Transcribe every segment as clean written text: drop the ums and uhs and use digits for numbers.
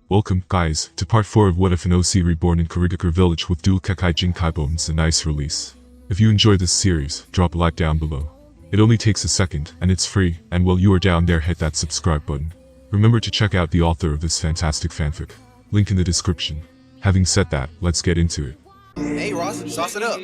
Welcome, guys, to part 4 of What If an OC Reborn in KIRIGAKURE village with dual KekkaiGenkai bones, a nice release. If you enjoy this series, drop a like down below. It only takes a second, and it's free, and while you are down there hit that subscribe button. Remember to check out the author of this fantastic fanfic. Link in the description. Having said that, let's get into it. Hey Ross, sauce it up.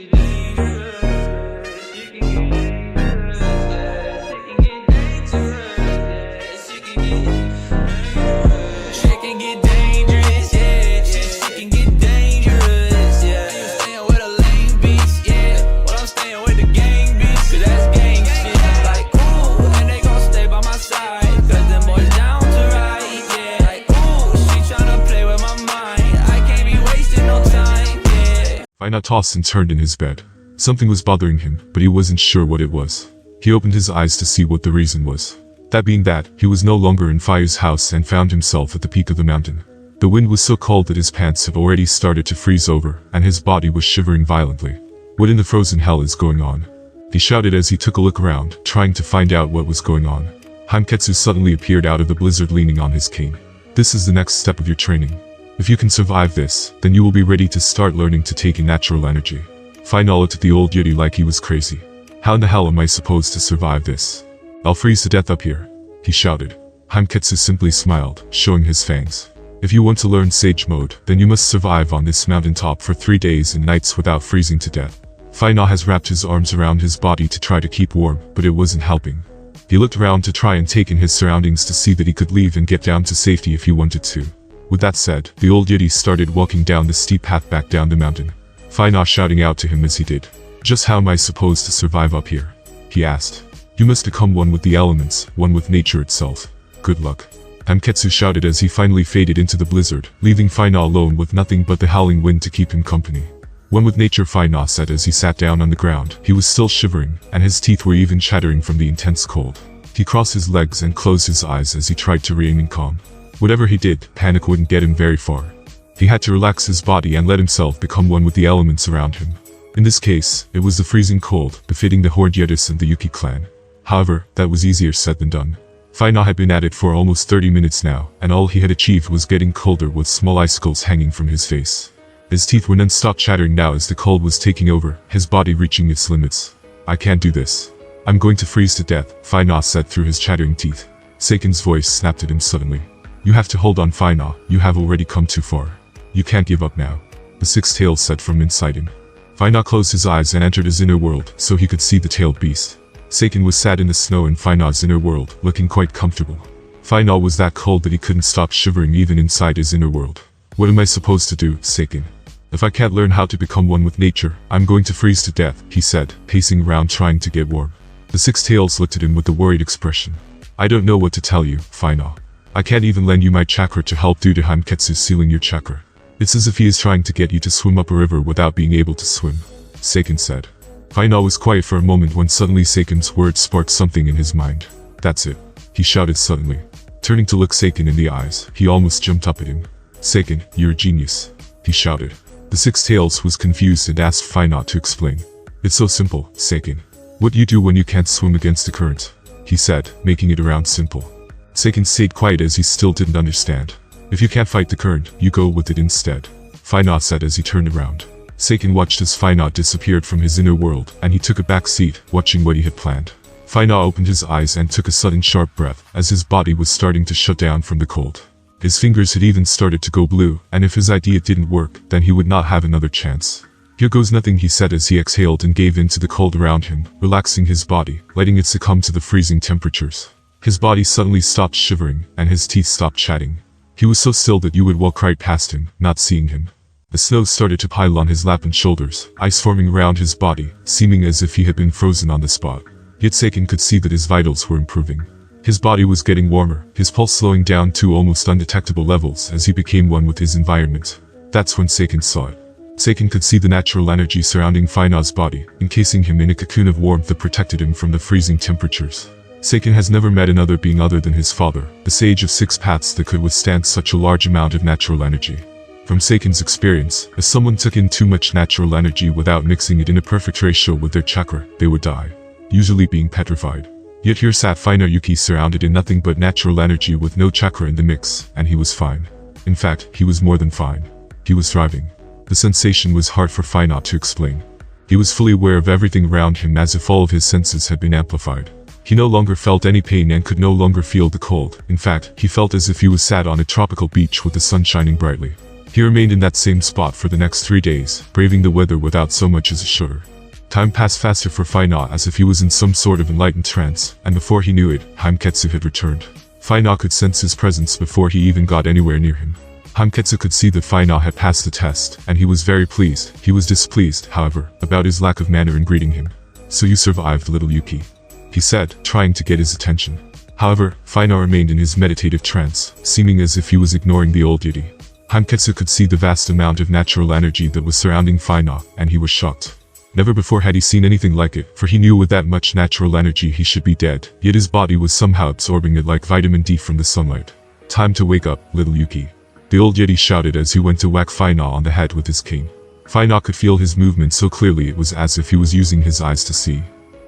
Fina tossed and turned in his bed. Something was bothering him, but he wasn't sure what it was. He opened his eyes to see what the reason was. That being that, he was no longer in Fire's house and found himself at the peak of the mountain. The wind was so cold that his pants have already started to freeze over, and his body was shivering violently. What in the frozen hell is going on? He shouted as he took a look around, trying to find out what was going on. Hanketsu suddenly appeared out of the blizzard leaning on his cane. This is the next step of your training. If you can survive this, then you will be ready to start learning to take in natural energy. Fina looked at the old Yeti like he was crazy. How in the hell am I supposed to survive this? I'll freeze to death up here, he shouted. Hanketsu simply smiled, showing his fangs. If you want to learn Sage Mode, then you must survive on this mountaintop for 3 days and nights without freezing to death. Fina has wrapped his arms around his body to try to keep warm, but it wasn't helping. He looked around to try and take in his surroundings to see that he could leave and get down to safety if he wanted to. With that said, the old Yeti started walking down the steep path back down the mountain. Fina shouting out to him as he did. Just how am I supposed to survive up here? He asked. You must become one with the elements, one with nature itself. Good luck. Hanketsu shouted as he finally faded into the blizzard, leaving Fina alone with nothing but the howling wind to keep him company. One with nature, Fina said as he sat down on the ground. He was still shivering, and his teeth were even chattering from the intense cold. He crossed his legs and closed his eyes as he tried to remain calm. Whatever he did, panic wouldn't get him very far. He had to relax his body and let himself become one with the elements around him. In this case, it was the freezing cold, befitting the Horde Yetis and the Yuki clan. However, that was easier said than done. Fina had been at it for almost 30 minutes now, and all he had achieved was getting colder with small icicles hanging from his face. His teeth were non-stop chattering now as the cold was taking over, his body reaching its limits. I can't do this. I'm going to freeze to death, Fina said through his chattering teeth. Seiken's voice snapped at him suddenly. You have to hold on, Fina, you have already come too far. You can't give up now. The six tails said from inside him. Fina closed his eyes and entered his inner world, so he could see the tailed beast. Seiken was sat in the snow in Fina's inner world, looking quite comfortable. Fina was that cold that he couldn't stop shivering even inside his inner world. What am I supposed to do, Seiken? If I can't learn how to become one with nature, I'm going to freeze to death, he said, pacing around trying to get warm. The six tails looked at him with a worried expression. I don't know what to tell you, Fina. I can't even lend you my chakra to help due to Hanketsu sealing your chakra. It's as if he is trying to get you to swim up a river without being able to swim, Seiken said. Fina was quiet for a moment when suddenly Seiken's words sparked something in his mind. That's it, he shouted suddenly. Turning to look Seiken in the eyes, he almost jumped up at him. Seiken, you're a genius, he shouted. The six tails was confused and asked Fina to explain. It's so simple, Seiken. What do you do when you can't swim against the current? He said, making it around simple. Seiken stayed quiet as he still didn't understand. If you can't fight the current, you go with it instead, Fina said as he turned around. Seiken watched as Fina disappeared from his inner world, and he took a back seat, watching what he had planned. Fina opened his eyes and took a sudden sharp breath, as his body was starting to shut down from the cold. His fingers had even started to go blue, and if his idea didn't work, then he would not have another chance. Here goes nothing, he said as he exhaled and gave in to the cold around him, relaxing his body, letting it succumb to the freezing temperatures. His body suddenly stopped shivering, and his teeth stopped chatting. He was so still that you would walk right past him, not seeing him. The snow started to pile on his lap and shoulders, ice forming around his body, seeming as if he had been frozen on the spot. Yet Seiken could see that his vitals were improving. His body was getting warmer, his pulse slowing down to almost undetectable levels as he became one with his environment. That's when Seiken saw it. Seiken could see the natural energy surrounding Fina's body, encasing him in a cocoon of warmth that protected him from the freezing temperatures. Seiken has never met another being other than his father, the sage of 6 paths that could withstand such a large amount of natural energy. From Seiken's experience, if someone took in too much natural energy without mixing it in a perfect ratio with their chakra, they would die, usually being petrified. Yet here sat Fina Yuki surrounded in nothing but natural energy with no chakra in the mix, and he was fine. In fact, he was more than fine. He was thriving. The sensation was hard for Fina to explain. He was fully aware of everything around him as if all of his senses had been amplified. He no longer felt any pain and could no longer feel the cold. In fact, he felt as if he was sat on a tropical beach with the sun shining brightly. He remained in that same spot for the next 3 days, braving the weather without so much as a shudder. Time passed faster for Fina as if he was in some sort of enlightened trance, and before he knew it, Haimketsu had returned. Fina could sense his presence before he even got anywhere near him. Haimketsu could see that Fina had passed the test, and he was very pleased. He was displeased, however, about his lack of manner in greeting him. "So you survived, little Yuki," he said, trying to get his attention. However, Fina remained in his meditative trance, seeming as if he was ignoring the old Yeti. Haimketsu could see the vast amount of natural energy that was surrounding Fina, and he was shocked. Never before had he seen anything like it, for he knew with that much natural energy he should be dead, yet his body was somehow absorbing it like vitamin D from the sunlight. "Time to wake up, little Yuki," the old Yeti shouted as he went to whack Fina on the head with his cane. Fina could feel his movement so clearly it was as if he was using his eyes to see.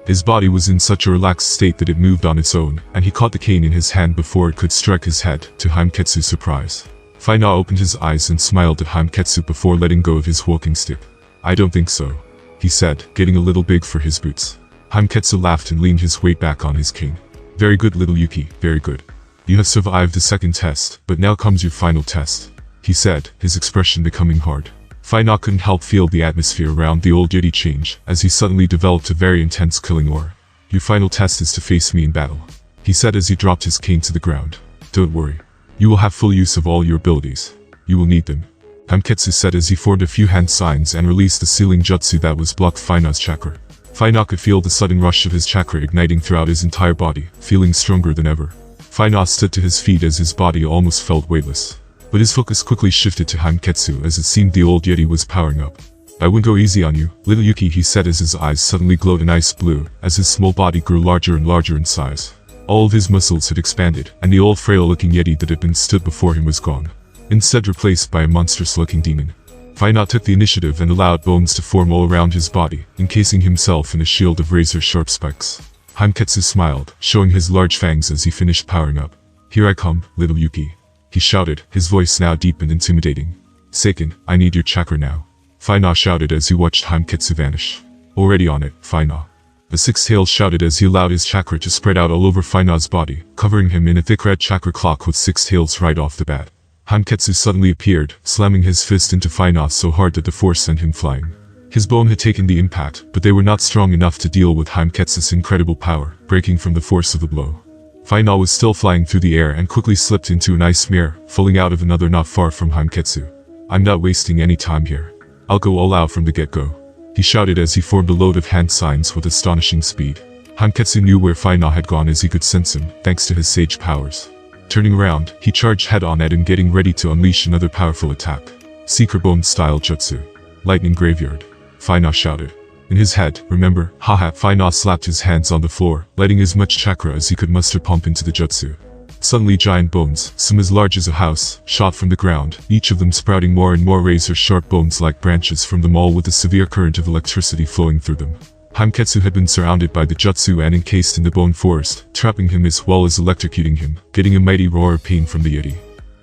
His body was in such a relaxed state that it moved on its own, and he caught the cane in his hand before it could strike his head, to Haimketsu's surprise. Fina opened his eyes and smiled at Haimketsu before letting go of his walking stick. "I don't think so," he said, getting a little big for his boots. Haimketsu laughed and leaned his weight back on his cane. "Very good, little Yuki, very good. You have survived the second test, but now comes your final test," he said, his expression becoming hard. Fina couldn't help feel the atmosphere around the old Yeti change, as he suddenly developed a very intense killing aura. "Your final test is to face me in battle," he said as he dropped his cane to the ground. "Don't worry. You will have full use of all your abilities. You will need them," Haimketsu said as he formed a few hand signs and released the sealing jutsu that was blocked Fina's chakra. Fina could feel the sudden rush of his chakra igniting throughout his entire body, feeling stronger than ever. Fina stood to his feet as his body almost felt weightless. But his focus quickly shifted to Haimketsu as it seemed the old Yeti was powering up. "I wouldn't go easy on you, little Yuki," he said as his eyes suddenly glowed an ice blue, as his small body grew larger and larger in size. All of his muscles had expanded, and the old frail-looking Yeti that had been stood before him was gone, instead replaced by a monstrous-looking demon. Fina took the initiative and allowed bones to form all around his body, encasing himself in a shield of razor-sharp spikes. Haimketsu smiled, showing his large fangs as he finished powering up. "Here I come, little Yuki," he shouted, his voice now deep and intimidating. "Seiken, I need your chakra now," Fina shouted as he watched Haimketsu vanish. "Already on it, Fina," the six-tailed shouted as he allowed his chakra to spread out all over Fina's body, covering him in a thick red chakra clock with 6 tails right off the bat. Haimketsu suddenly appeared, slamming his fist into Fina so hard that the force sent him flying. His bone had taken the impact, but they were not strong enough to deal with Haimketsu's incredible power, breaking from the force of the blow. Fina was still flying through the air and quickly slipped into an ice mirror, falling out of another not far from Haimketsu. "I'm not wasting any time here. I'll go all out from the get-go," he shouted as he formed a load of hand signs with astonishing speed. Haimketsu knew where Fina had gone as he could sense him, thanks to his sage powers. Turning around, he charged head-on at him, getting ready to unleash another powerful attack. "Seeker Bone-style jutsu. Lightning Graveyard," Fina shouted. In his head, "Remember, haha," Fina slapped his hands on the floor, letting as much chakra as he could muster pump into the jutsu. Suddenly giant bones, some as large as a house, shot from the ground, each of them sprouting more and more razor-sharp bones like branches from them, all with a severe current of electricity flowing through them. Haimketsu had been surrounded by the jutsu and encased in the bone forest, trapping him as well as electrocuting him, getting a mighty roar of pain from the Yeti.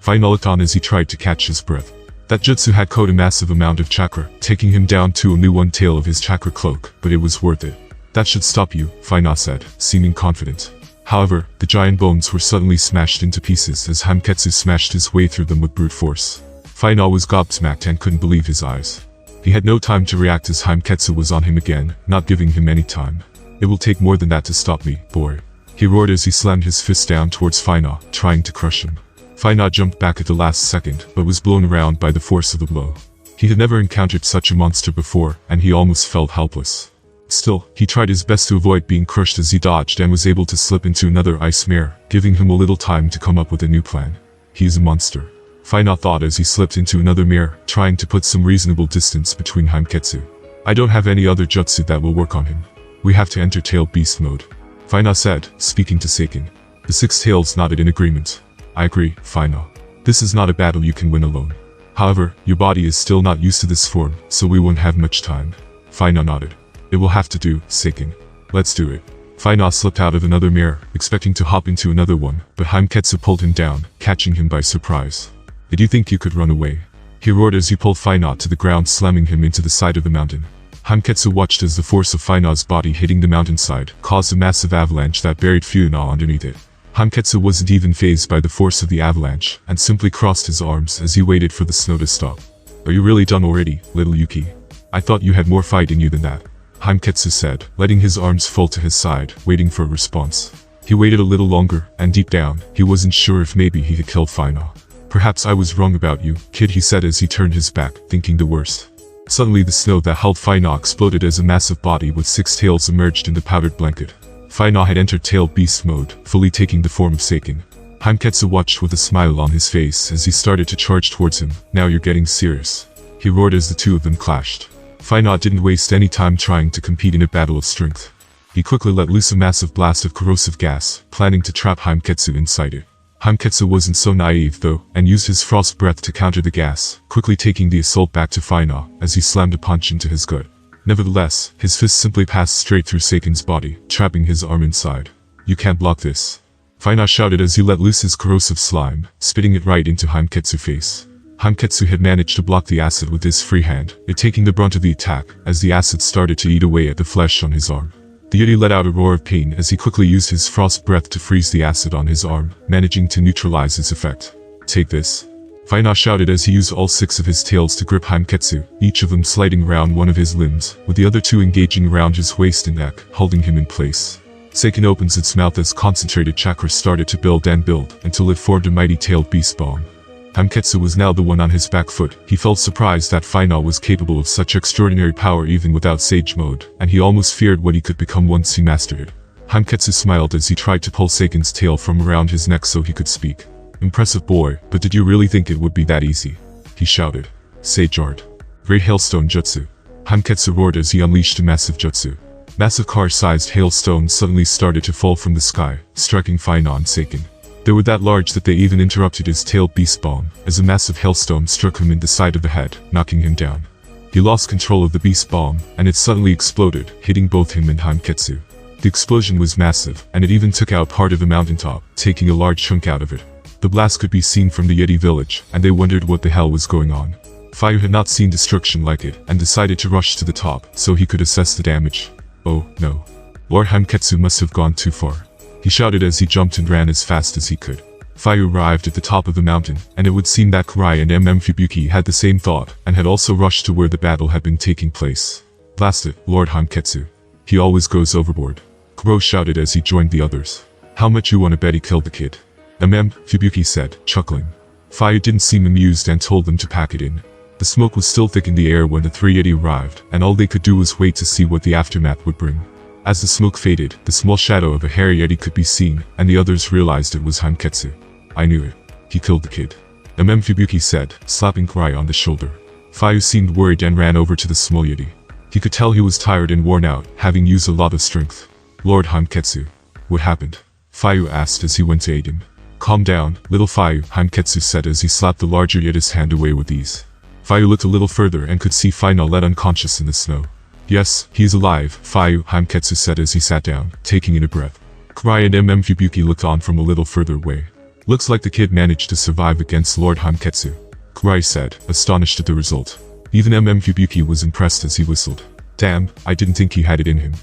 Fina looked on as he tried to catch his breath. That jutsu had coated a massive amount of chakra, taking him down to a new one tail of his chakra cloak, but it was worth it. "That should stop you," Fina said, seeming confident. However, the giant bones were suddenly smashed into pieces as Haimketsu smashed his way through them with brute force. Fina was gobsmacked and couldn't believe his eyes. He had no time to react as Haimketsu was on him again, not giving him any time. "It will take more than that to stop me, boy," he roared as he slammed his fist down towards Fina, trying to crush him. Fina jumped back at the last second, but was blown around by the force of the blow. He had never encountered such a monster before, and he almost felt helpless. Still, he tried his best to avoid being crushed as he dodged and was able to slip into another ice mirror, giving him a little time to come up with a new plan. "He is a monster," Fina thought as he slipped into another mirror, trying to put some reasonable distance between Haimketsu. "I don't have any other jutsu that will work on him. We have to enter tail beast mode," Fina said, speaking to Seiken. The 6 tails nodded in agreement. "I agree, Fina. This is not a battle you can win alone. However, your body is still not used to this form, so we won't have much time." Fina nodded. "It will have to do, Seiken. Let's do it." Fina slipped out of another mirror, expecting to hop into another one, but Haimketsu pulled him down, catching him by surprise. Did you think you could run away? He roared as he pulled Fina to the ground, slamming him into the side of the mountain. Hanketsu watched as the force of Fina's body hitting the mountainside caused a massive avalanche that buried Funa underneath it. Hanketsu wasn't even fazed by the force of the avalanche, and simply crossed his arms as he waited for the snow to stop. Are you really done already, little Yuki? I thought you had more fight in you than that, Hanketsu said, letting his arms fall to his side, waiting for a response. He waited a little longer, and deep down, he wasn't sure if maybe he had killed Fina. Perhaps I was wrong about you, kid, he said as he turned his back, thinking the worst. Suddenly the snow that held Fina exploded as a massive body with 6 tails emerged in the powdered blanket. Fina had entered tail beast mode, fully taking the form of Seiken. Hanketsu watched with a smile on his face as he started to charge towards him. Now you're getting serious, he roared as the two of them clashed. Fina didn't waste any time trying to compete in a battle of strength. He quickly let loose a massive blast of corrosive gas, planning to trap Hanketsu inside it. Hanketsu wasn't so naive though, and used his frost breath to counter the gas, quickly taking the assault back to Fina as he slammed a punch into his gut. Nevertheless, his fist simply passed straight through Seiken's body, trapping his arm inside. You can't block this, Fina shouted as he let loose his corrosive slime, spitting it right into Hanketsu's face. Hanketsu had managed to block the acid with his free hand, it taking the brunt of the attack as the acid started to eat away at the flesh on his arm. The Yeti let out a roar of pain as he quickly used his frost breath to freeze the acid on his arm, managing to neutralize its effect. Take this, Fina shouted as he used all 6 of his tails to grip Hanketsu, each of them sliding around one of his limbs, with the other 2 engaging around his waist and neck, holding him in place. Seiken opens its mouth as concentrated chakra started to build and build, until it formed a mighty tailed beast bomb. Hanketsu was now the one on his back foot. He felt surprised that Fina was capable of such extraordinary power even without Sage Mode, and he almost feared what he could become once he mastered it. Hanketsu smiled as he tried to pull Seiken's tail from around his neck so he could speak. Impressive boy, but did you really think it would be that easy? He shouted. Sage Art. Great Hailstone Jutsu. Hanketsu roared as he unleashed a massive jutsu. Massive car-sized hailstones suddenly started to fall from the sky, striking Fina and Seiken. They were that large that they even interrupted his tailed beast bomb, as a massive hailstone struck him in the side of the head, knocking him down. He lost control of the beast bomb, and it suddenly exploded, hitting both him and Hanketsu. The explosion was massive, and it even took out part of the mountaintop, taking a large chunk out of it. The blast could be seen from the Yeti village, and they wondered what the hell was going on. Fire had not seen destruction like it, and decided to rush to the top, so he could assess the damage. Oh, no. Lord Hanketsu must have gone too far, he shouted as he jumped and ran as fast as he could. Fire arrived at the top of the mountain, and it would seem that Kurai and Fubuki had the same thought, and had also rushed to where the battle had been taking place. Blast it, Lord Hanketsu. He always goes overboard, Kuro shouted as he joined the others. How much you wanna bet he killed the kid? Fubuki said, chuckling. Fire didn't seem amused and told them to pack it in. The smoke was still thick in the air when the 3 Yeti arrived, and all they could do was wait to see what the aftermath would bring. As the smoke faded, the small shadow of a hairy Yeti could be seen, and the others realized it was Hanketsu. I knew it. He killed the kid, Fubuki said, slapping Kurai on the shoulder. Fire seemed worried and ran over to the small Yeti. He could tell he was tired and worn out, having used a lot of strength. Lord Hanketsu. What happened? Fire asked as he went to aid him. Calm down, little Fire, Hanketsu said as he slapped the larger Yeti's hand away with ease. Fire looked a little further and could see Fina led unconscious in the snow. Yes, he's alive, Fire, Hanketsu said as he sat down, taking in a breath. Kurai and Fubuki looked on from a little further away. Looks like the kid managed to survive against Lord Hanketsu, Kurai said, astonished at the result. Even Fubuki was impressed as he whistled. Damn, I didn't think he had it in him,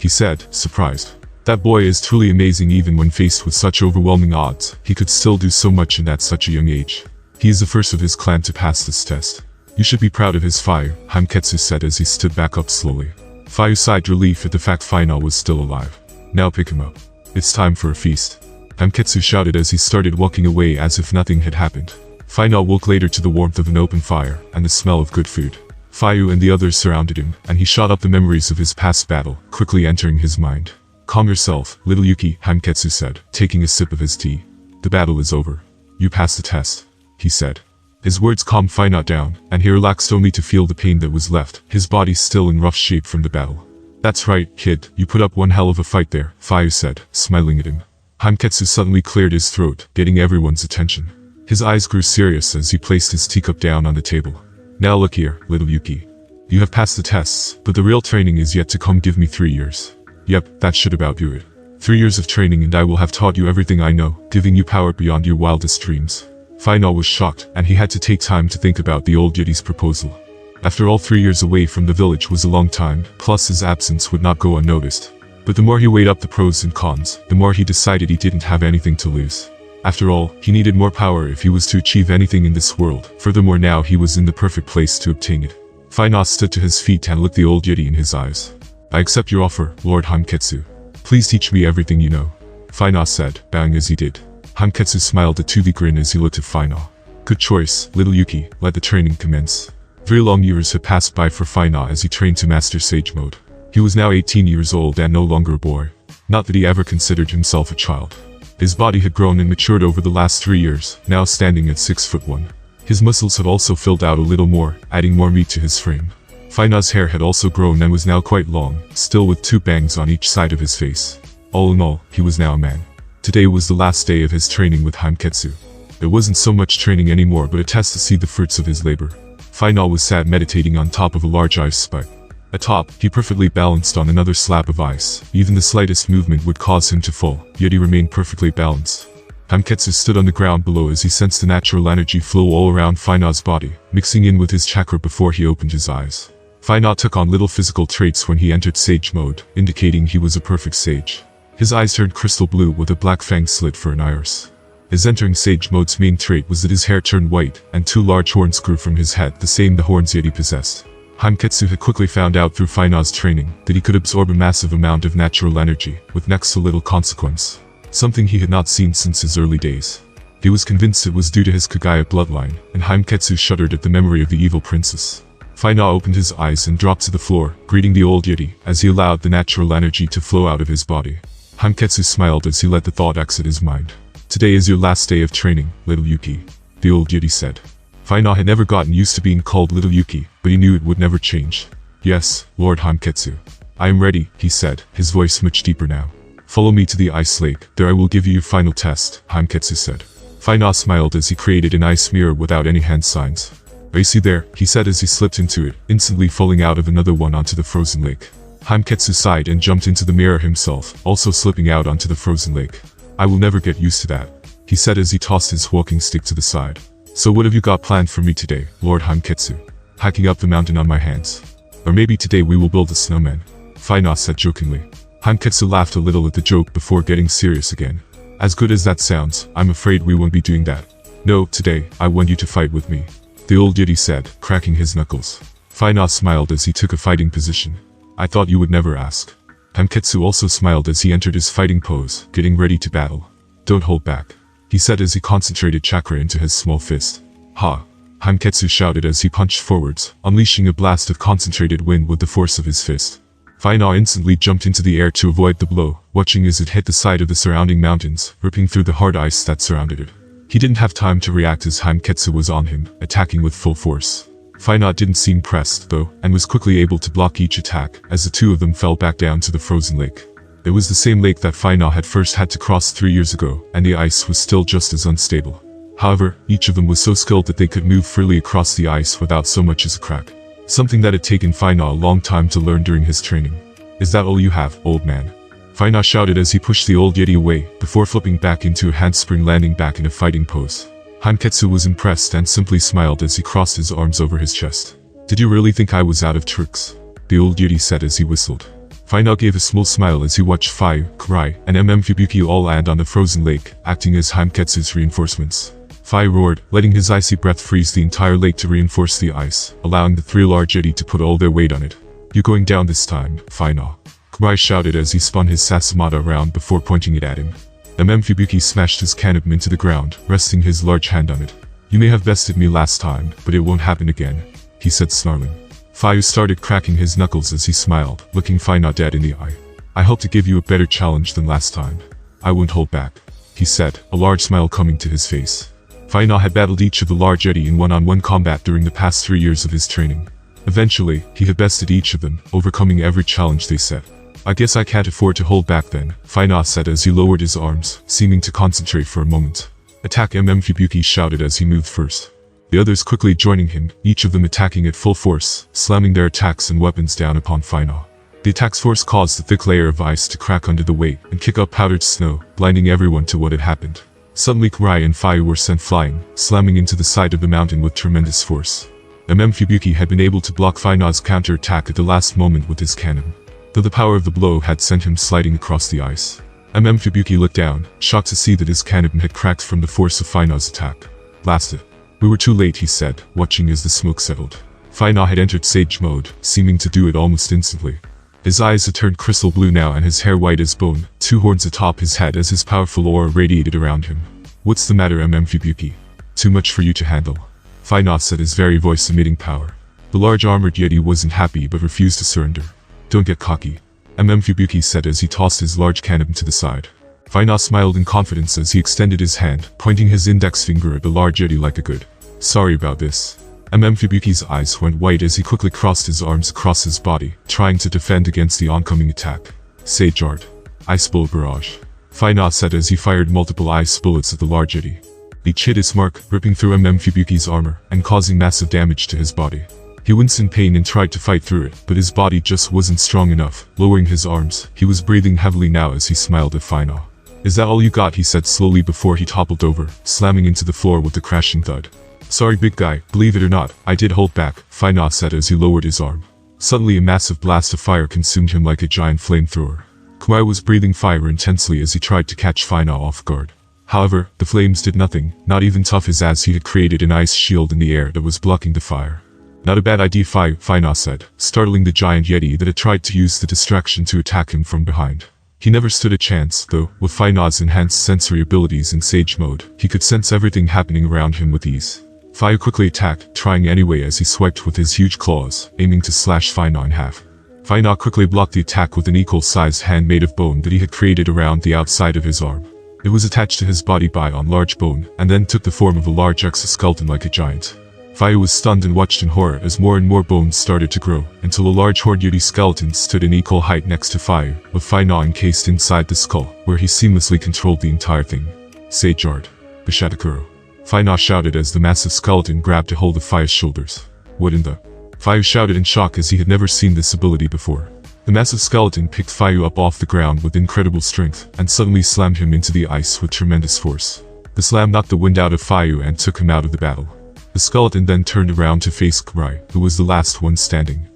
he said, surprised. That boy is truly amazing. Even when faced with such overwhelming odds, he could still do so much and at such a young age. He is the first of his clan to pass this test. You should be proud of his Fire, Hanketsu said as he stood back up slowly. Fire sighed relief at the fact Fina was still alive. Now pick him up. It's time for a feast, Hanketsu shouted as he started walking away as if nothing had happened. Fina woke later to the warmth of an open fire and the smell of good food. Fire and the others surrounded him, and he shot up the memories of his past battle, quickly entering his mind. Calm yourself, little Yuki, Hanketsu said, taking a sip of his tea. The battle is over. You passed the test, he said. His words calmed Fina down, and he relaxed only to feel the pain that was left, his body still in rough shape from the battle. That's right, kid, you put up one hell of a fight there, Fire said, smiling at him. Hanketsu suddenly cleared his throat, getting everyone's attention. His eyes grew serious as he placed his teacup down on the table. Now look here, little Yuki. You have passed the tests, but the real training is yet to come. Give me 3 years. Yep, that should about do it. 3 years of training and I will have taught you everything I know, giving you power beyond your wildest dreams. Final was shocked, and he had to take time to think about the old Yeti's proposal. After all, 3 years away from the village was a long time, plus his absence would not go unnoticed. But the more he weighed up the pros and cons, the more he decided he didn't have anything to lose. After all, he needed more power if he was to achieve anything in this world. Furthermore, now he was in the perfect place to obtain it. Final stood to his feet and looked the old Yeti in his eyes. "I accept your offer, Lord Hanketsu. Please teach me everything you know," Final said, bowing as he did. Hanketsu smiled a 2D grin as he looked at Final. "Good choice, little Yuki, let the training commence." Very long years had passed by for Final as he trained to master Sage Mode. He was now 18 years old and no longer a boy. Not that he ever considered himself a child. His body had grown and matured over the last 3 years, now standing at 6'1". His muscles had also filled out a little more, adding more meat to his frame. Fina's hair had also grown and was now quite long, still with 2 bangs on each side of his face. All in all, he was now a man. Today was the last day of his training with Hanketsu. It wasn't so much training anymore but a test to see the fruits of his labor. Final was sat meditating on top of a large ice spike. Atop, he perfectly balanced on another slab of ice. Even the slightest movement would cause him to fall, yet he remained perfectly balanced. Hanketsu stood on the ground below as he sensed the natural energy flow all around Fina's body, mixing in with his chakra before he opened his eyes. Fina took on little physical traits when he entered Sage Mode, indicating he was a perfect sage. His eyes turned crystal blue with a black fang slit for an iris. His entering Sage Mode's main trait was that his hair turned white, and 2 large horns grew from his head, the same the horns Yeti possessed. Hanketsu had quickly found out through Fina's training that he could absorb a massive amount of natural energy, with next to little consequence. Something he had not seen since his early days. He was convinced it was due to his Kagaya bloodline, and Hanketsu shuddered at the memory of the evil princess. Fina opened his eyes and dropped to the floor, greeting the old Yeti, as he allowed the natural energy to flow out of his body. Hanketsu smiled as he let the thought exit his mind. "Today is your last day of training, little Yuki," the old Yeti said. Fina had never gotten used to being called little Yuki, but he knew it would never change. "Yes, Lord Hanketsu. I am ready," he said, his voice much deeper now. "Follow me to the ice lake, there I will give you your final test," Hanketsu said. Fina smiled as he created an ice mirror without any hand signs. "I see there," he said as he slipped into it, instantly falling out of another one onto the frozen lake. Hanketsu sighed and jumped into the mirror himself, also slipping out onto the frozen lake. "I will never get used to that," he said as he tossed his walking stick to the side. "So what have you got planned for me today, Lord Hanketsu?" "Hiking up the mountain on my hands. Or maybe today we will build a snowman," Fina said jokingly. Hanketsu laughed a little at the joke before getting serious again. "As good as that sounds, I'm afraid we won't be doing that. No, today, I want you to fight with me," the old Yeti said, cracking his knuckles. Fina smiled as he took a fighting position. "I thought you would never ask." Hanketsu also smiled as he entered his fighting pose, getting ready to battle. "Don't hold back," he said as he concentrated chakra into his small fist. "Ha!" Hanketsu shouted as he punched forwards, unleashing a blast of concentrated wind with the force of his fist. Fina instantly jumped into the air to avoid the blow, watching as it hit the side of the surrounding mountains, ripping through the hard ice that surrounded it. He didn't have time to react as Hanketsu was on him, attacking with full force. Fina didn't seem pressed, though, and was quickly able to block each attack, as the 2 of them fell back down to the frozen lake. It was the same lake that Fina had first had to cross 3 years ago, and the ice was still just as unstable. However, each of them was so skilled that they could move freely across the ice without so much as a crack. Something that had taken Fina a long time to learn during his training. "Is that all you have, old man?" Fina shouted as he pushed the old Yeti away, before flipping back into a handspring, landing back in a fighting pose. Hanketsu was impressed and simply smiled as he crossed his arms over his chest. "Did you really think I was out of tricks?" the old Yeti said as he whistled. Fina gave a small smile as he watched Fayu, Kurai, and Fubuki all land on the frozen lake, acting as Hanketsu's reinforcements. Fayu roared, letting his icy breath freeze the entire lake to reinforce the ice, allowing the 3 large Yeti to put all their weight on it. "You're going down this time, Fina," Kurai shouted as he spun his Sasamata around before pointing it at him. Fubuki smashed his canopy into the ground, resting his large hand on it. "You may have bested me last time, but it won't happen again," he said, snarling. Fayu started cracking his knuckles as he smiled, looking Fina dead in the eye. "I hope to give you a better challenge than last time. I won't hold back," he said, a large smile coming to his face. Fina had battled each of the large Yeti in one-on-one combat during the past 3 years of his training. Eventually, he had bested each of them, overcoming every challenge they set. "I guess I can't afford to hold back then," Fina said as he lowered his arms, seeming to concentrate for a moment. "Attack!" Fubuki shouted as he moved first. The others quickly joining him, each of them attacking at full force, slamming their attacks and weapons down upon Fina. The attack's force caused the thick layer of ice to crack under the weight and kick up powdered snow, blinding everyone to what had happened. Suddenly Kirai and Fayu were sent flying, slamming into the side of the mountain with tremendous force. Fubuki had been able to block Fina's counter-attack at the last moment with his cannon, though the power of the blow had sent him sliding across the ice. Fubuki looked down, shocked to see that his cannon had cracked from the force of Fina's attack. Blasted. We were too late, he said, watching as the smoke settled. Fina had entered Sage mode, seeming to do it almost instantly. His eyes had turned crystal blue now and his hair white as bone, 2 horns atop his head as his powerful aura radiated around him. What's the matter, Fubuki? Too much for you to handle. Fina said, his very voice emitting power. The large armored Yeti wasn't happy but refused to surrender. Don't get cocky, Fubuki said as he tossed his large cannon to the side. Fina smiled in confidence as he extended his hand, pointing his index finger at the large Yeti like a good. Sorry about this. Fubuki's eyes went white as he quickly crossed his arms across his body, trying to defend against the oncoming attack. Sage Art. Ice Bullet Barrage. Fina said as he fired multiple ice bullets at the large Yeti. Each hit his mark, ripping through Fubuki's armor and causing massive damage to his body. He winced in pain and tried to fight through it, but his body just wasn't strong enough. Lowering his arms, he was breathing heavily now as he smiled at Fina. Is that all you got? He said slowly before he toppled over, slamming into the floor with a crashing thud. Sorry big guy, believe it or not, I did hold back, Fina said as he lowered his arm. Suddenly a massive blast of fire consumed him like a giant flamethrower. Kirai was breathing fire intensely as he tried to catch Fina off guard. However, the flames did nothing, not even tough as he had created an ice shield in the air that was blocking the fire. Not a bad idea, Fina said, startling the giant Yeti that had tried to use the distraction to attack him from behind. He never stood a chance, though. With Fina's enhanced sensory abilities in Sage mode, he could sense everything happening around him with ease. Fayu quickly attacked, trying anyway as he swiped with his huge claws, aiming to slash Fina in half. Fina quickly blocked the attack with an equal-sized hand made of bone that he had created around the outside of his arm. It was attached to his body by a large bone, and then took the form of a large exoskeleton like a giant. Fayu was stunned and watched in horror as more and more bones started to grow, until a large horde Yeti skeleton stood in equal height next to Fayu, with Fina encased inside the skull, where he seamlessly controlled the entire thing. Sage Art. Bishatakuro. Fina shouted as the massive skeleton grabbed a hold of Fayu's shoulders. What in the? Fayu shouted in shock as he had never seen this ability before. The massive skeleton picked Fayu up off the ground with incredible strength, and suddenly slammed him into the ice with tremendous force. The slam knocked the wind out of Fayu and took him out of the battle. The skeleton then turned around to face Kirai, who was the last one standing.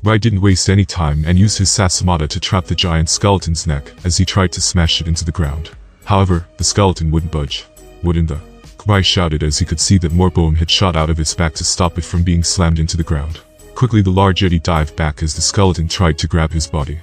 Kirai didn't waste any time and used his Sasamata to trap the giant skeleton's neck as he tried to smash it into the ground. However, the skeleton wouldn't budge. What in the? Kirai shouted as he could see that more bone had shot out of its back to stop it from being slammed into the ground. Quickly the large Yeti dived back as the skeleton tried to grab his body.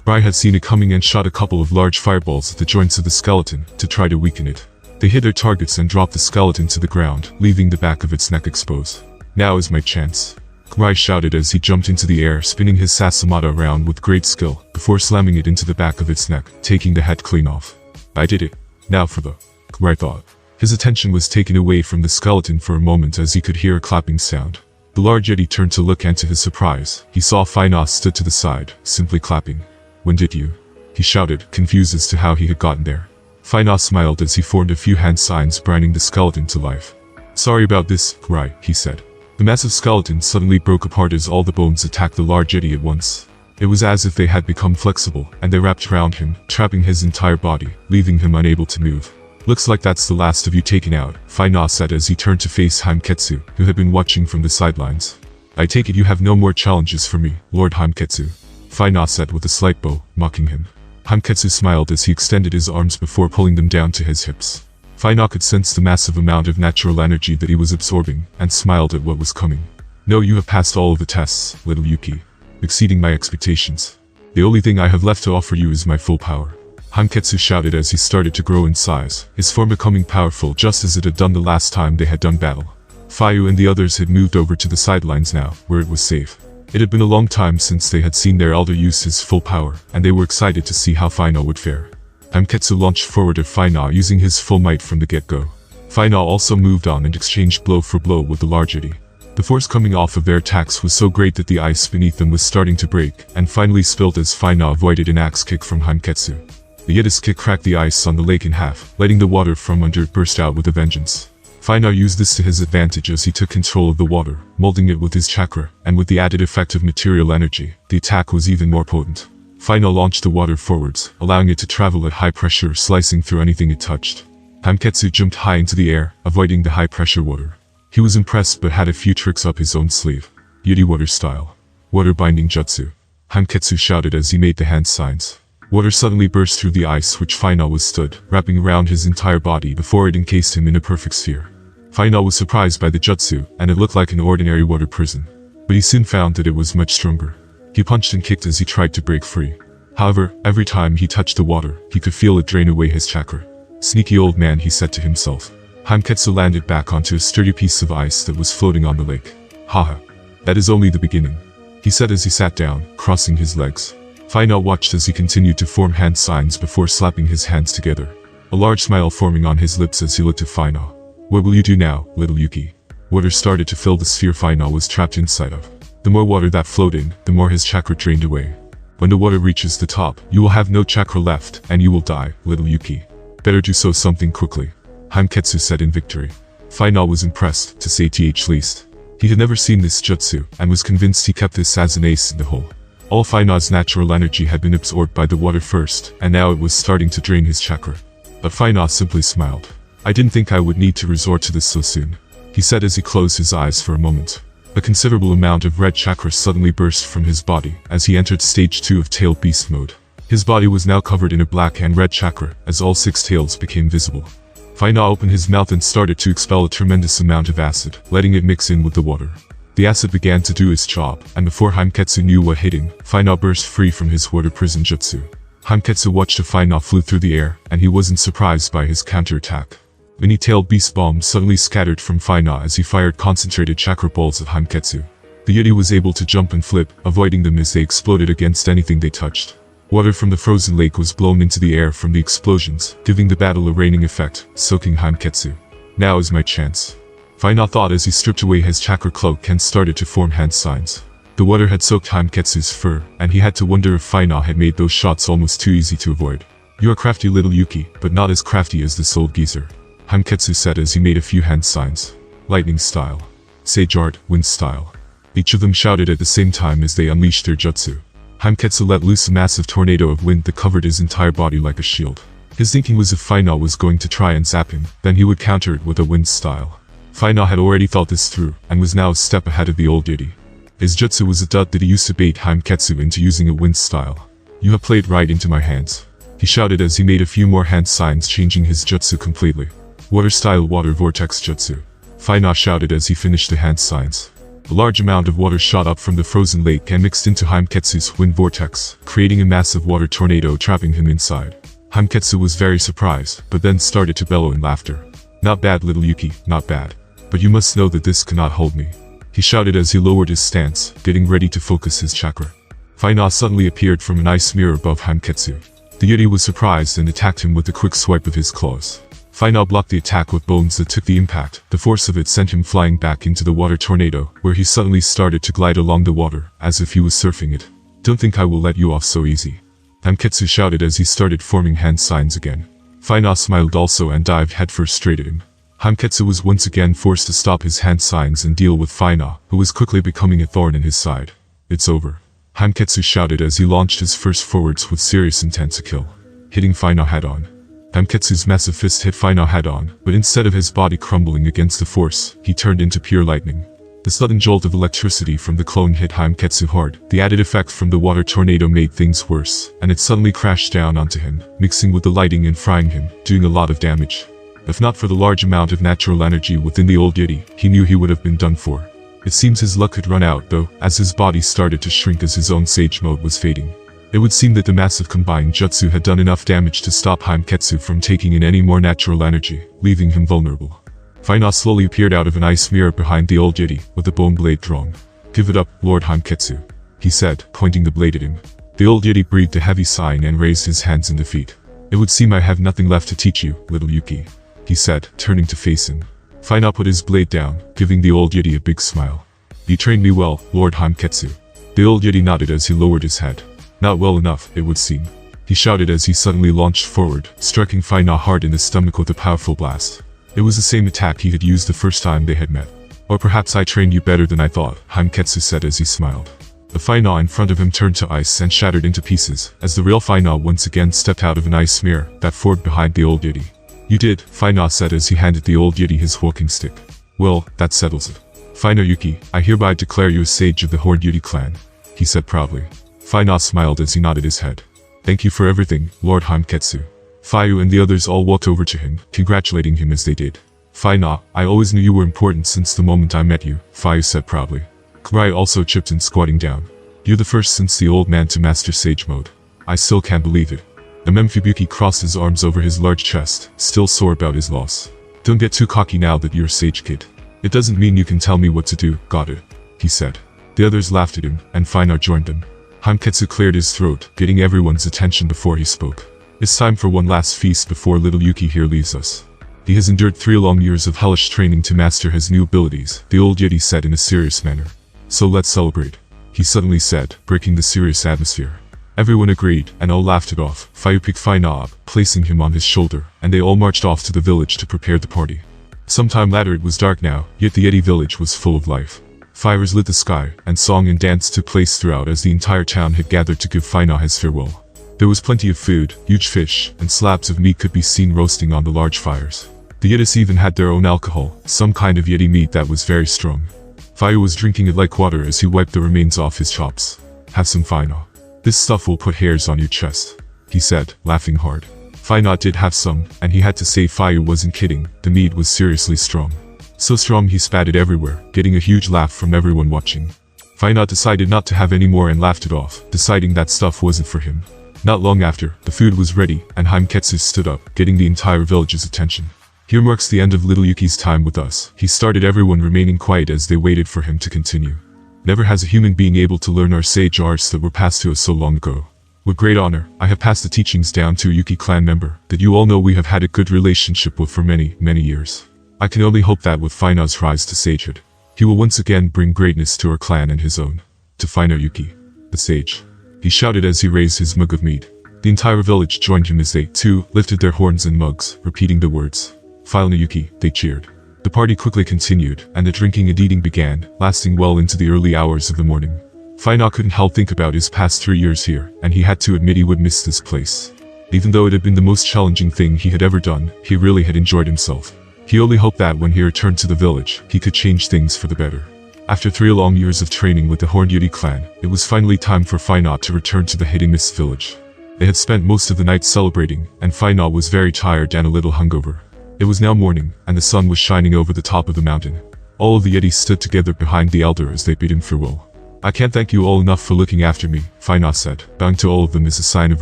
Kirai had seen it coming and shot a couple of large fireballs at the joints of the skeleton to try to weaken it. They hit their targets and dropped the skeleton to the ground, leaving the back of its neck exposed. Now is my chance. Kirai shouted as he jumped into the air, spinning his Sasamata around with great skill, before slamming it into the back of its neck, taking the head clean off. I did it. Now for the... Kirai thought. His attention was taken away from the skeleton for a moment as he could hear a clapping sound. The large Yeti turned to look, and to his surprise, he saw Fina stood to the side, simply clapping. When did you? He shouted, confused as to how he had gotten there. Fina smiled as he formed a few hand signs bringing the skeleton to life. Sorry about this, Kirai, he said. The massive skeleton suddenly broke apart as all the bones attacked the large Yeti at once. It was as if they had become flexible, and they wrapped around him, trapping his entire body, leaving him unable to move. Looks like that's the last of you taken out, Fina said as he turned to face Haimketsu, who had been watching from the sidelines. I take it you have no more challenges for me, Lord Haimketsu. Fina said with a slight bow, mocking him. Haimketsu smiled as he extended his arms before pulling them down to his hips. Fina could sense the massive amount of natural energy that he was absorbing, and smiled at what was coming. No, you have passed all of the tests, little Yuki. Exceeding my expectations. The only thing I have left to offer you is my full power. Haimketsu shouted as he started to grow in size, his form becoming powerful just as it had done the last time they had done battle. Fayu and the others had moved over to the sidelines now, where it was safe. It had been a long time since they had seen their elder use his full power, and they were excited to see how Fina would fare. Haimketsu launched forward at Fina using his full might from the get-go. Fina also moved on and exchanged blow for blow with the large Yeti. The force coming off of their attacks was so great that the ice beneath them was starting to break, and finally spilled as Fina avoided an axe kick from Haimketsu. The Yeti's kick cracked the ice on the lake in half, letting the water from under it burst out with a vengeance. Fina used this to his advantage as he took control of the water, molding it with his chakra, and with the added effect of material energy, the attack was even more potent. Fina launched the water forwards, allowing it to travel at high pressure, slicing through anything it touched. Hanketsu jumped high into the air, avoiding the high-pressure water. He was impressed but had a few tricks up his own sleeve. Yeti water style. Water binding jutsu. Hanketsu shouted as he made the hand signs. Water suddenly burst through the ice which Final was stood, wrapping around his entire body before it encased him in a perfect sphere. Final was surprised by the jutsu, and it looked like an ordinary water prison. But he soon found that it was much stronger. He punched and kicked as he tried to break free. However, every time he touched the water, he could feel it drain away his chakra. Sneaky old man, he said to himself. Hanketsu landed back onto a sturdy piece of ice that was floating on the lake. Haha. That is only the beginning, he said as he sat down, crossing his legs. Final watched as he continued to form hand signs before slapping his hands together. A large smile forming on his lips as he looked at Final. What will you do now, little Yuki? Water started to fill the sphere Final was trapped inside of. The more water that flowed in, the more his chakra drained away. When the water reaches the top, you will have no chakra left, and you will die, little Yuki. Better do something quickly, Hanketsu said in victory. Final was impressed, to say the least. He had never seen this jutsu, and was convinced he kept this as an ace in the hole. All Final's natural energy had been absorbed by the water first, and now it was starting to drain his chakra. But Final simply smiled. I didn't think I would need to resort to this so soon, he said as he closed his eyes for a moment. A considerable amount of red chakra suddenly burst from his body as he entered stage 2 of tailed beast mode. His body was now covered in a black and red chakra as all 6 tails became visible. Final opened his mouth and started to expel a tremendous amount of acid, letting it mix in with the water. The acid began to do its job, and before Hanketsu knew what hit him, Final burst free from his water prison jutsu. Hanketsu watched as Final flew through the air, and he wasn't surprised by his counterattack. Many-tailed beast bombs suddenly scattered from Final as he fired concentrated chakra balls at Hanketsu. The Yeti was able to jump and flip, avoiding them as they exploded against anything they touched. Water from the frozen lake was blown into the air from the explosions, giving the battle a raining effect, soaking Hanketsu. Now is my chance, Final thought as he stripped away his chakra cloak and started to form hand signs. The water had soaked Hanketsu's fur, and he had to wonder if Final had made those shots almost too easy to avoid. You are crafty little Yuki, but not as crafty as this old geezer, Hanketsu said as he made a few hand signs. Lightning style. Sage art, wind style. Each of them shouted at the same time as they unleashed their jutsu. Hanketsu let loose a massive tornado of wind that covered his entire body like a shield. His thinking was if Final was going to try and zap him, then he would counter it with a wind style. Final had already thought this through, and was now a step ahead of the old Yeti. His jutsu was a dud that he used to bait Hanketsu into using a wind style. You have played right into my hands, he shouted as he made a few more hand signs, changing his jutsu completely. Water style water vortex jutsu, Final shouted as he finished the hand signs. A large amount of water shot up from the frozen lake and mixed into Hanketsu's wind vortex, creating a massive water tornado trapping him inside. Hanketsu was very surprised, but then started to bellow in laughter. Not bad little Yuki, not bad. But you must know that this cannot hold me, he shouted as he lowered his stance, getting ready to focus his chakra. Final suddenly appeared from an ice mirror above Hanketsu. The Yeti was surprised and attacked him with a quick swipe of his claws. Final blocked the attack with bones that took the impact. The force of it sent him flying back into the water tornado, where he suddenly started to glide along the water, as if he was surfing it. Don't think I will let you off so easy, Hanketsu shouted as he started forming hand signs again. Final smiled also and dived headfirst straight at him. Hanketsu was once again forced to stop his hand signs and deal with Final, who was quickly becoming a thorn in his side. It's over, Hanketsu shouted as he launched his first forwards with serious intent to kill, hitting Final head-on. Hanketsu's massive fist hit Final head-on, but instead of his body crumbling against the force, he turned into pure lightning. The sudden jolt of electricity from the clone hit Hanketsu hard. The added effect from the water tornado made things worse, and it suddenly crashed down onto him, mixing with the lighting and frying him, doing a lot of damage. If not for the large amount of natural energy within the old Yeti, he knew he would have been done for. It seems his luck had run out though, as his body started to shrink as his own sage mode was fading. It would seem that the massive combined jutsu had done enough damage to stop Hanketsu from taking in any more natural energy, leaving him vulnerable. Final slowly appeared out of an ice mirror behind the old Yeti, with the bone blade drawn. Give it up, Lord Hanketsu, he said, pointing the blade at him. The old Yeti breathed a heavy sigh and raised his hands in defeat. It would seem I have nothing left to teach you, little Yuki, he said, turning to face him. Final put his blade down, giving the old Yeti a big smile. You trained me well, Lord Hanketsu. The old Yeti nodded as he lowered his head. Not well enough, it would seem, he shouted as he suddenly launched forward, striking Final hard in the stomach with a powerful blast. It was the same attack he had used the first time they had met. Or perhaps I trained you better than I thought, Hanketsu said as he smiled. The Final in front of him turned to ice and shattered into pieces, as the real Final once again stepped out of an ice mirror that formed behind the old Yeti. You did, Fina said as he handed the old Yeti his walking stick. Well, that settles it. Fina Yuki, I hereby declare you a sage of the Horned Yeti clan, he said proudly. Fina smiled as he nodded his head. Thank you for everything, Lord Haimketsu. Fayu and the others all walked over to him, congratulating him as they did. Fina, I always knew you were important since the moment I met you, Fayu said proudly. Kurai also chipped in, squatting down. You're the first since the old man to master sage mode. I still can't believe it. Fubuki crossed his arms over his large chest, still sore about his loss. Don't get too cocky now that you're a sage, kid. It doesn't mean you can tell me what to do, got it? He said. The others laughed at him, and Fina joined them. Haimketsu cleared his throat, getting everyone's attention before he spoke. It's time for one last feast before little Yuki here leaves us. He has endured 3 long years of hellish training to master his new abilities, the old Yeti said in a serious manner. So let's celebrate, he suddenly said, breaking the serious atmosphere. Everyone agreed, and all laughed it off. Fayu picked Fina up, placing him on his shoulder, and they all marched off to the village to prepare the party. Sometime later it was dark now, yet the Yeti village was full of life. Fires lit the sky, and song and dance took place throughout as the entire town had gathered to give Fina his farewell. There was plenty of food, huge fish, and slabs of meat could be seen roasting on the large fires. The Yetis even had their own alcohol, some kind of Yeti meat that was very strong. Fayu was drinking it like water as he wiped the remains off his chops. Have some Fina. This stuff will put hairs on your chest, he said, laughing hard. Fina did have some, and he had to say Fayu wasn't kidding, the meat was seriously strong. So strong he spat it everywhere, getting a huge laugh from everyone watching. Fina decided not to have any more and laughed it off, deciding that stuff wasn't for him. Not long after, the food was ready, and Haimketsu stood up, getting the entire village's attention. Here marks the end of little Yuki's time with us, he started, everyone remaining quiet as they waited for him to continue. Never has a human being able to learn our sage arts that were passed to us so long ago. With great honor, I have passed the teachings down to a Yuki clan member, that you all know we have had a good relationship with for many, many years. I can only hope that with Fina's rise to sagehood, he will once again bring greatness to our clan and his own. To Fina Yuki, the sage, he shouted as he raised his mug of mead. The entire village joined him as they, too, lifted their horns and mugs, repeating the words. Fina Yuki, they cheered. The party quickly continued, and the drinking and eating began, lasting well into the early hours of the morning. Fina couldn't help think about his past 3 years here, and he had to admit he would miss this place. Even though it had been the most challenging thing he had ever done, he really had enjoyed himself. He only hoped that when he returned to the village, he could change things for the better. After 3 long years of training with the Horned Yeti clan, it was finally time for Fina to return to the Hidden Mist village. They had spent most of the night celebrating, and Fina was very tired and a little hungover. It was now morning, and the sun was shining over the top of the mountain. All of the Yetis stood together behind the elder as they bid him farewell. I can't thank you all enough for looking after me, Fina said, bowing to all of them as a sign of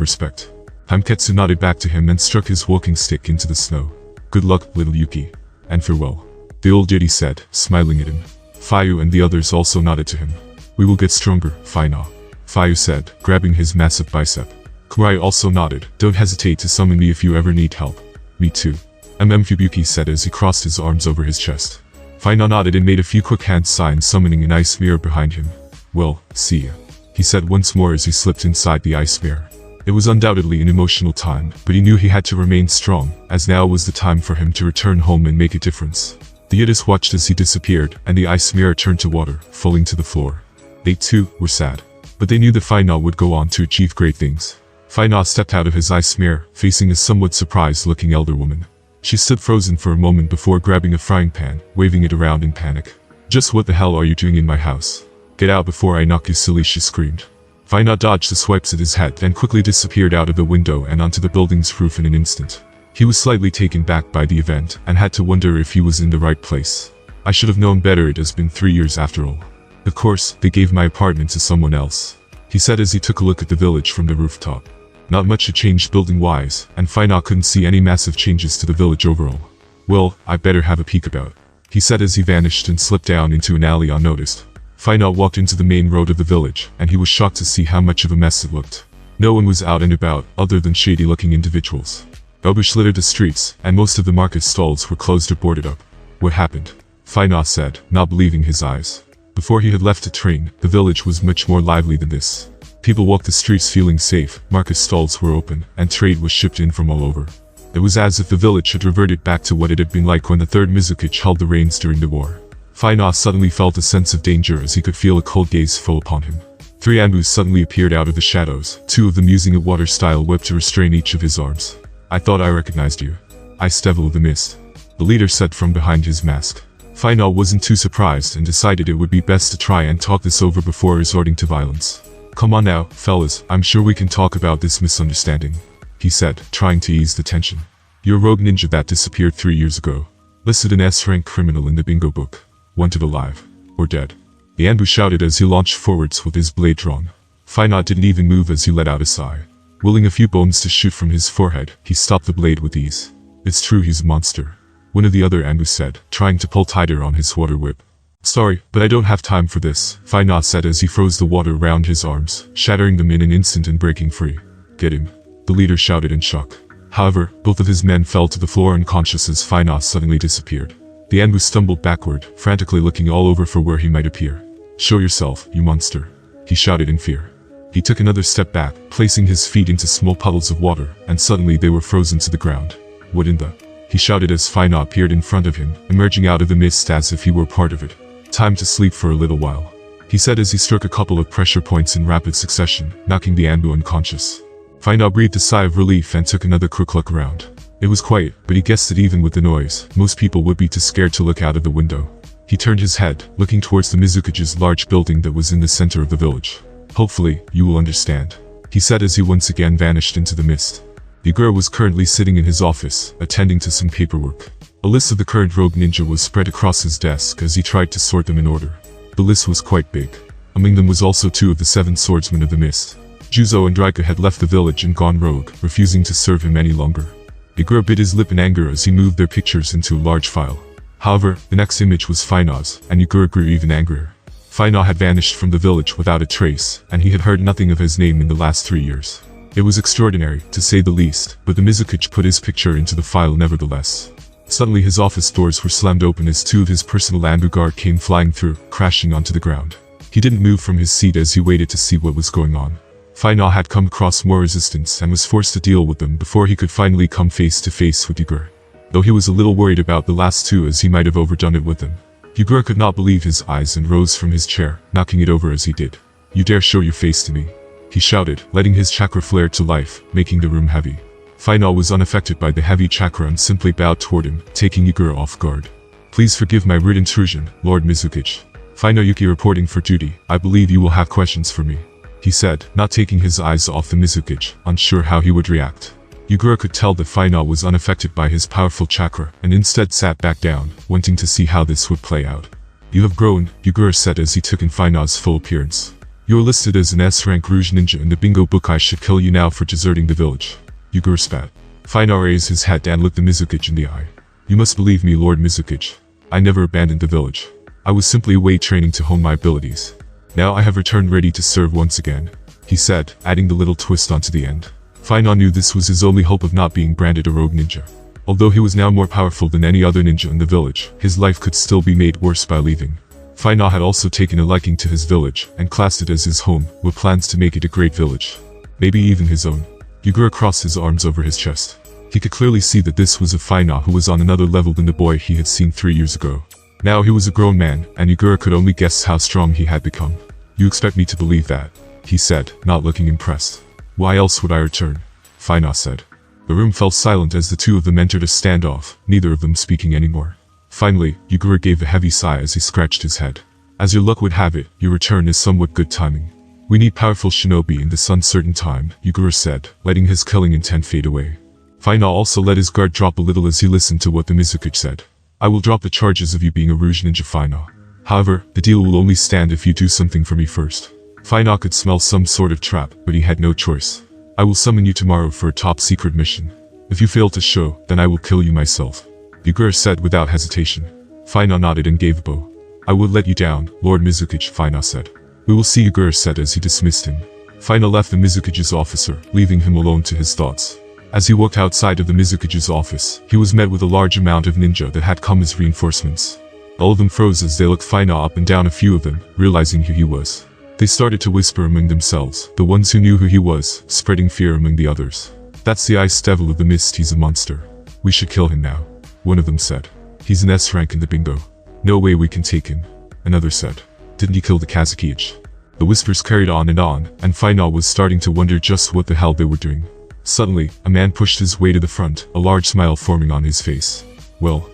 respect. Haimketsu nodded back to him and struck his walking stick into the snow. Good luck, little Yuki. And farewell, the old Yeti said, smiling at him. Fayu and the others also nodded to him. We will get stronger, Fina, Fayu said, grabbing his massive bicep. Kurai also nodded. Don't hesitate to summon me if you ever need help. Me too, Fubuki said as he crossed his arms over his chest. Fina nodded and made a few quick hand signs, summoning an ice mirror behind him. Well, see ya, he said once more as he slipped inside the ice mirror. It was undoubtedly an emotional time, but he knew he had to remain strong, as now was the time for him to return home and make a difference. The Yetis watched as he disappeared, and the ice mirror turned to water, falling to the floor. They too were sad, but they knew that Fina would go on to achieve great things. Fina stepped out of his ice mirror, facing a somewhat surprised-looking elder woman. She stood frozen for a moment before grabbing a frying pan, waving it around in panic. Just what the hell are you doing in my house? Get out before I knock you silly, she screamed. Fina dodged the swipes at his head, then quickly disappeared out of the window and onto the building's roof in an instant. He was slightly taken back by the event, and had to wonder if he was in the right place. I should have known better, it has been 3 years after all. Of course, they gave my apartment to someone else, he said as he took a look at the village from the rooftop. Not much had changed building-wise, and Fina couldn't see any massive changes to the village overall. Well, I better have a peek about, he said as he vanished and slipped down into an alley unnoticed. Fina walked into the main road of the village, and he was shocked to see how much of a mess it looked. No one was out and about, other than shady-looking individuals. Rubbish littered the streets, and most of the market stalls were closed or boarded up. What happened? Fina said, not believing his eyes. Before he had left the train, the village was much more lively than this. People walked the streets feeling safe, market stalls were open, and trade was shipped in from all over. It was as if the village had reverted back to what it had been like when the third mizukage held the reins during the war. Fina suddenly felt a sense of danger as he could feel a cold gaze fall upon him. 3 Anbus suddenly appeared out of the shadows, 2 of them using a water-style whip to restrain each of his arms. I thought I recognized you. Ice Devil of the Mist. The leader said from behind his mask. Final wasn't too surprised and decided it would be best to try and talk this over before resorting to violence. Come on now, fellas, I'm sure we can talk about this misunderstanding, he said, trying to ease the tension. You're a rogue ninja that disappeared 3 years ago. Listed an S-rank criminal in the bingo book. Wanted alive. Or dead. The Anbu shouted as he launched forwards with his blade drawn. Final didn't even move as he let out a sigh. Willing a few bones to shoot from his forehead, he stopped the blade with ease. It's true he's a monster, one of the other Anbu said, trying to pull tighter on his water whip. Sorry, but I don't have time for this, Final said as he froze the water around his arms, shattering them in an instant and breaking free. Get him, the leader shouted in shock. However, both of his men fell to the floor unconscious as Final suddenly disappeared. The Anbu stumbled backward, frantically looking all over for where he might appear. Show yourself, you monster, he shouted in fear. He took another step back, placing his feet into small puddles of water, and suddenly they were frozen to the ground. What in the? He shouted as Final appeared in front of him, emerging out of the mist as if he were part of it. Time to sleep for a little while, he said as he struck a couple of pressure points in rapid succession, knocking the Anbu unconscious. Final breathed a sigh of relief and took another quick look around. It was quiet, but he guessed that even with the noise, most people would be too scared to look out of the window. He turned his head, looking towards the mizukage's large building that was in the center of the village. Hopefully, you will understand, he said as he once again vanished into the mist. Yagura was currently sitting in his office, attending to some paperwork. A list of the current rogue ninja was spread across his desk as he tried to sort them in order. The list was quite big. Among them was also 2 of the 7 swordsmen of the mist. Juzo and Draika had left the village and gone rogue, refusing to serve him any longer. Yagura bit his lip in anger as he moved their pictures into a large file. However, the next image was Final's, and Yagura grew even angrier. Final had vanished from the village without a trace, and he had heard nothing of his name in the last 3 years. It was extraordinary, to say the least, but the mizukage put his picture into the file nevertheless. Suddenly his office doors were slammed open as 2 of his personal Anbu guard came flying through, crashing onto the ground. He didn't move from his seat as he waited to see what was going on. Final had come across more resistance and was forced to deal with them before he could finally come face to face with Yagura. Though he was a little worried about the last 2 as he might have overdone it with them. Yagura could not believe his eyes and rose from his chair, knocking it over as he did. You dare show your face to me, he shouted, letting his chakra flare to life, making the room heavy. Final was unaffected by the heavy chakra and simply bowed toward him, taking Yagura off guard. Please forgive my rude intrusion, Lord Mizukage. Final Yuki reporting for duty. I believe you will have questions for me, he said, not taking his eyes off the Mizukage, unsure how he would react. Yagura could tell that Final was unaffected by his powerful chakra and instead sat back down, wanting to see how this would play out. You have grown, Yagura said as he took in Final's full appearance. You are listed as an S-rank Rouge ninja in the bingo book. I should kill you now for deserting the village. Yagura spat. Final raised his head and looked the Mizukage in the eye. You must believe me, Lord Mizukage. I never abandoned the village. I was simply away training to hone my abilities. Now I have returned ready to serve once again, he said, adding the little twist onto the end. Final knew this was his only hope of not being branded a rogue ninja. Although he was now more powerful than any other ninja in the village, his life could still be made worse by leaving. Final had also taken a liking to his village and classed it as his home, with plans to make it a great village. Maybe even his own. Yagura crossed his arms over his chest. He could clearly see that this was a Final who was on another level than the boy he had seen 3 years ago. Now he was a grown man, and Yagura could only guess how strong he had become. You expect me to believe that, he said, not looking impressed. Why else would I return? Final said. The room fell silent as the 2 of them entered a standoff, neither of them speaking anymore. Finally, Yagura gave a heavy sigh as he scratched his head. As your luck would have it, your return is somewhat good timing. We need powerful shinobi in this uncertain time, Yagura said, letting his killing intent fade away. Final also let his guard drop a little as he listened to what the Mizukage said. I will drop the charges of you being a Rouge ninja, Final. However, the deal will only stand if you do something for me first. Final could smell some sort of trap, but he had no choice. I will summon you tomorrow for a top-secret mission. If you fail to show, then I will kill you myself, Yagura said without hesitation. Final nodded and gave a bow. I will let you down, Lord Mizukage, Final said. We will see, Yagura said as he dismissed him. Final left the Mizukage's officer, leaving him alone to his thoughts. As he walked outside of the Mizukage's office, he was met with a large amount of ninja that had come as reinforcements. All of them froze as they looked Final up and down, a few of them, realizing who he was. They started to whisper among themselves, the ones who knew who he was, spreading fear among the others. That's the Ice Devil of the Mist, he's a monster. We should kill him now, one of them said. He's an S rank in the bingo. No way we can take him, another said. Didn't he kill the Kazakage? The whispers carried on, and Final was starting to wonder just what the hell they were doing. Suddenly, a man pushed his way to the front, a large smile forming on his face. Well,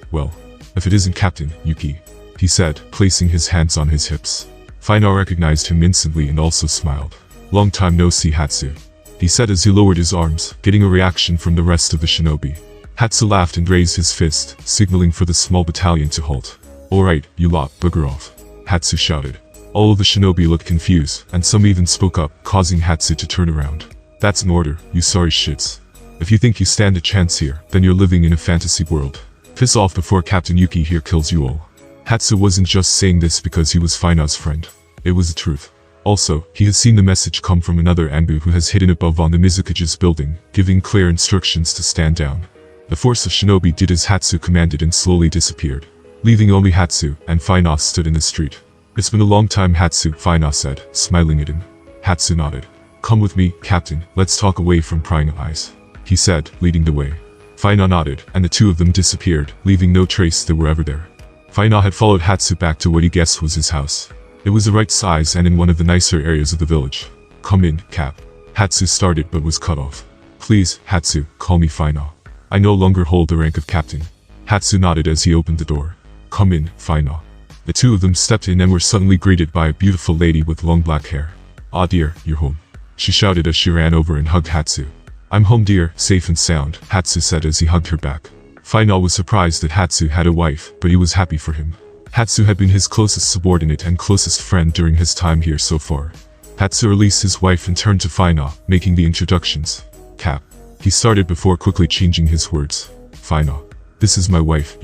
if it isn't Captain Yuki, he said, placing his hands on his hips. Faina recognized him instantly and also smiled. Long time no see, Hatsu, he said as he lowered his arms, getting a reaction from the rest of the shinobi. Hatsu laughed and raised his fist, signaling for the small battalion to halt. Alright, you lot, bugger off, Hatsu shouted. All of the shinobi looked confused, and some even spoke up, causing Hatsu to turn around. That's an order, you sorry shits. If you think you stand a chance here, then you're living in a fantasy world. Piss off before Captain Yuki here kills you all. Hatsu wasn't just saying this because he was Faina's friend. It was the truth. Also, he has seen the message come from another Anbu who has hidden above on the Mizukage's building, giving clear instructions to stand down. The force of shinobi did as Hatsu commanded and slowly disappeared. Leaving only Hatsu and Faina stood in the street. It's been a long time, Hatsu, Faina said, smiling at him. Hatsu nodded. Come with me, Captain, let's talk away from prying eyes, he said, leading the way. Faina nodded, and the two of them disappeared, leaving no trace they were ever there. Faina had followed Hatsu back to what he guessed was his house. It was the right size and in one of the nicer areas of the village. Come in, Cap. Hatsu started but was cut off. Please, Hatsu, call me Faina. I no longer hold the rank of captain. Hatsu nodded as he opened the door. Come in, Faina. The two of them stepped in and were suddenly greeted by a beautiful lady with long black hair. Ah dear, you're home, she shouted as she ran over and hugged Hatsu. I'm home dear, safe and sound, Hatsu said as he hugged her back. Faina was surprised that Hatsu had a wife, but he was happy for him. Hatsu had been his closest subordinate and closest friend during his time here so far. Hatsu released his wife and turned to Faina, making the introductions. Cap, he started before quickly changing his words. Faina, this is my wife,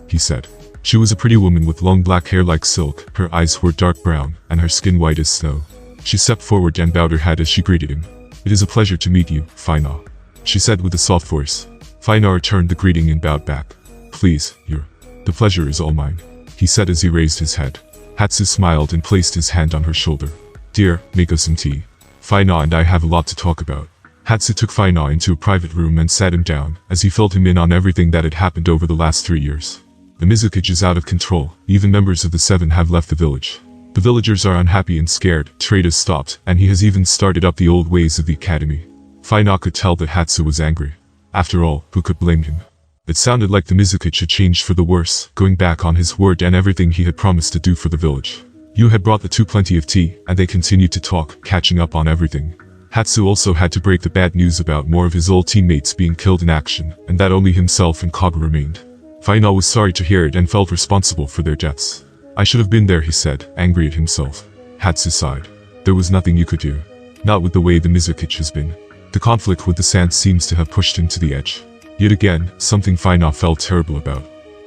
he said. She was a pretty woman with long black hair like silk, her eyes were dark brown, and her skin white as snow. She stepped forward and bowed her head as she greeted him. It is a pleasure to meet you, Faina, she said with a soft voice. Faina returned the greeting and bowed back. Please, the pleasure is all mine, he said as he raised his head. Hatsu smiled and placed his hand on her shoulder. Dear, make us some tea. Faina and I have a lot to talk about. Hatsu took Faina into a private room and sat him down, as he filled him in on everything that had happened over the last 3 years. The Mizukage is out of control, even members of the Seven have left the village. The villagers are unhappy and scared, trade has stopped, and he has even started up the old ways of the academy. Faina could tell that Hatsu was angry. After all, who could blame him? It sounded like the Mizukage had changed for the worse, going back on his word and everything he had promised to do for the village. Yu had brought the two plenty of tea, and they continued to talk, catching up on everything. Hatsu also had to break the bad news about more of his old teammates being killed in action, and that only himself and Kaga remained. Faina was sorry to hear it and felt responsible for their deaths. I should have been there, he said, angry at himself. Hatsu sighed. There was nothing you could do. Not with the way the Mizukage has been. The conflict with the Sand seems to have pushed him to the edge. Yet again, something Faina felt terrible about.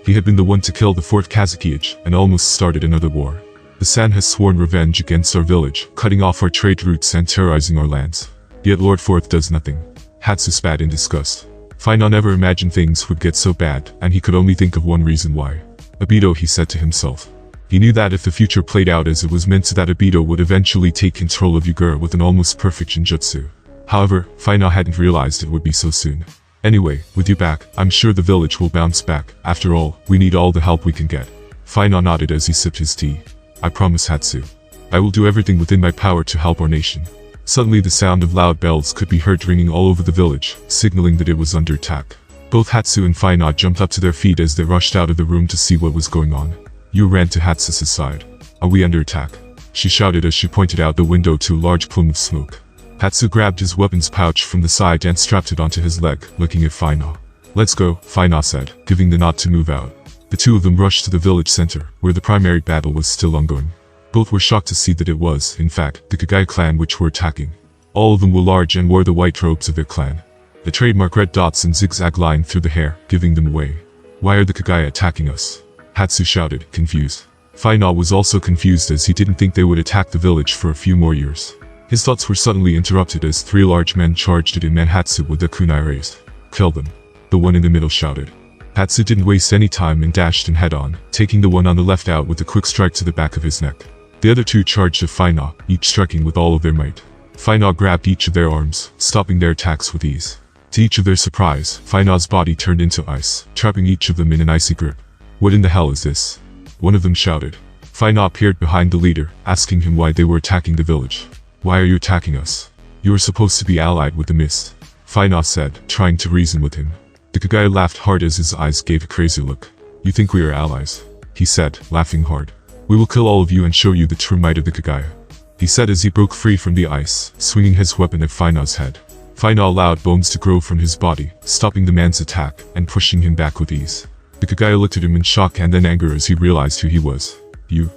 He had been the one to kill the 4th Kazukiage, and almost started another war. The Sand has sworn revenge against our village, cutting off our trade routes and terrorizing our lands. Yet Lord 4th does nothing. Hatsu spat in disgust. Faina never imagined things would get so bad, and he could only think of one reason why. Abido, he said to himself. He knew that if the future played out as it was meant to, that Abido would eventually take control of Yugura with an almost perfect Jinjutsu. However, Faina hadn't realized it would be so soon. Anyway, with you back, I'm sure the village will bounce back. After all, we need all the help we can get. Faina nodded as he sipped his tea. I promise, Hatsu. I will do everything within my power to help our nation. Suddenly the sound of loud bells could be heard ringing all over the village, signaling that it was under attack. Both Hatsu and Faina jumped up to their feet as they rushed out of the room to see what was going on. Yu ran to Hatsu's side. Are we under attack? She shouted as she pointed out the window to a large plume of smoke. Hatsu grabbed his weapons pouch from the side and strapped it onto his leg, looking at Faina. Let's go, Faina said, giving the nod to move out. The two of them rushed to the village center, where the primary battle was still ongoing. Both were shocked to see that it was, in fact, the Kekkai clan which were attacking. All of them were large and wore the white robes of their clan. The trademark red dots and zigzag line through the hair, giving them away. Why are the Kekkai attacking us? Hatsu shouted, confused. Faina was also confused as he didn't think they would attack the village for a few more years. His thoughts were suddenly interrupted as 3 large men charged at him and Hatsu with their kunai raised. Kill them, the one in the middle shouted. Hatsu didn't waste any time and dashed in head-on, taking the one on the left out with a quick strike to the back of his neck. The other 2 charged at Faina, each striking with all of their might. Faina grabbed each of their arms, stopping their attacks with ease. To each of their surprise, Faina's body turned into ice, trapping each of them in an icy grip. What in the hell is this? One of them shouted. Faina appeared behind the leader, asking him why they were attacking the village. Why are you attacking us? You are supposed to be allied with the mist. Final said, trying to reason with him. The Kagaya laughed hard as his eyes gave a crazy look. You think we are allies? He said, laughing hard. We will kill all of you and show you the true might of the Kagaya. He said as he broke free from the ice, swinging his weapon at Final's head. Final allowed bones to grow from his body, stopping the man's attack and pushing him back with ease. The Kagaya looked at him in shock and then anger as he realized who he was. You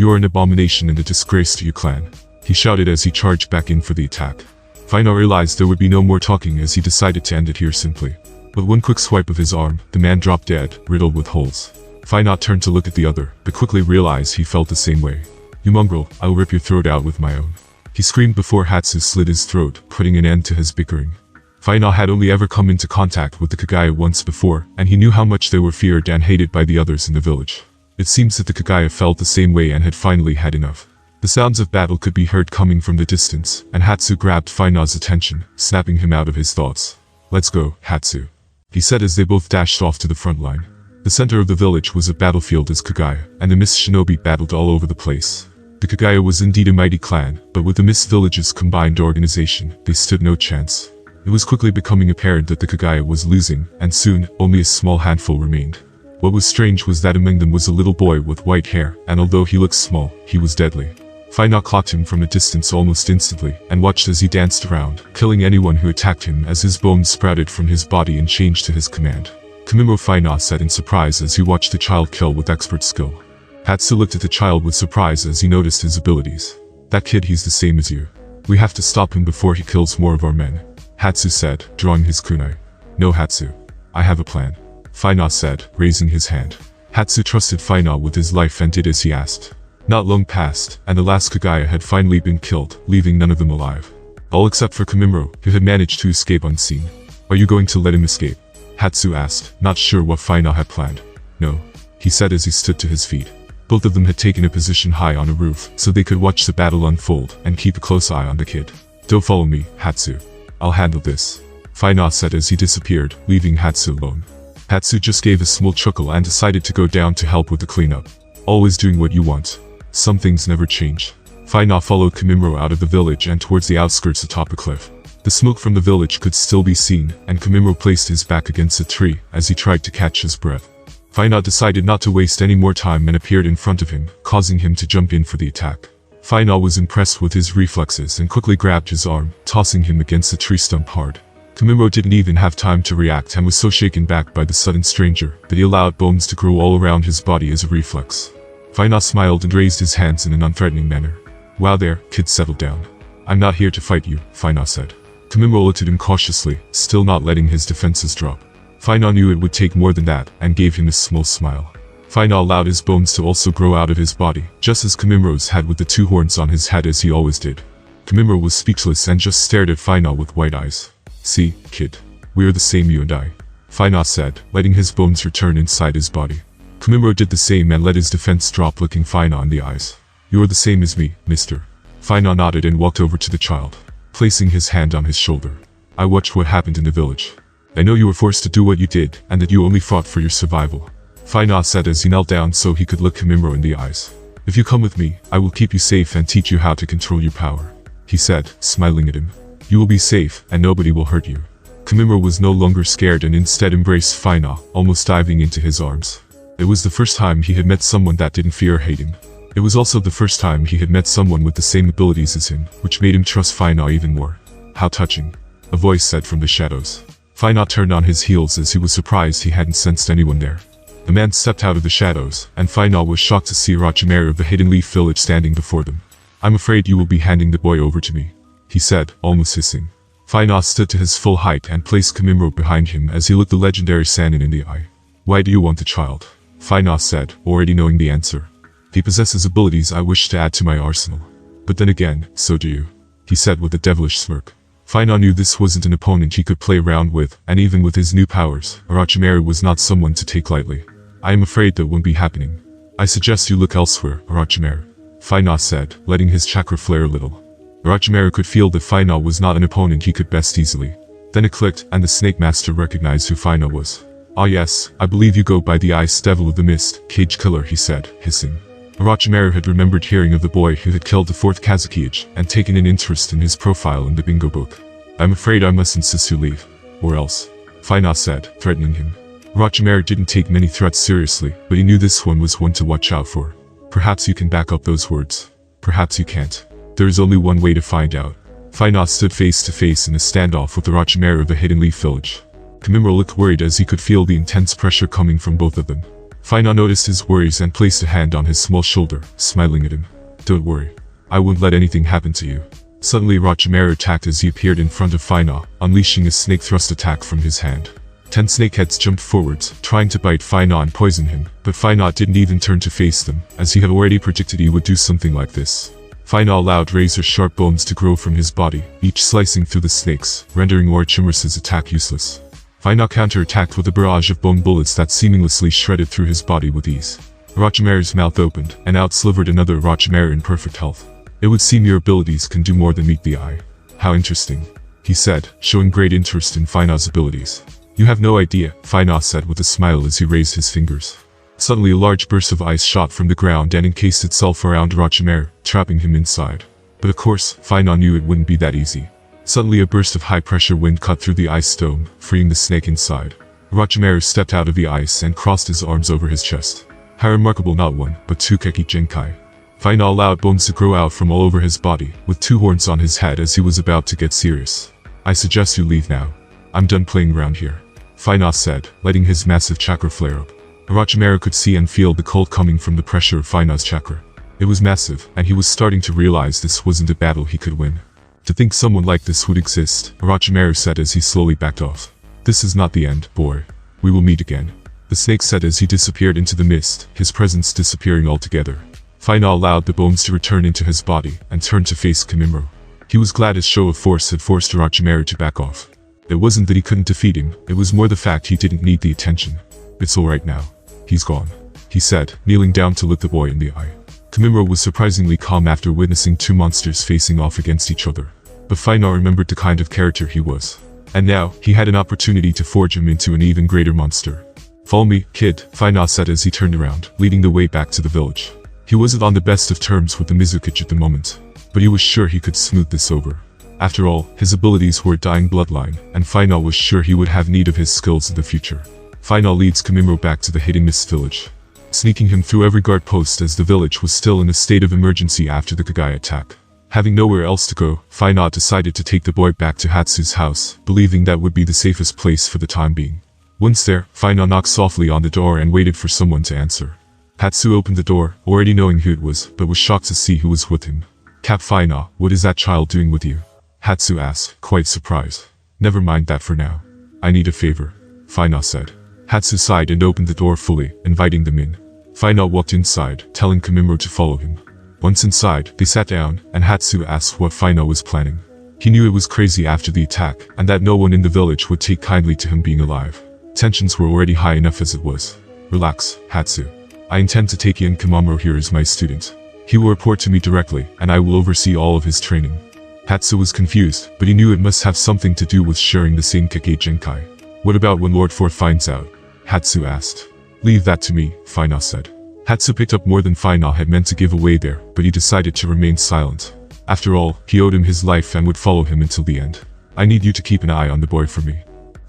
are an abomination and a disgrace to your clan. He shouted as he charged back in for the attack. Final realized there would be no more talking as he decided to end it here simply. With one quick swipe of his arm, the man dropped dead, riddled with holes. Final turned to look at the other, but quickly realized he felt the same way. You mongrel, I will rip your throat out with my own. He screamed before Hatsu slit his throat, putting an end to his bickering. Final had only ever come into contact with the Kagaya once before, and he knew how much they were feared and hated by the others in the village. It seems that the Kagaya felt the same way and had finally had enough. The sounds of battle could be heard coming from the distance, and Hatsu grabbed Final's attention, snapping him out of his thoughts. Let's go, Hatsu. He said as they both dashed off to the front line. The center of the village was a battlefield as Kagaya, and the Mist Shinobi battled all over the place. The Kagaya was indeed a mighty clan, but with the Mist Village's combined organization, they stood no chance. It was quickly becoming apparent that the Kagaya was losing, and soon, only a small handful remained. What was strange was that among them was a little boy with white hair, and although he looked small, he was deadly. Final clocked him from a distance almost instantly, and watched as he danced around, killing anyone who attacked him as his bones sprouted from his body and changed to his command. Kamimuro Final sat in surprise as he watched the child kill with expert skill. Hatsu looked at the child with surprise as he noticed his abilities. That kid, he's the same as you. We have to stop him before he kills more of our men. Hatsu said, drawing his kunai. No, Hatsu. I have a plan. Final said, raising his hand. Hatsu trusted Final with his life and did as he asked. Not long passed, and the last Kagaya had finally been killed, leaving none of them alive. All except for Kamimuro, who had managed to escape unseen. Are you going to let him escape? Hatsu asked, not sure what Final had planned. No. He said as he stood to his feet. Both of them had taken a position high on a roof, so they could watch the battle unfold and keep a close eye on the kid. Don't follow me, Hatsu. I'll handle this. Final said as he disappeared, leaving Hatsu alone. Hatsu just gave a small chuckle and decided to go down to help with the cleanup. Always doing what you want. Some things never change. Final followed Kamimuro out of the village and towards the outskirts atop a cliff. The smoke from the village could still be seen, and Kamimuro placed his back against a tree as he tried to catch his breath. Final decided not to waste any more time and appeared in front of him, causing him to jump in for the attack. Final was impressed with his reflexes and quickly grabbed his arm, tossing him against the tree stump hard. Kamimuro didn't even have time to react and was so shaken back by the sudden stranger that he allowed bones to grow all around his body as a reflex. Final smiled and raised his hands in an unthreatening manner. Wow there, kid, settle down. I'm not here to fight you, Final said. Kamimuro looked at him cautiously, still not letting his defenses drop. Final knew it would take more than that, and gave him a small smile. Final allowed his bones to also grow out of his body, just as Kamimuro's had with the two horns on his head as he always did. Kamimuro was speechless and just stared at Final with wide eyes. See, kid. We are the same, you and I. Final said, letting his bones return inside his body. Kamimuro did the same and let his defense drop, looking Final in the eyes. You are the same as me, mister. Final nodded and walked over to the child, placing his hand on his shoulder. I watched what happened in the village. I know you were forced to do what you did, and that you only fought for your survival. Final said as he knelt down so he could look Kamimuro in the eyes. If you come with me, I will keep you safe and teach you how to control your power. He said, smiling at him. You will be safe, and nobody will hurt you. Kamimuro was no longer scared and instead embraced Final, almost diving into his arms. It was the first time he had met someone that didn't fear or hate him. It was also the first time he had met someone with the same abilities as him, which made him trust Final even more. How touching. A voice said from the shadows. Final turned on his heels as he was surprised he hadn't sensed anyone there. The man stepped out of the shadows, and Final was shocked to see Orochimaru of the Hidden Leaf Village standing before them. I'm afraid you will be handing the boy over to me, he said, almost hissing. Final stood to his full height and placed Kamimuro behind him as he looked the legendary Sannin in the eye. Why do you want the child? Final said, already knowing the answer. He possesses abilities I wish to add to my arsenal. But then again, so do you, he said with a devilish smirk. Final knew this wasn't an opponent he could play around with, and even with his new powers, Orochimaru was not someone to take lightly. I am afraid that won't be happening. I suggest you look elsewhere, Orochimaru. Final said, letting his chakra flare a little. Orochimaru could feel that Final was not an opponent he could best easily. Then it clicked, and the Snake Master recognized who Final was. Ah yes, I believe you go by the Ice Devil of the Mist, Cage Killer, he said, hissing. Orochimaru had remembered hearing of the boy who had killed the fourth Kazekage, and taken an interest in his profile in the bingo book. I'm afraid I must insist you leave. or else. Fina said, threatening him. Orochimaru didn't take many threats seriously, but he knew this one was one to watch out for. Perhaps you can back up those words. Perhaps you can't. There is only one way to find out. Fina stood face to face in a standoff with Orochimaru of the Hidden Leaf Village. Kamimura looked worried as he could feel the intense pressure coming from both of them. Fina noticed his worries and placed a hand on his small shoulder, smiling at him. Don't worry. I won't let anything happen to you. Suddenly Orochimaru attacked as he appeared in front of Fina, unleashing a snake thrust attack from his hand. 10 snakeheads jumped forwards, trying to bite Fina and poison him, but Fina didn't even turn to face them, as he had already predicted he would do something like this. Fina allowed razor-sharp bones to grow from his body, each slicing through the snakes, rendering Orochimaru's attack useless. Fina counter-attacked with a barrage of bone bullets that seamlessly shredded through his body with ease. Orochimaru's mouth opened, and out slivered another Orochimaru in perfect health. It would seem your abilities can do more than meet the eye. How interesting, he said, showing great interest in Fina's abilities. You have no idea, Fina said with a smile as he raised his fingers. Suddenly a large burst of ice shot from the ground and encased itself around Orochimaru, trapping him inside. But of course, Fina knew it wouldn't be that easy. Suddenly a burst of high-pressure wind cut through the ice dome, freeing the snake inside. Orochimaru stepped out of the ice and crossed his arms over his chest. How remarkable, not one, but 2 KekkaiGenkai. Fina allowed bones to grow out from all over his body, with 2 horns on his head as he was about to get serious. I suggest you leave now. I'm done playing around here. Fina said, letting his massive chakra flare up. Orochimaru could see and feel the cold coming from the pressure of Fina's chakra. It was massive, and he was starting to realize this wasn't a battle he could win. To think someone like this would exist, Orochimaru said as he slowly backed off. This is not the end, boy. We will meet again. The snake said as he disappeared into the mist, his presence disappearing altogether. Fina allowed the bones to return into his body, and turned to face Kamimura. He was glad his show of force had forced Orochimaru to back off. It wasn't that he couldn't defeat him, it was more the fact he didn't need the attention. It's alright now. He's gone, he said, kneeling down to look the boy in the eye. Kamimura was surprisingly calm after witnessing 2 monsters facing off against each other. But Fina remembered the kind of character he was. And now, he had an opportunity to forge him into an even greater monster. Follow me, kid, Fina said as he turned around, leading the way back to the village. He wasn't on the best of terms with the mizukage at the moment, but he was sure he could smooth this over. After all, his abilities were a dying bloodline, and Fina was sure he would have need of his skills in the future. Fina leads Kamimura back to the Hidden Mist village, sneaking him through every guard post as the village was still in a state of emergency after the Kagai attack. Having nowhere else to go, Fina decided to take the boy back to Hatsu's house, believing that would be the safest place for the time being. Once there, Fina knocked softly on the door and waited for someone to answer. Hatsu opened the door, already knowing who it was, but was shocked to see who was with him. Cap Fina, what is that child doing with you? Hatsu asked, quite surprised. Never mind that for now. I need a favor, Fina said. Hatsu sighed and opened the door fully, inviting them in. Fina walked inside, telling Kamimura to follow him. Once inside, they sat down, and Hatsu asked what Fina was planning. He knew it was crazy after the attack, and that no one in the village would take kindly to him being alive. Tensions were already high enough as it was. Relax, Hatsu. I intend to take Yin Kamamura here as my student. He will report to me directly, and I will oversee all of his training. Hatsu was confused, but he knew it must have something to do with sharing the same KekkaiGenkai. What about when Lord Four finds out? Hatsu asked. Leave that to me, Fina said. Hatsu picked up more than Fina had meant to give away there, but he decided to remain silent. After all, he owed him his life and would follow him until the end. I need you to keep an eye on the boy for me.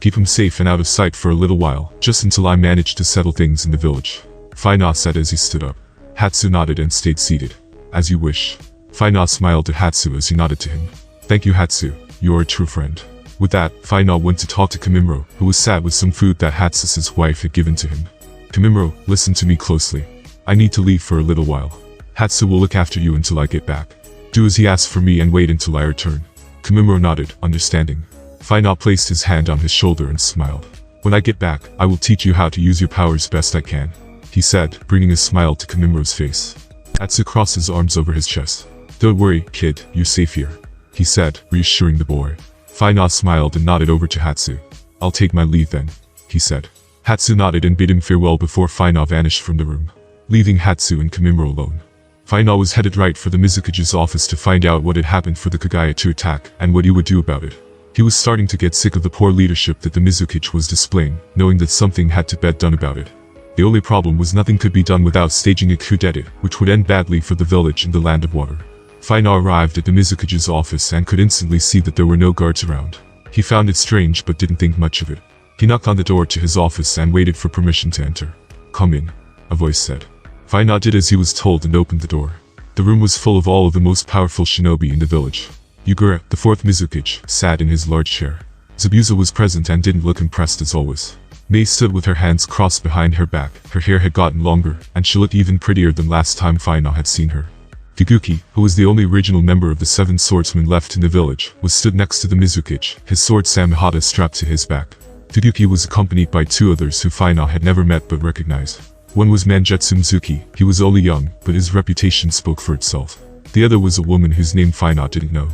Keep him safe and out of sight for a little while, just until I manage to settle things in the village. Fina said as he stood up. Hatsu nodded and stayed seated. As you wish. Fina smiled at Hatsu as he nodded to him. Thank you, Hatsu. You are a true friend. With that, Fina went to talk to Kamimura, who was sat with some food that Hatsus's wife had given to him. Kamimura, listen to me closely. I need to leave for a little while. Hatsu will look after you until I get back. Do as he asks for me and wait until I return. Kamimura nodded, understanding. Fina placed his hand on his shoulder and smiled. When I get back, I will teach you how to use your powers best I can, he said, bringing a smile to Kamimura's face. Hatsu crossed his arms over his chest. Don't worry, kid, you're safe here, he said, reassuring the boy. Fina smiled and nodded over to Hatsu. I'll take my leave then, he said. Hatsu nodded and bid him farewell before Fina vanished from the room, leaving Hatsu and Kamimura alone. Fina was headed right for the Mizukage's office to find out what had happened for the Kaguya to attack and what he would do about it. He was starting to get sick of the poor leadership that the Mizukage was displaying, knowing that something had to be done about it. The only problem was nothing could be done without staging a coup d'etat, which would end badly for the village and the Land of Water. Fina arrived at the Mizukage's office and could instantly see that there were no guards around. He found it strange but didn't think much of it. He knocked on the door to his office and waited for permission to enter. "Come in," a voice said. Faina did as he was told and opened the door. The room was full of all of the most powerful shinobi in the village. Yugure, the fourth mizukage, sat in his large chair. Zabuza was present and didn't look impressed as always. Mei stood with her hands crossed behind her back. Her hair had gotten longer, and she looked even prettier than last time Faina had seen her. Fuguki, who was the only original member of the 7 swordsmen left in the village, was stood next to the mizukage, his sword Samihata strapped to his back. Fuguki was accompanied by 2 others who Faina had never met but recognized. One was Mangetsu Mizuki. He was only young, but his reputation spoke for itself. The other was a woman whose name Faina didn't know.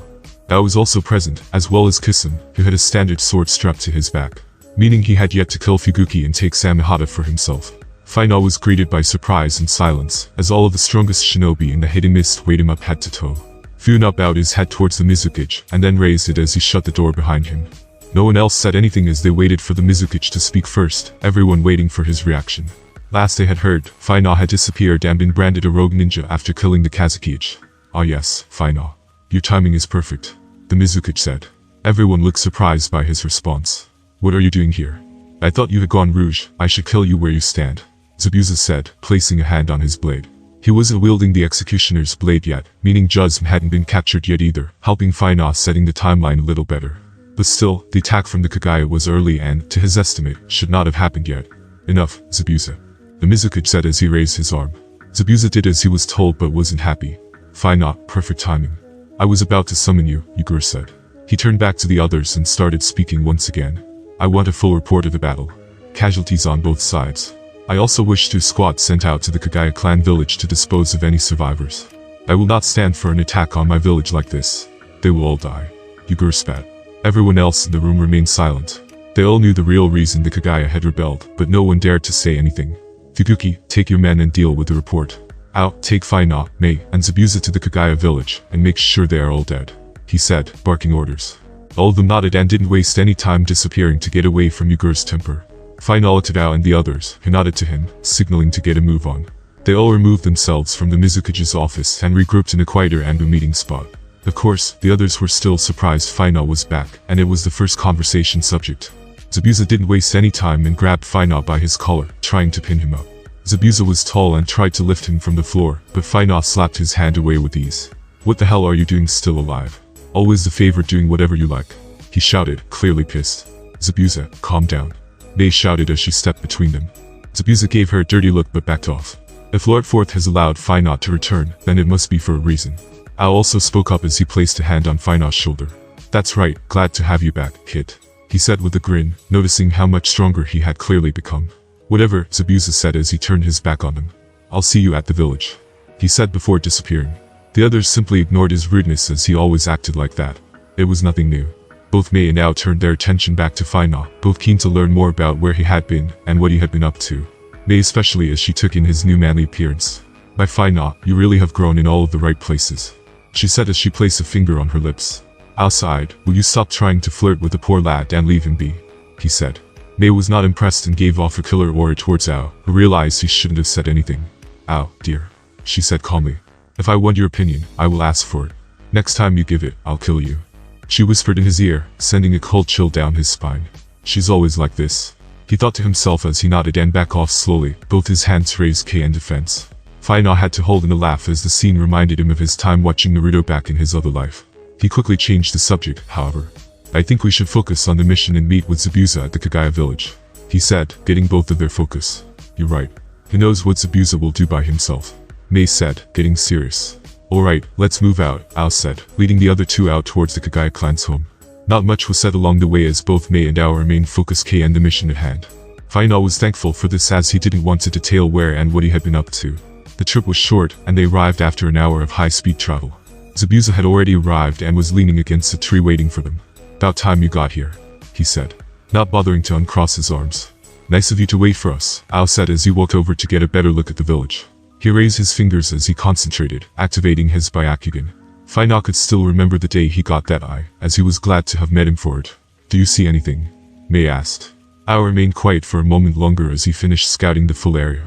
Ao was also present, as well as Kisum, who had a standard sword strapped to his back, meaning he had yet to kill Fuguki and take Samihata for himself. Faina was greeted by surprise and silence, as all of the strongest shinobi in the hidden mist weighed him up head to toe. Funa bowed his head towards the mizukage, and then raised it as he shut the door behind him. No one else said anything as they waited for the mizukage to speak first, everyone waiting for his reaction. Last they had heard, Faina had disappeared and been branded a rogue ninja after killing the Kazakage. "Ah yes, Faina. Your timing is perfect," the mizukage said. Everyone looked surprised by his response. "What are you doing here? I thought you had gone rouge. I should kill you where you stand," Zabuza said, placing a hand on his blade. He wasn't wielding the executioner's blade yet, meaning Juzm hadn't been captured yet either, helping Faina setting the timeline a little better. But still, the attack from the Kagaya was early and, to his estimate, should not have happened yet. "Enough, Zabuza," the mizukage said as he raised his arm. Zabuza did as he was told but wasn't happy. "Faina, perfect timing. I was about to summon you," Yugure said. He turned back to the others and started speaking once again. "I want a full report of the battle. Casualties on both sides. I also wish to squad sent out to the Kagaya clan village to dispose of any survivors. I will not stand for an attack on my village like this. They will all die." Yugure spat. Everyone else in the room remained silent. They all knew the real reason the Kagaya had rebelled, but no one dared to say anything. "Fuguki, take your men and deal with the report. Ao, take Faina, Mei, and Zabuza to the Kagaya village, and make sure they are all dead," he said, barking orders. All of them nodded and didn't waste any time disappearing to get away from Yugure's temper. Faina looked at Ao and the others, who nodded to him, signaling to get a move on. They all removed themselves from the mizukage's office and regrouped in a quieter Anbu meeting spot. Of course, the others were still surprised Faina was back, and it was the first conversation subject. Zabuza didn't waste any time and grabbed Faina by his collar, trying to pin him up. Zabuza was tall and tried to lift him from the floor, but Faina slapped his hand away with ease. "What the hell are you doing still alive? Always the favorite doing whatever you like," he shouted, clearly pissed. "Zabuza, calm down," Mei shouted as she stepped between them. Zabuza gave her a dirty look but backed off. If Lord Fourth has allowed Faina to return, then it must be for a reason. Ao also spoke up as he placed a hand on Faina's shoulder. "That's right, glad to have you back, kid," he said with a grin, noticing how much stronger he had clearly become. "Whatever," Zabuza said as he turned his back on him. "I'll see you at the village," he said before disappearing. The others simply ignored his rudeness as he always acted like that. It was nothing new. Both Mei and Ao turned their attention back to Faina, both keen to learn more about where he had been and what he had been up to. Mei especially as she took in his new manly appearance. "My Faina, you really have grown in all of the right places," she said as she placed a finger on her lips. Ao sighed. "Will you stop trying to flirt with the poor lad and leave him be?" he said. Mei was not impressed and gave off a killer aura towards Ao, who realized he shouldn't have said anything. "Ao, dear," she said calmly. "If I want your opinion, I will ask for it. Next time you give it, I'll kill you," she whispered in his ear, sending a cold chill down his spine. "She's always like this," he thought to himself as he nodded and backed off slowly, both his hands raised K in defense. Faina had to hold in a laugh as the scene reminded him of his time watching Naruto back in his other life. He quickly changed the subject, however. "I think we should focus on the mission and meet with Zabuza at the Kagaya village," he said, getting both of their focus. "You're right. Who knows what Zabuza will do by himself," Mei said, getting serious. "Alright, let's move out," Ao said, leading the other two out towards the Kagaya clan's home. Not much was said along the way as both Mei and Ao remained focused K and the mission at hand. Faina was thankful for this as he didn't want to detail where and what he had been up to. The trip was short, and they arrived after an hour of high-speed travel. Zabuza had already arrived and was leaning against a tree waiting for them. "About time you got here," he said, not bothering to uncross his arms. "Nice of you to wait for us," Ao said as he walked over to get a better look at the village. He raised his fingers as he concentrated, activating his Byakugan. Faina could still remember the day he got that eye, as he was glad to have met him for it. "Do you see anything?" Mei asked. Ao remained quiet for a moment longer as he finished scouting the full area.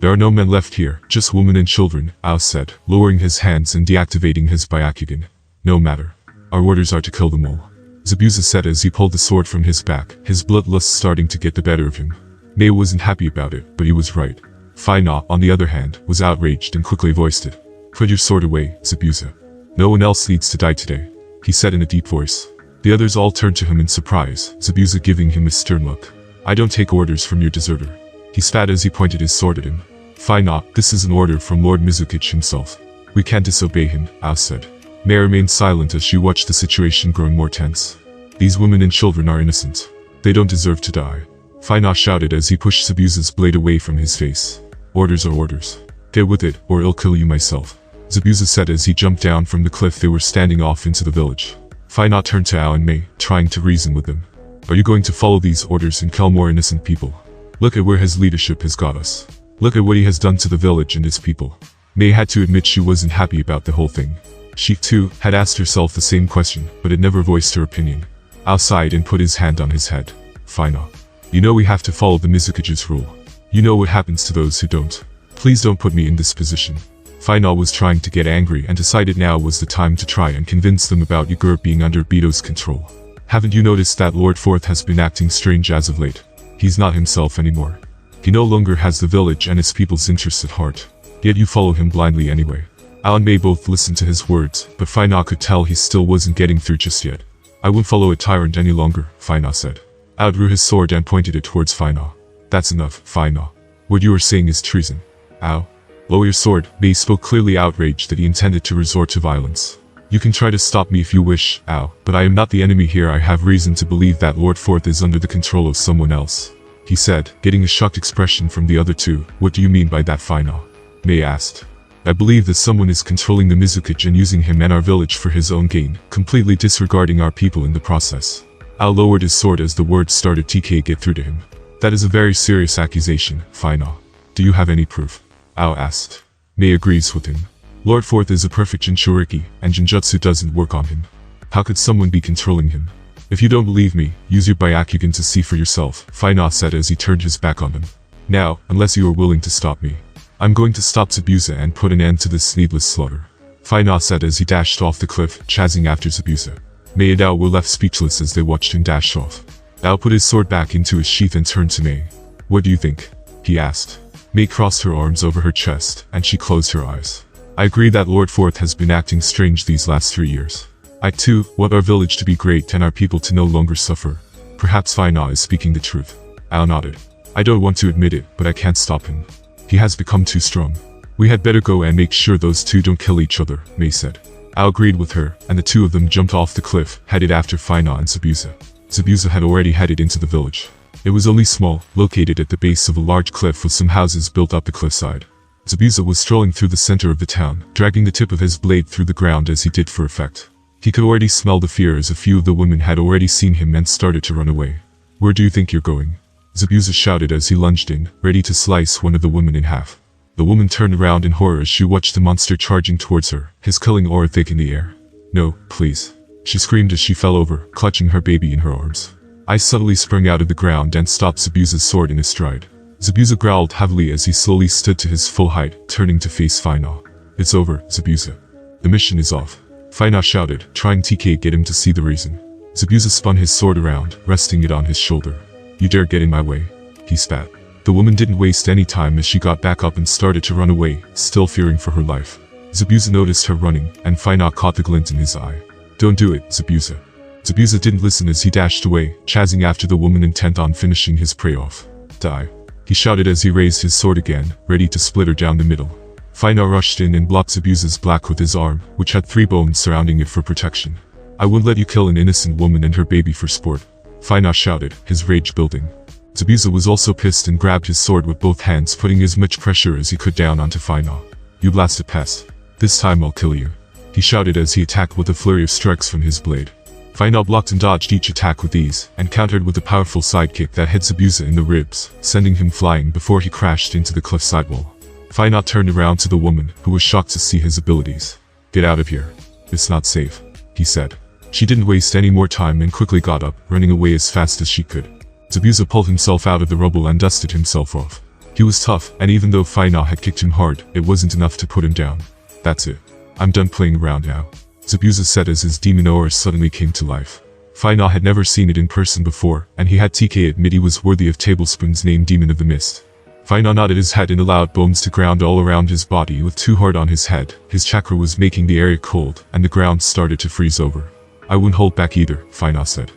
"There are no men left here, just women and children," Ao said, lowering his hands and deactivating his Byakugan. "No matter. Our orders are to kill them all." Zabuza said as he pulled the sword from his back, his bloodlust starting to get the better of him. Mei wasn't happy about it, but he was right. Faina, on the other hand, was outraged and quickly voiced it. Put your sword away, Zabuza. No one else needs to die today, he said in a deep voice. The others all turned to him in surprise, Zabuza giving him a stern look. I don't take orders from your deserter. He spat as he pointed his sword at him. Faina, this is an order from Lord Mizukage himself. We can't disobey him, Ao said. Mei remained silent as she watched the situation growing more tense. These women and children are innocent. They don't deserve to die. Faina shouted as he pushed Zabuza's blade away from his face. Orders are orders. Get with it, or I'll kill you myself, Zabuza said as he jumped down from the cliff they were standing off into the village. Faina turned to Ao and Mei, trying to reason with them. Are you going to follow these orders and kill more innocent people? Look at where his leadership has got us. Look at what he has done to the village and its people. Mei had to admit she wasn't happy about the whole thing. She, too, had asked herself the same question, but had never voiced her opinion. Ao sighed and put his hand on his head. Faina. You know we have to follow the Mizukage's rule. You know what happens to those who don't. Please don't put me in this position. Faina was trying to get angry and decided now was the time to try and convince them about Yagura being under Bito's control. Haven't you noticed that Lord Fourth has been acting strange as of late? He's not himself anymore. He no longer has the village and its people's interests at heart. Yet you follow him blindly anyway. Ao and Mei both listened to his words, but Faina could tell he still wasn't getting through just yet. I won't follow a tyrant any longer, Faina said. Ao drew his sword and pointed it towards Faina. That's enough, Faina. What you are saying is treason. Ao. Lower your sword, Mei spoke clearly outraged that he intended to resort to violence. You can try to stop me if you wish, Ao, but I am not the enemy here. I have reason to believe that Lord Fourth is under the control of someone else, he said, getting a shocked expression from the other two. What do you mean by that, Faina? Mei asked. I believe that someone is controlling the Mizukage and using him and our village for his own gain, completely disregarding our people in the process. Ao lowered his sword as the words started to get through to him. That is a very serious accusation, Faina. Do you have any proof? Ao asked. Mei agrees with him. Lord Fourth is a perfect Jinchuriki, and Jinjutsu doesn't work on him. How could someone be controlling him? If you don't believe me, use your Byakugan to see for yourself, Faina said as he turned his back on them. Now, unless you are willing to stop me, I'm going to stop Zabuza and put an end to this needless slaughter, Faina said as he dashed off the cliff, chasing after Zabuza. Mei and Ao were left speechless as they watched him dash off. Ao put his sword back into his sheath and turned to Mei. What do you think? He asked. Mei crossed her arms over her chest, and she closed her eyes. I agree that Lord Fourth has been acting strange these last 3 years. I too want our village to be great and our people to no longer suffer. Perhaps Faina is speaking the truth. Ao nodded. I don't want to admit it, but I can't stop him. He has become too strong. We had better go and make sure those two don't kill each other, Mei said. Ao agreed with her, and the two of them jumped off the cliff, headed after Faina and Zabuza. Zabuza had already headed into the village. It was only small, located at the base of a large cliff with some houses built up the cliffside. Zabuza was strolling through the center of the town, dragging the tip of his blade through the ground as he did for effect. He could already smell the fear as a few of the women had already seen him and started to run away. Where do you think you're going? Zabuza shouted as he lunged in, ready to slice one of the women in half. The woman turned around in horror as she watched the monster charging towards her, his killing aura thick in the air. No, please, she screamed as she fell over, clutching her baby in her arms. I subtly sprung out of the ground and stopped Zabuza's sword in his stride. Zabuza growled heavily as he slowly stood to his full height, turning to face Faina. It's over, Zabuza. The mission is off, Faina shouted, trying to get him to see the reason. Zabuza spun his sword around, resting it on his shoulder. You dare get in my way, he spat. The woman didn't waste any time as she got back up and started to run away, still fearing for her life. Zabuza noticed her running, and Faina caught the glint in his eye. Don't do it, Zabuza. Zabuza didn't listen as he dashed away, chasing after the woman intent on finishing his prey off. Die, he shouted as he raised his sword again, ready to split her down the middle. Faina rushed in and blocked Zabuza's black with his arm, which had 3 bones surrounding it for protection. I won't let you kill an innocent woman and her baby for sport, Faina shouted, his rage building. Zabuza was also pissed and grabbed his sword with both hands, putting as much pressure as he could down onto Faina. You blasted pest. This time I'll kill you, he shouted as he attacked with a flurry of strikes from his blade. Faina blocked and dodged each attack with ease, and countered with a powerful sidekick that hit Zabuza in the ribs, sending him flying before he crashed into the cliff sidewall. Faina turned around to the woman, who was shocked to see his abilities. Get out of here. It's not safe, he said. She didn't waste any more time and quickly got up, running away as fast as she could. Zabuza pulled himself out of the rubble and dusted himself off. He was tough, and even though Faina had kicked him hard, it wasn't enough to put him down. That's it. I'm done playing around now, Zabuza said as his demon aura suddenly came to life. Faina had never seen it in person before, and he had TK admit he was worthy of Tablespoon's name Demon of the Mist. Faina nodded his head and allowed bones to ground all around his body with too hard on his head. His chakra was making the area cold, and the ground started to freeze over. I wouldn't hold back either, Faina said.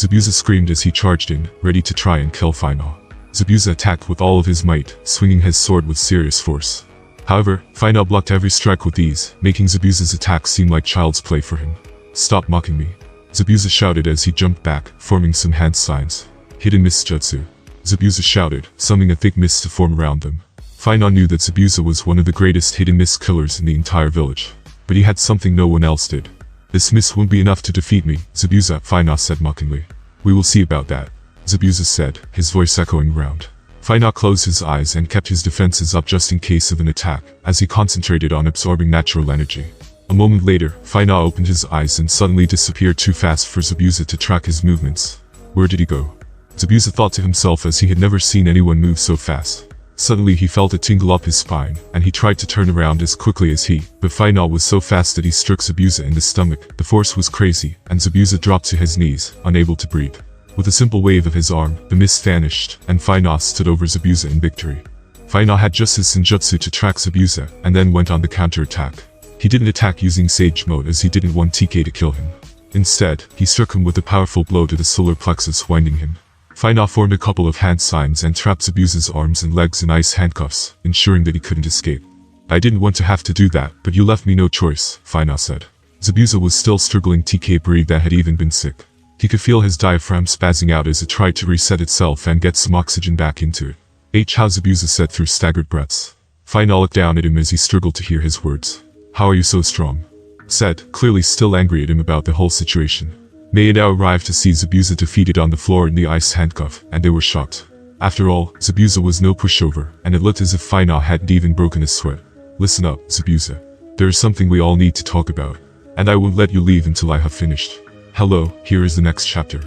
Zabuza screamed as he charged in, ready to try and kill Faina. Zabuza attacked with all of his might, swinging his sword with serious force. However, Faina blocked every strike with ease, making Zabuza's attack seem like child's play for him. Stop mocking me. Zabuza shouted as he jumped back, forming some hand signs. Hidden mist jutsu. Zabuza shouted, summoning a thick mist to form around them. Faina knew that Zabuza was one of the greatest hidden mist killers in the entire village. But he had something no one else did. This mist won't be enough to defeat me, Zabuza, Faina said mockingly. We will see about that, Zabuza said, his voice echoing round. Faina closed his eyes and kept his defenses up just in case of an attack, as he concentrated on absorbing natural energy. A moment later, Faina opened his eyes and suddenly disappeared too fast for Zabuza to track his movements. Where did he go? Zabuza thought to himself as he had never seen anyone move so fast. Suddenly he felt a tingle up his spine, and he tried to turn around as quickly as but Faina was so fast that he struck Zabuza in the stomach. The force was crazy, and Zabuza dropped to his knees, unable to breathe. With a simple wave of his arm, the mist vanished, and Faina stood over Zabuza in victory. Faina had just his senjutsu to track Zabuza, and then went on the counter-attack. He didn't attack using Sage Mode as he didn't want TK to kill him. Instead, he struck him with a powerful blow to the solar plexus, winding him. Faina formed a couple of hand signs and trapped Zabuza's arms and legs in ice handcuffs, ensuring that he couldn't escape. I didn't want to have to do that, but you left me no choice, Faina said. Zabuza was still struggling. TK breathed that had even been sick. He could feel his diaphragm spazzing out as it tried to reset itself and get some oxygen back into it. How, Zabuza said through staggered breaths. Faina looked down at him as he struggled to hear his words. How are you so strong? Said, clearly still angry at him about the whole situation. Mei now arrived to see Zabuza defeated on the floor in the ice handcuff, and they were shocked. After all, Zabuza was no pushover, and it looked as if Faina hadn't even broken a sweat. Listen up, Zabuza. There is something we all need to talk about, and I won't let you leave until I have finished. Hello, here is the next chapter.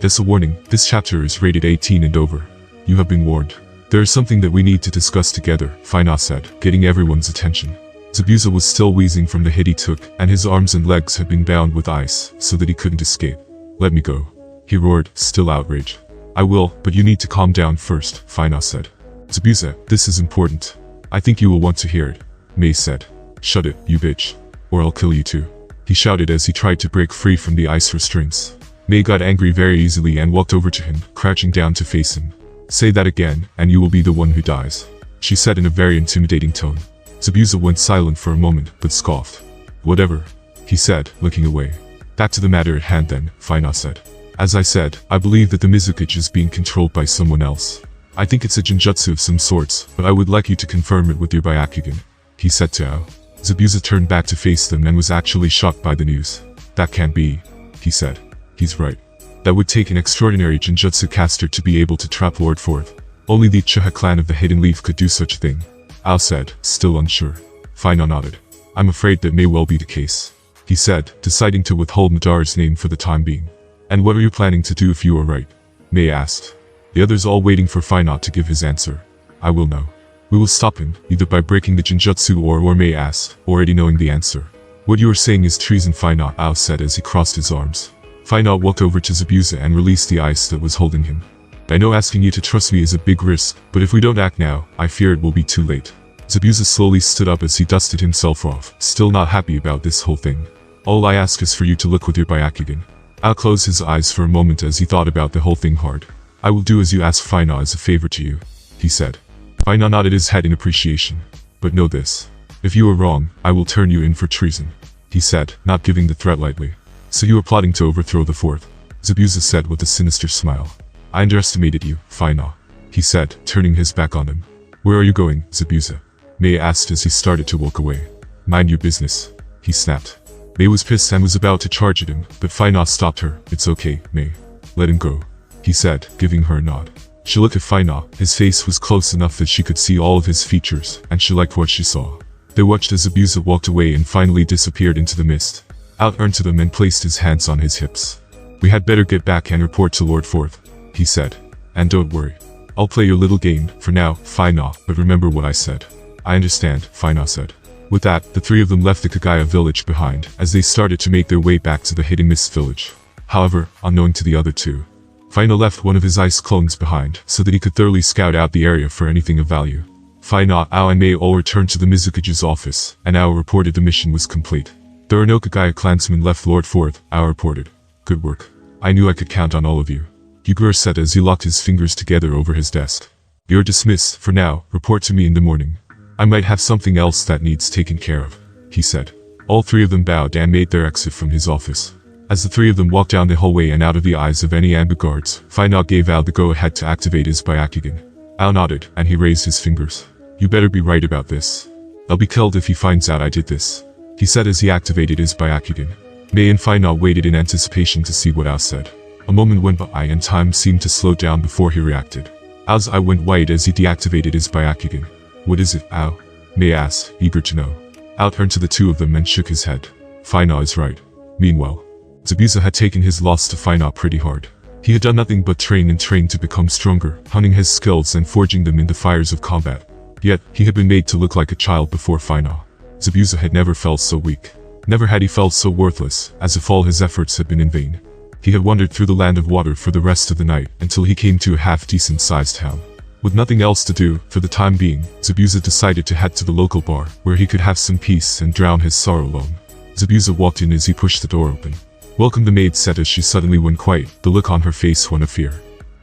Just a warning, this chapter is rated 18 and over. You have been warned. There is something that we need to discuss together, Faina said, getting everyone's attention. Zabuza was still wheezing from the hit he took, and his arms and legs had been bound with ice, so that he couldn't escape. Let me go. He roared, still outraged. I will, but you need to calm down first, Faina said. Zabuza, this is important. I think you will want to hear it. Mei said. Shut it, you bitch. Or I'll kill you too. He shouted as he tried to break free from the ice restraints. Mei got angry very easily and walked over to him, crouching down to face him. Say that again, and you will be the one who dies, she said in a very intimidating tone. Zabuza went silent for a moment, but scoffed. Whatever, he said, looking away. Back to the matter at hand then, Faina said. As I said, I believe that the mizukage is being controlled by someone else. I think it's a genjutsu of some sorts, but I would like you to confirm it with your Byakugan, he said to Ao. Zabuza turned back to face them and was actually shocked by the news. That can't be, he said. He's right. That would take an extraordinary genjutsu caster to be able to trap Lord Forth. Only the Uchiha clan of the Hidden Leaf could do such a thing. Ao said, still unsure. Faina nodded. I'm afraid that may well be the case, he said, deciding to withhold Madara's name for the time being. And what are you planning to do if you are right? Mei asked. The others all waiting for Faina to give his answer. I will know. We will stop him, either by breaking the genjutsu or Mei asked, already knowing the answer. What you are saying is treason, Faina, Ao said as he crossed his arms. Faina walked over to Zabuza and released the ice that was holding him. I know asking you to trust me is a big risk, but if we don't act now, I fear it will be too late. Zabuza slowly stood up as he dusted himself off, still not happy about this whole thing. All I ask is for you to look with your Byakugan. Ao closed his eyes for a moment as he thought about the whole thing hard. I will do as you ask, Faina, as a favor to you, he said. Faina nodded his head in appreciation. But know this. If you are wrong, I will turn you in for treason, he said, not giving the threat lightly. So you are plotting to overthrow the Forth? Zabuza said with a sinister smile. I underestimated you, Faina, he said, turning his back on him. Where are you going, Zabuza? Mei asked as he started to walk away. Mind your business, he snapped. Mei was pissed and was about to charge at him, but Faina stopped her. It's okay, Mei. Let him go, he said, giving her a nod. She looked at Faina. His face was close enough that she could see all of his features, and she liked what she saw. They watched as Zabuza walked away and finally disappeared into the mist. Ao turned to them and placed his hands on his hips. We had better get back and report to Lord Forth, he said. And don't worry. I'll play your little game, for now, Faina, but remember what I said. I understand, Faina said. With that, the three of them left the Kagaya village behind, as they started to make their way back to the Hidden Mist village. However, unknown to the other two, Final left one of his ice clones behind so that he could thoroughly scout out the area for anything of value. Final, Ao and Mei all returned to the Mizukage's office, and Ao reported the mission was complete. There are no Kagai clansmen left, Lord Fourth, Ao reported. Good work. I knew I could count on all of you. Yugura said as he locked his fingers together over his desk. You're dismissed, for now, report to me in the morning. I might have something else that needs taken care of, he said. All three of them bowed and made their exit from his office. As the three of them walked down the hallway and out of the eyes of any ambu guards, Final gave Ao the go-ahead to activate his Byakugan. Ao nodded, and he raised his fingers. You better be right about this. I'll be killed if he finds out I did this, he said as he activated his Byakugan. Mei and Final waited in anticipation to see what Ao said. A moment went by and time seemed to slow down before he reacted. Ao's eye went white as he deactivated his Byakugan. What is it, Ao? Mei asked, eager to know. Ao turned to the two of them and shook his head. Final is right. Meanwhile, Zabuza had taken his loss to Final pretty hard. He had done nothing but train and train to become stronger, honing his skills and forging them in the fires of combat. Yet, he had been made to look like a child before Final. Zabuza had never felt so weak. Never had he felt so worthless, as if all his efforts had been in vain. He had wandered through the land of water for the rest of the night, until he came to a half-decent sized town. With nothing else to do, for the time being, Zabuza decided to head to the local bar, where he could have some peace and drown his sorrow alone. Zabuza walked in as he pushed the door open. Welcome, the maid said as she suddenly went quiet, the look on her face one of fear.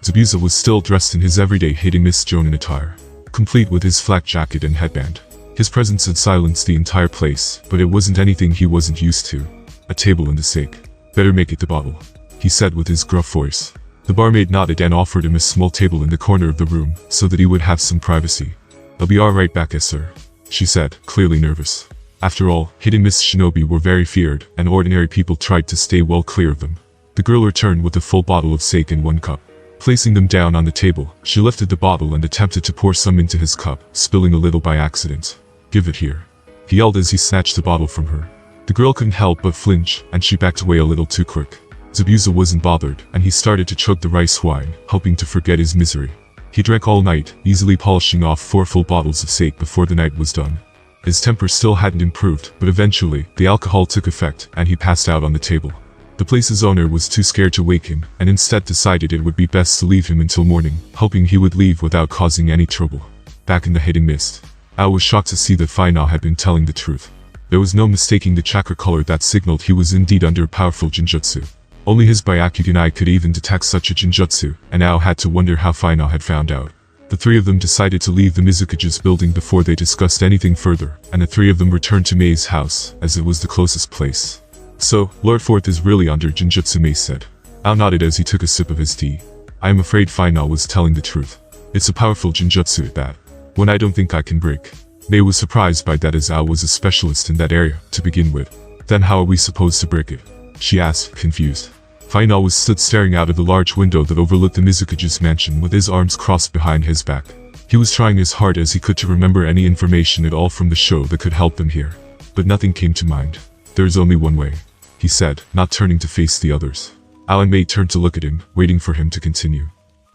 Zabuza was still dressed in his everyday Hating Miss Jonin attire, complete with his flak jacket and headband. His presence had silenced the entire place, but it wasn't anything he wasn't used to. A table in the sake. Better make it the bottle, he said with his gruff voice. The barmaid nodded and offered him a small table in the corner of the room, so that he would have some privacy. I'll be alright back, sir, she said, clearly nervous. After all, hidden Miss Shinobi were very feared, and ordinary people tried to stay well clear of them. The girl returned with a full bottle of sake and 1 cup. Placing them down on the table, she lifted the bottle and attempted to pour some into his cup, spilling a little by accident. Give it here, he yelled as he snatched the bottle from her. The girl couldn't help but flinch, and she backed away a little too quick. Zabuza wasn't bothered, and he started to chug the rice wine, hoping to forget his misery. He drank all night, easily polishing off 4 full bottles of sake before the night was done. His temper still hadn't improved, but eventually, the alcohol took effect, and he passed out on the table. The place's owner was too scared to wake him, and instead decided it would be best to leave him until morning, hoping he would leave without causing any trouble. Back in the hidden mist, Ao was shocked to see that Final had been telling the truth. There was no mistaking the chakra color that signaled he was indeed under a powerful genjutsu. Only his Byakugan eye could even detect such a genjutsu, and Ao had to wonder how Final had found out. The three of them decided to leave the Mizukage's building before they discussed anything further, and the three of them returned to Mei's house, as it was the closest place. So, Lord Fourth is really under genjutsu, Mei said. Ao nodded as he took a sip of his tea. I am afraid Final was telling the truth. It's a powerful genjutsu at that. One I don't think I can break. Mei was surprised by that as Ao was a specialist in that area, to begin with. Then how are we supposed to break it? She asked, confused. Final was stood staring out of the large window that overlooked the Mizukage's mansion with his arms crossed behind his back. He was trying as hard as he could to remember any information at all from the show that could help them here. But nothing came to mind. There's only one way, he said, not turning to face the others. Ao and Mei turned to look at him, waiting for him to continue.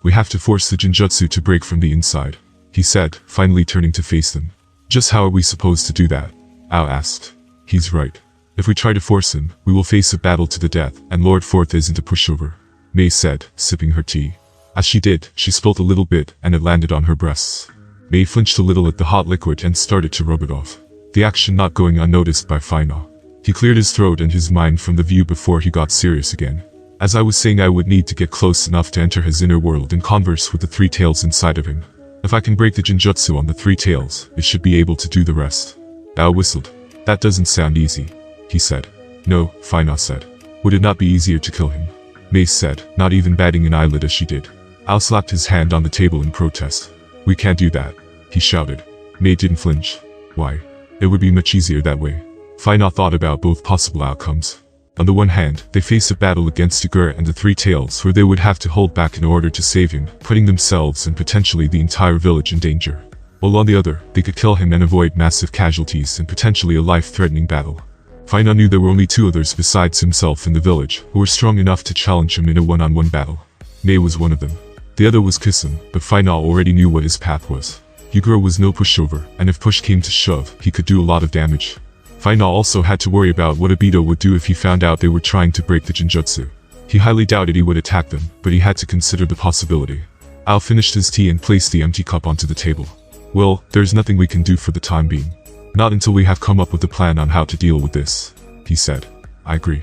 We have to force the genjutsu to break from the inside, he said, finally turning to face them. Just how are we supposed to do that? Ao asked. He's right. If we try to force him, we will face a battle to the death, and Lord Fourth isn't a pushover, Mei said, sipping her tea. As she did, she spilt a little bit, and it landed on her breasts. Mei flinched a little at the hot liquid and started to rub it off, the action not going unnoticed by Final. He cleared his throat and his mind from the view before he got serious again. As I was saying, I would need to get close enough to enter his inner world and converse with the 3 tails inside of him. If I can break the genjutsu on the 3 tails, it should be able to do the rest. Ao whistled. That doesn't sound easy, he said. No, Final said. Would it not be easier to kill him? Mei said, not even batting an eyelid as she did. Ao slapped his hand on the table in protest. We can't do that, he shouted. Mei didn't flinch. Why? It would be much easier that way. Final thought about both possible outcomes. On the one hand, they faced a battle against Yugura and the 3 tails where they would have to hold back in order to save him, putting themselves and potentially the entire village in danger. While on the other, they could kill him and avoid massive casualties and potentially a life-threatening battle. Final knew there were only 2 others besides himself in the village who were strong enough to challenge him in a one-on-one battle. Mei was one of them. The other was Kisum, but Final already knew what his path was. Yugura was no pushover, and if push came to shove, he could do a lot of damage. Final also had to worry about what Obito would do if he found out they were trying to break the genjutsu. He highly doubted he would attack them, but he had to consider the possibility. Al finished his tea and placed the empty cup onto the table. Well, there's nothing we can do for the time being. Not until we have come up with a plan on how to deal with this, he said. I agree.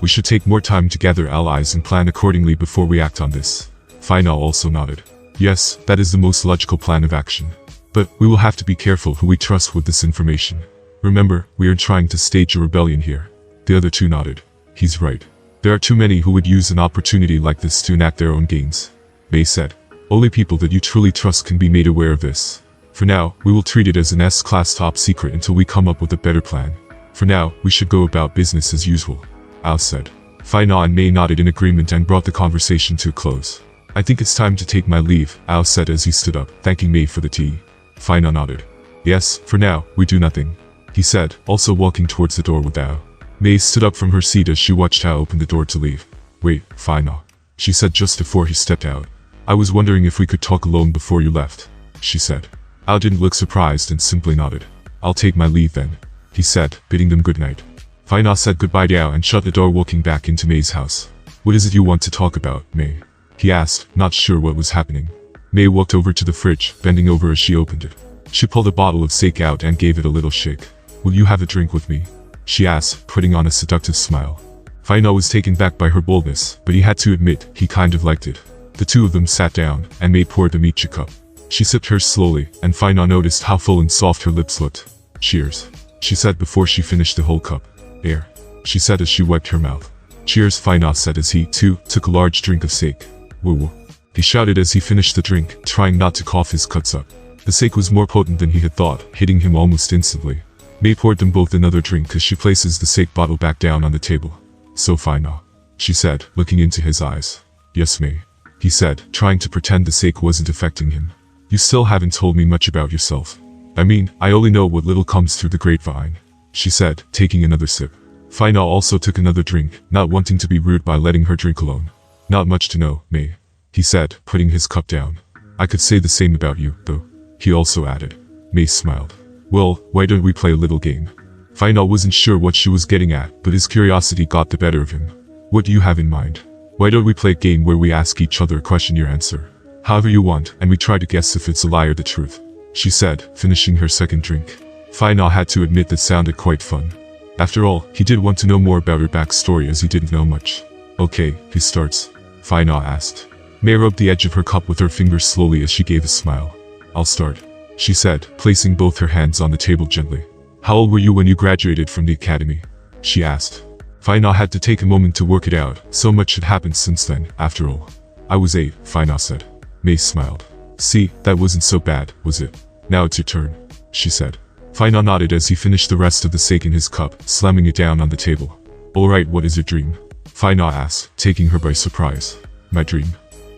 We should take more time to gather allies and plan accordingly before we act on this. Final also nodded. Yes, that is the most logical plan of action. But we will have to be careful who we trust with this information. Remember, we are trying to stage a rebellion here. The other two nodded. He's right. There are too many who would use an opportunity like this to enact their own gains. Mei said. Only people that you truly trust can be made aware of this. For now, we will treat it as an S-class top secret until we come up with a better plan. For now, we should go about business as usual, Al said. Final and Mei nodded in agreement and brought the conversation to a close. I think it's time to take my leave, Al said as he stood up, thanking Mei for the tea. Final nodded. Yes, for now, we do nothing, he said, also walking towards the door with Al. Mei stood up from her seat as she watched Al open the door to leave. Wait, Final, she said just before he stepped out. I was wondering if we could talk alone before you left, she said. Al didn't look surprised and simply nodded. I'll take my leave then, he said, bidding them good night. Final said goodbye to Al and shut the door, walking back into Mei's house. What is it you want to talk about, Mei? He asked, not sure what was happening. Mei walked over to the fridge, bending over as she opened it. She pulled a bottle of sake out and gave it a little shake. Will you have a drink with me? She asked, putting on a seductive smile. Final was taken back by her boldness, but he had to admit, he kind of liked it. The two of them sat down, and Mei poured them each a cup. She sipped hers slowly, and Final noticed how full and soft her lips looked. Cheers, she said before she finished the whole cup. Air, she said as she wiped her mouth. Cheers, Final said as he, too, took a large drink of sake. Woo-woo, he shouted as he finished the drink, trying not to cough his cuts up. The sake was more potent than he had thought, hitting him almost instantly. Mei poured them both another drink as she places the sake bottle back down on the table. So Final, she said, looking into his eyes. Yes, Mei, he said, trying to pretend the sake wasn't affecting him. You still haven't told me much about yourself. I mean, I only know what little comes through the grapevine, she said, taking another sip. Final also took another drink, not wanting to be rude by letting her drink alone. Not much to know, Mei, he said, putting his cup down. I could say the same about you, though, he also added. Mei smiled. Well, why don't we play a little game? Final wasn't sure what she was getting at, but his curiosity got the better of him. What do you have in mind? Why don't we play a game where we ask each other a question, you answer however you want, and we try to guess if it's a lie or the truth, she said, finishing her second drink. Final had to admit that sounded quite fun. After all, he did want to know more about her backstory as he didn't know much. Okay, who starts? Final asked. Mei rubbed the edge of her cup with her fingers slowly as she gave a smile. I'll start, she said, placing both her hands on the table gently. How old were you when you graduated from the academy? She asked. Final had to take a moment to work it out, so much had happened since then, after all. I was 8, Final said. Mei smiled. See, that wasn't so bad, was it? Now it's your turn, she said. Final nodded as he finished the rest of the sake in his cup, slamming it down on the table. Alright, what is your dream? Final asked, taking her by surprise. My dream,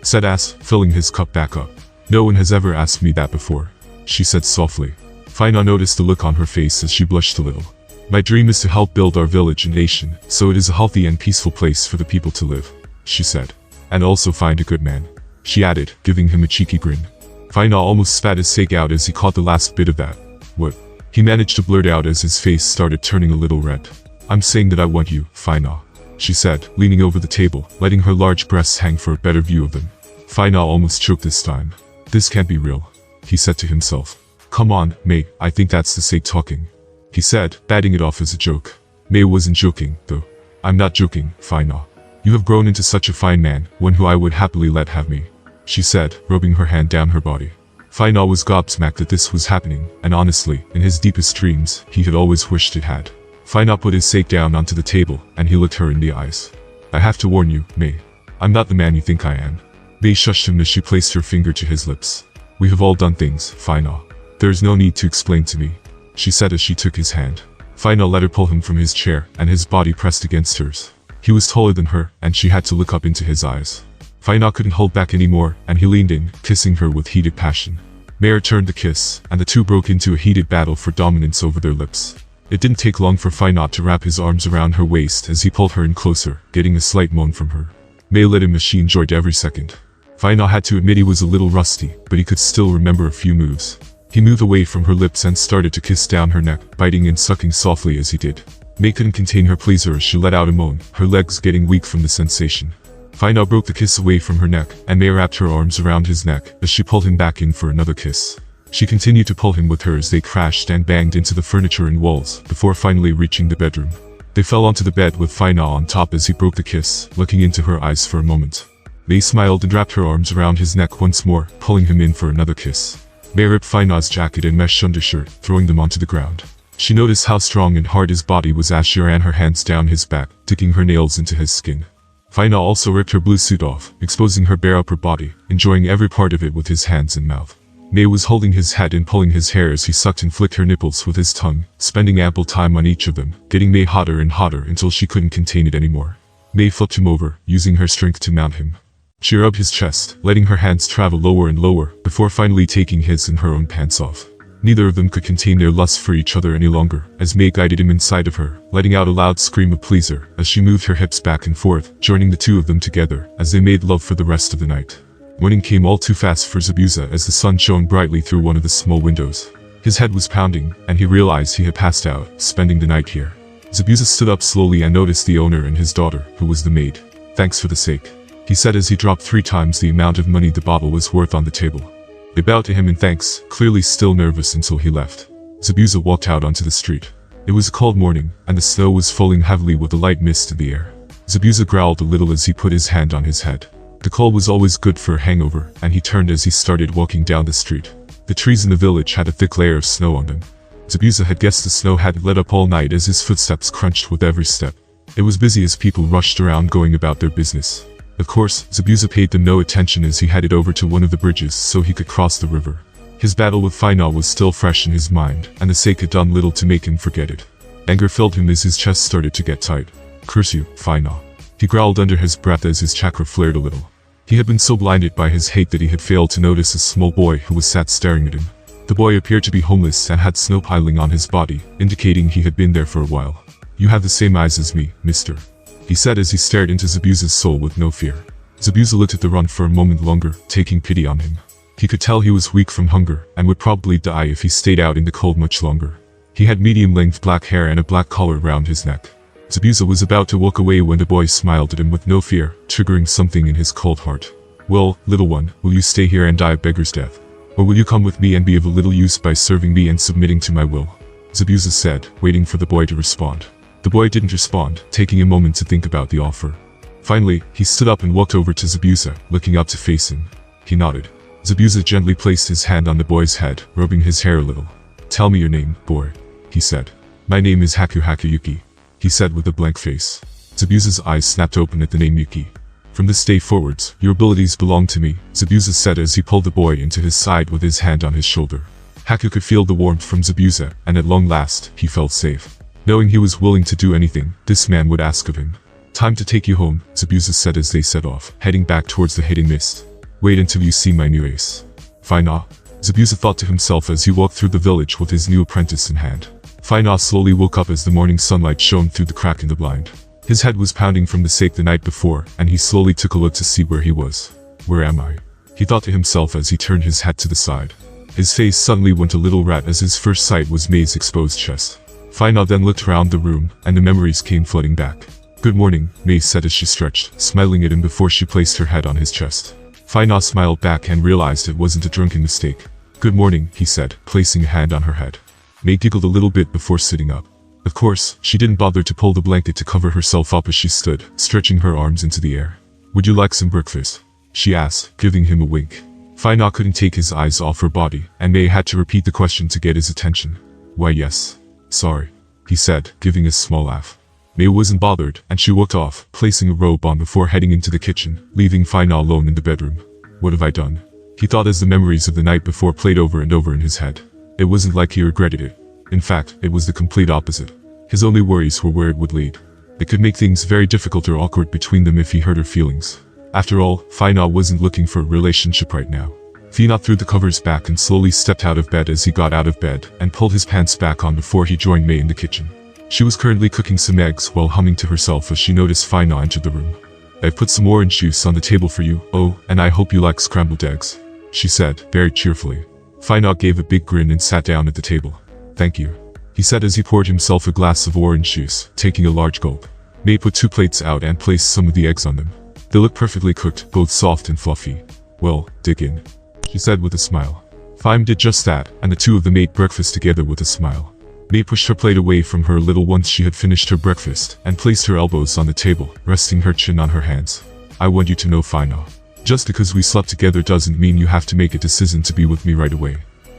said Ass, filling his cup back up. No one has ever asked me that before, she said softly. Final noticed the look on her face as she blushed a little. My dream is to help build our village and nation, so it is a healthy and peaceful place for the people to live, she said. And also find a good man, she added, giving him a cheeky grin. Final almost spat his sake out as he caught the last bit of that. What? He managed to blurt out as his face started turning a little red. I'm saying that I want you, Final, she said, leaning over the table, letting her large breasts hang for a better view of them. Final almost choked this time. This can't be real, he said to himself. Come on, Mei, I think that's the sake talking, he said, batting it off as a joke. Mei wasn't joking, though. I'm not joking, Final. You have grown into such a fine man, one who I would happily let have me, she said, rubbing her hand down her body. Final was gobsmacked that this was happening, and honestly, in his deepest dreams, he had always wished it had. Final put his sake down onto the table, and he looked her in the eyes. I have to warn you, Mei. I'm not the man you think I am. Mei shushed him as she placed her finger to his lips. We have all done things, Final. There is no need to explain to me, she said as she took his hand. Final let her pull him from his chair, and his body pressed against hers. He was taller than her, and she had to look up into his eyes. Final couldn't hold back anymore, and he leaned in, kissing her with heated passion. Mei returned the kiss, and the two broke into a heated battle for dominance over their lips. It didn't take long for Final to wrap his arms around her waist as he pulled her in closer, getting a slight moan from her. Mei let him as she enjoyed every second. Final had to admit he was a little rusty, but he could still remember a few moves. He moved away from her lips and started to kiss down her neck, biting and sucking softly as he did. Mei couldn't contain her pleasure as she let out a moan, her legs getting weak from the sensation. Fina broke the kiss away from her neck, and Mei wrapped her arms around his neck as she pulled him back in for another kiss. She continued to pull him with her as they crashed and banged into the furniture and walls, before finally reaching the bedroom. They fell onto the bed with Fina on top as he broke the kiss, looking into her eyes for a moment. Mei smiled and wrapped her arms around his neck once more, pulling him in for another kiss. Mei ripped Fina's jacket and mesh undershirt, throwing them onto the ground. She noticed how strong and hard his body was as she ran her hands down his back, digging her nails into his skin. Fina also ripped her blue suit off, exposing her bare upper body, enjoying every part of it with his hands and mouth. Mei was holding his head and pulling his hair as he sucked and flicked her nipples with his tongue, spending ample time on each of them, getting Mei hotter and hotter until she couldn't contain it anymore. Mei flipped him over, using her strength to mount him. She rubbed his chest, letting her hands travel lower and lower, before finally taking his and her own pants off. Neither of them could contain their lust for each other any longer, as Mei guided him inside of her, letting out a loud scream of pleasure as she moved her hips back and forth, joining the two of them together, as they made love for the rest of the night. Morning came all too fast for Zabuza as the sun shone brightly through one of the small windows. His head was pounding, and he realized he had passed out, spending the night here. Zabuza stood up slowly and noticed the owner and his daughter, who was the maid. "Thanks for the sake," he said as he dropped 3 times the amount of money the bottle was worth on the table. They bowed to him in thanks, clearly still nervous until he left. Zabuza walked out onto the street. It was a cold morning, and the snow was falling heavily with a light mist in the air. Zabuza growled a little as he put his hand on his head. The cold was always good for a hangover, and he turned as he started walking down the street. The trees in the village had a thick layer of snow on them. Zabuza had guessed the snow had let up all night as his footsteps crunched with every step. It was busy as people rushed around going about their business. Of course, Zabuza paid them no attention as he headed over to one of the bridges so he could cross the river. His battle with Fina was still fresh in his mind, and the sake had done little to make him forget it. Anger filled him as his chest started to get tight. "Curse you, Fina," he growled under his breath as his chakra flared a little. He had been so blinded by his hate that he had failed to notice a small boy who was sat staring at him. The boy appeared to be homeless and had snow piling on his body, indicating he had been there for a while. "You have the same eyes as me, mister," he said as he stared into Zabuza's soul with no fear. Zabuza looked at the run for a moment longer, taking pity on him. He could tell he was weak from hunger, and would probably die if he stayed out in the cold much longer. He had medium-length black hair and a black collar around his neck. Zabuza was about to walk away when the boy smiled at him with no fear, triggering something in his cold heart. "Well, little one, will you stay here and die a beggar's death? Or will you come with me and be of a little use by serving me and submitting to my will?" Zabuza said, waiting for the boy to respond. The boy didn't respond, taking a moment to think about the offer. Finally, he stood up and walked over to Zabuza, looking up to face him. He nodded. Zabuza gently placed his hand on the boy's head, rubbing his hair a little. "Tell me your name, boy," he said. "My name is Yuki," he said with a blank face. Zabuza's eyes snapped open at the name Yuki. "From this day forwards, your abilities belong to me," Zabuza said as he pulled the boy into his side with his hand on his shoulder. Haku could feel the warmth from Zabuza, and at long last, he felt safe. Knowing he was willing to do anything this man would ask of him. "Time to take you home," Zabuza said as they set off, heading back towards the hidden mist. "Wait until you see my new ace." "Fina," Zabuza thought to himself as he walked through the village with his new apprentice in hand. Fina slowly woke up as the morning sunlight shone through the crack in the blind. His head was pounding from the sake the night before, and he slowly took a look to see where he was. "Where am I?" he thought to himself as he turned his head to the side. His face suddenly went a little red as his first sight was Mei's exposed chest. Fina then looked around the room, and the memories came flooding back. "Good morning," Mei said as she stretched, smiling at him before she placed her head on his chest. Fina smiled back and realized it wasn't a drunken mistake. "Good morning," he said, placing a hand on her head. Mei giggled a little bit before sitting up. Of course, she didn't bother to pull the blanket to cover herself up as she stood, stretching her arms into the air. "Would you like some breakfast?" she asked, giving him a wink. Fina couldn't take his eyes off her body, and Mei had to repeat the question to get his attention. "Why yes. Sorry," he said, giving a small laugh. Mei wasn't bothered, and she walked off, placing a robe on before heading into the kitchen, leaving Fina alone in the bedroom. "What have I done?" he thought as the memories of the night before played over and over in his head. It wasn't like he regretted it. In fact, it was the complete opposite. His only worries were where it would lead. It could make things very difficult or awkward between them if he hurt her feelings. After all, Fina wasn't looking for a relationship right now. Fina threw the covers back and slowly stepped out of bed as he got out of bed and pulled his pants back on before he joined Mei in the kitchen. She was currently cooking some eggs while humming to herself as she noticed Fina entered the room. "I've put some orange juice on the table for you, oh, and I hope you like scrambled eggs," she said, very cheerfully. Fina gave a big grin and sat down at the table. "Thank you," he said as he poured himself a glass of orange juice, taking a large gulp. Mei put 2 plates out and placed some of the eggs on them. They look perfectly cooked, both soft and fluffy. Well, dig in, she said with a smile. Fime did just that, and the two of them ate breakfast together with a smile. May pushed her plate away from her a little once she had finished her breakfast, and placed her elbows on the table, resting her chin on her hands. I want you to know, Fina. Just because we slept together doesn't mean you have to make a decision to be with me right away,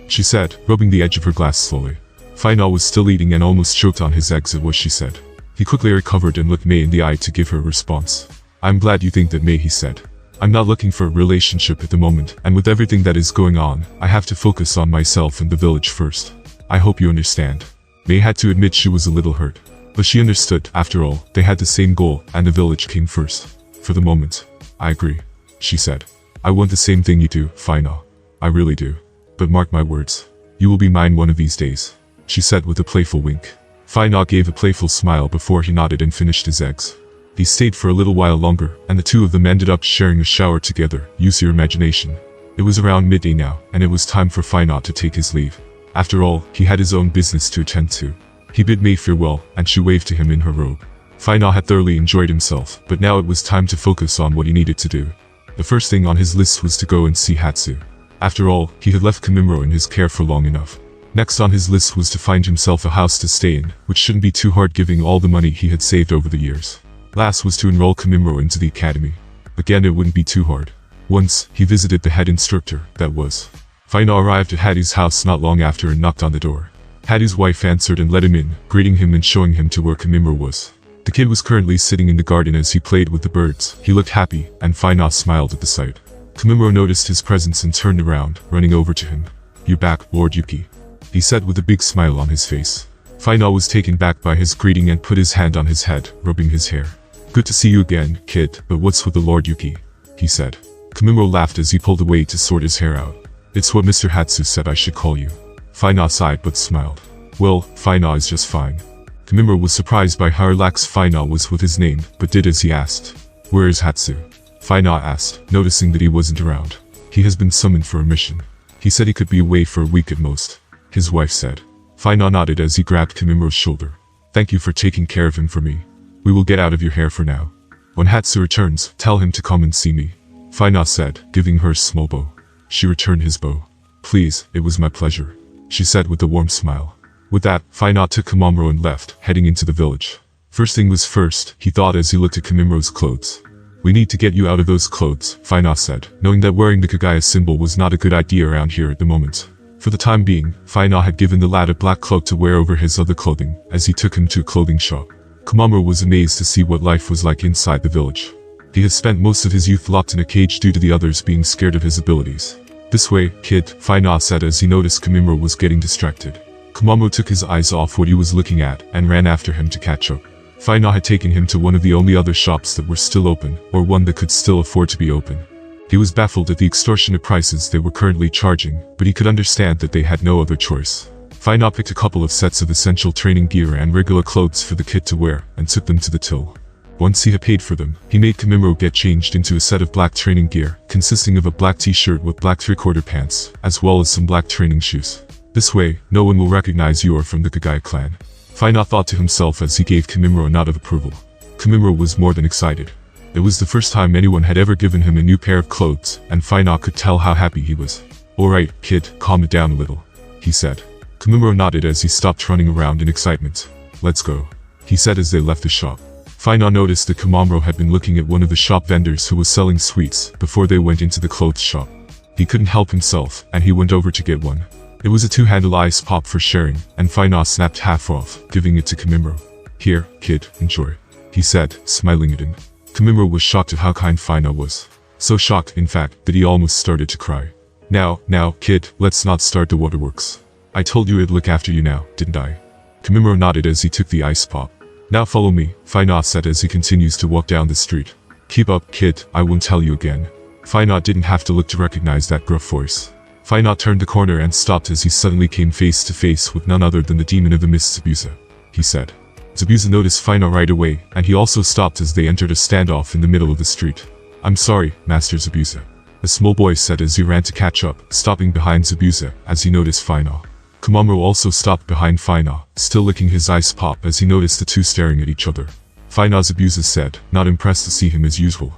she said, rubbing the edge of her glass slowly. Fina was still eating and almost choked on his eggs at what she said. He quickly recovered and looked May in the eye to give her a response. I'm glad you think that, May, he said. I'm not looking for a relationship at the moment, and with everything that is going on, I have to focus on myself and the village first. I hope you understand. May had to admit she was a little hurt. But she understood, after all, they had the same goal, and the village came first. For the moment. I agree, she said. I want the same thing you do, Fina. I really do. But mark my words. You will be mine one of these days, she said with a playful wink. Fina gave a playful smile before he nodded and finished his eggs. He stayed for a little while longer, and the two of them ended up sharing a shower together. Use your imagination. It was around midday now, and it was time for Fina to take his leave. After all, he had his own business to attend to. He bid May farewell, and she waved to him in her robe. Fina had thoroughly enjoyed himself, but now it was time to focus on what he needed to do. The first thing on his list was to go and see Hatsu. After all, he had left Kamimuro in his care for long enough. Next on his list was to find himself a house to stay in, which shouldn't be too hard given all the money he had saved over the years. Last was to enroll Kamimuro into the academy. Again, it wouldn't be too hard. Once, he visited the head instructor, that was. Fina arrived at Hattie's house not long after and knocked on the door. Hattie's wife answered and let him in, greeting him and showing him to where Kamimuro was. The kid was currently sitting in the garden as he played with the birds. He looked happy, and Fina smiled at the sight. Kamimuro noticed his presence and turned around, running over to him. You're back, Lord Yuki, he said with a big smile on his face. Fina was taken back by his greeting and put his hand on his head, rubbing his hair. Good to see you again, kid, but what's with the Lord Yuki? He said. Kamimuro laughed as he pulled away to sort his hair out. It's what Mr. Hatsu said I should call you. Fina sighed but smiled. Well, Fina is just fine. Kamimuro was surprised by how relaxed Fina was with his name, but did as he asked. Where is Hatsu? Fina asked, noticing that he wasn't around. He has been summoned for a mission. He said he could be away for a week at most, his wife said. Fina nodded as he grabbed Kamimuro's shoulder. Thank you for taking care of him for me. We will get out of your hair for now. When Hatsu returns, tell him to come and see me, Fina said, giving her a small bow. She returned his bow. Please, it was my pleasure, she said with a warm smile. With that, Fina took Kamimuro and left, heading into the village. First thing was first, he thought as he looked at Kamimuro's clothes. We need to get you out of those clothes, Fina said, knowing that wearing the Kagaya symbol was not a good idea around here at the moment. For the time being, Fina had given the lad a black cloak to wear over his other clothing, as he took him to a clothing shop. Kamimuro was amazed to see what life was like inside the village. He had spent most of his youth locked in a cage due to the others being scared of his abilities. This way, kid, Fina said as he noticed Kamimuro was getting distracted. Kamimuro took his eyes off what he was looking at and ran after him to catch up. Fina had taken him to one of the only other shops that were still open, or one that could still afford to be open. He was baffled at the extortionate prices they were currently charging, but he could understand that they had no other choice. Fina picked a couple of sets of essential training gear and regular clothes for the kid to wear, and took them to the till. Once he had paid for them, he made Kamimuro get changed into a set of black training gear, consisting of a black t-shirt with black three-quarter pants, as well as some black training shoes. This way, no one will recognize you are from the Kagaya clan, Fina thought to himself as he gave Kamimuro a nod of approval. Kamimuro was more than excited. It was the first time anyone had ever given him a new pair of clothes, and Fina could tell how happy he was. Alright, kid, calm it down a little, he said. Kamimuro nodded as he stopped running around in excitement. Let's go, he said as they left the shop. Fina noticed that Kamimuro had been looking at one of the shop vendors who was selling sweets before they went into the clothes shop. He couldn't help himself, and he went over to get one. It was a two-handle ice pop for sharing, and Fina snapped half off, giving it to Kamimuro. Here, kid, enjoy, he said, smiling at him. Kamimuro was shocked at how kind Fina was. So shocked, in fact, that he almost started to cry. Now, kid, let's not start the waterworks. I told you I'd look after you now, didn't I? Kamimuro nodded as he took the ice pop. Now follow me, Fina said as he continues to walk down the street. Keep up, kid, I won't tell you again. Fina didn't have to look to recognize that gruff voice. Fina turned the corner and stopped as he suddenly came face to face with none other than the demon of the mist Zabuza. He said. Zabuza noticed Fina right away, and he also stopped as they entered a standoff in the middle of the street. I'm sorry, Master Zabuza, a small boy said as he ran to catch up, stopping behind Zabuza as he noticed Fina. Kamimuro also stopped behind Fina, still licking his ice pop as he noticed the two staring at each other. Fina, Zabuza said, not impressed to see him as usual.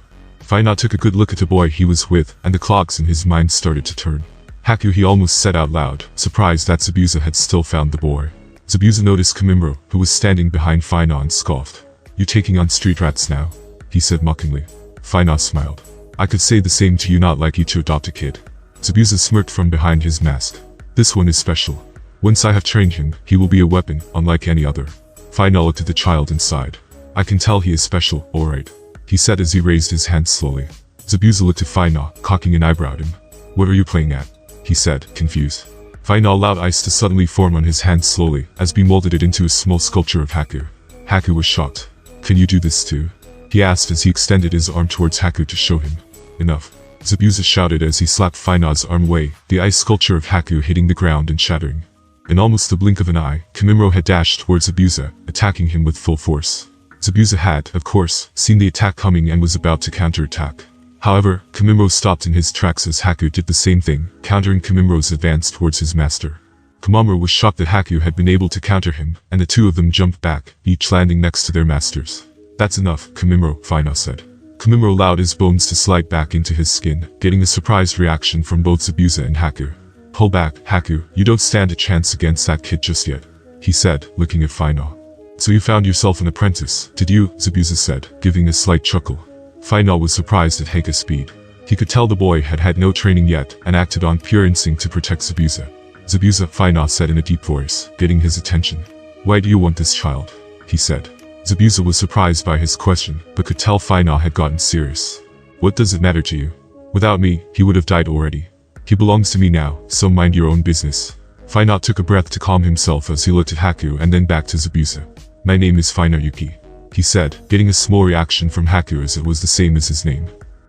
Faina took a good look at the boy he was with, and the clocks in his mind started to turn. Haku, he almost said out loud, surprised that Zabuza had still found the boy. Zabuza noticed Kamimuro, who was standing behind Faina, and scoffed. "You taking on street rats now?" he said mockingly. Faina smiled. "I could say the same to you, not like you to adopt a kid." Zabuza smirked from behind his mask. "This one is special. Once I have trained him, he will be a weapon, unlike any other." Faina looked at the child inside. "I can tell he is special, alright," he said as he raised his hand slowly. Zabuza looked at Faina, cocking an eyebrow at him. "What are you playing at?" he said, confused. Faina allowed ice to suddenly form on his hand slowly, as he molded it into a small sculpture of Haku. Haku was shocked. "Can you do this too?" he asked as he extended his arm towards Haku to show him. "Enough," Zabuza shouted as he slapped Faina's arm away, the ice sculpture of Haku hitting the ground and shattering. In almost the blink of an eye, Kamimuro had dashed towards Zabuza, attacking him with full force. Zabuza had, of course, seen the attack coming and was about to counterattack. However, Kamimuro stopped in his tracks as Haku did the same thing, countering Kamimuro's advance towards his master. Kamimuro was shocked that Haku had been able to counter him, and the two of them jumped back, each landing next to their masters. "That's enough, Kamimuro," Faina said. Kamimuro allowed his bones to slide back into his skin, getting a surprised reaction from both Zabuza and Haku. "Pull back, Haku, you don't stand a chance against that kid just yet," he said, looking at Faina. "So you found yourself an apprentice, did you?" Zabuza said, giving a slight chuckle. Faina was surprised at Heika's speed. He could tell the boy had had no training yet, and acted on pure instinct to protect Zabuza. "Zabuza," Faina said in a deep voice, getting his attention. "Why do you want this child?" he said. Zabuza was surprised by his question, but could tell Faina had gotten serious. "What does it matter to you? Without me, he would have died already. He belongs to me now, so mind your own business." Faina took a breath to calm himself as he looked at Haku and then back to Zabuza. "My name is Faina Yuki," he said, getting a small reaction from Haku as it was the same as his name.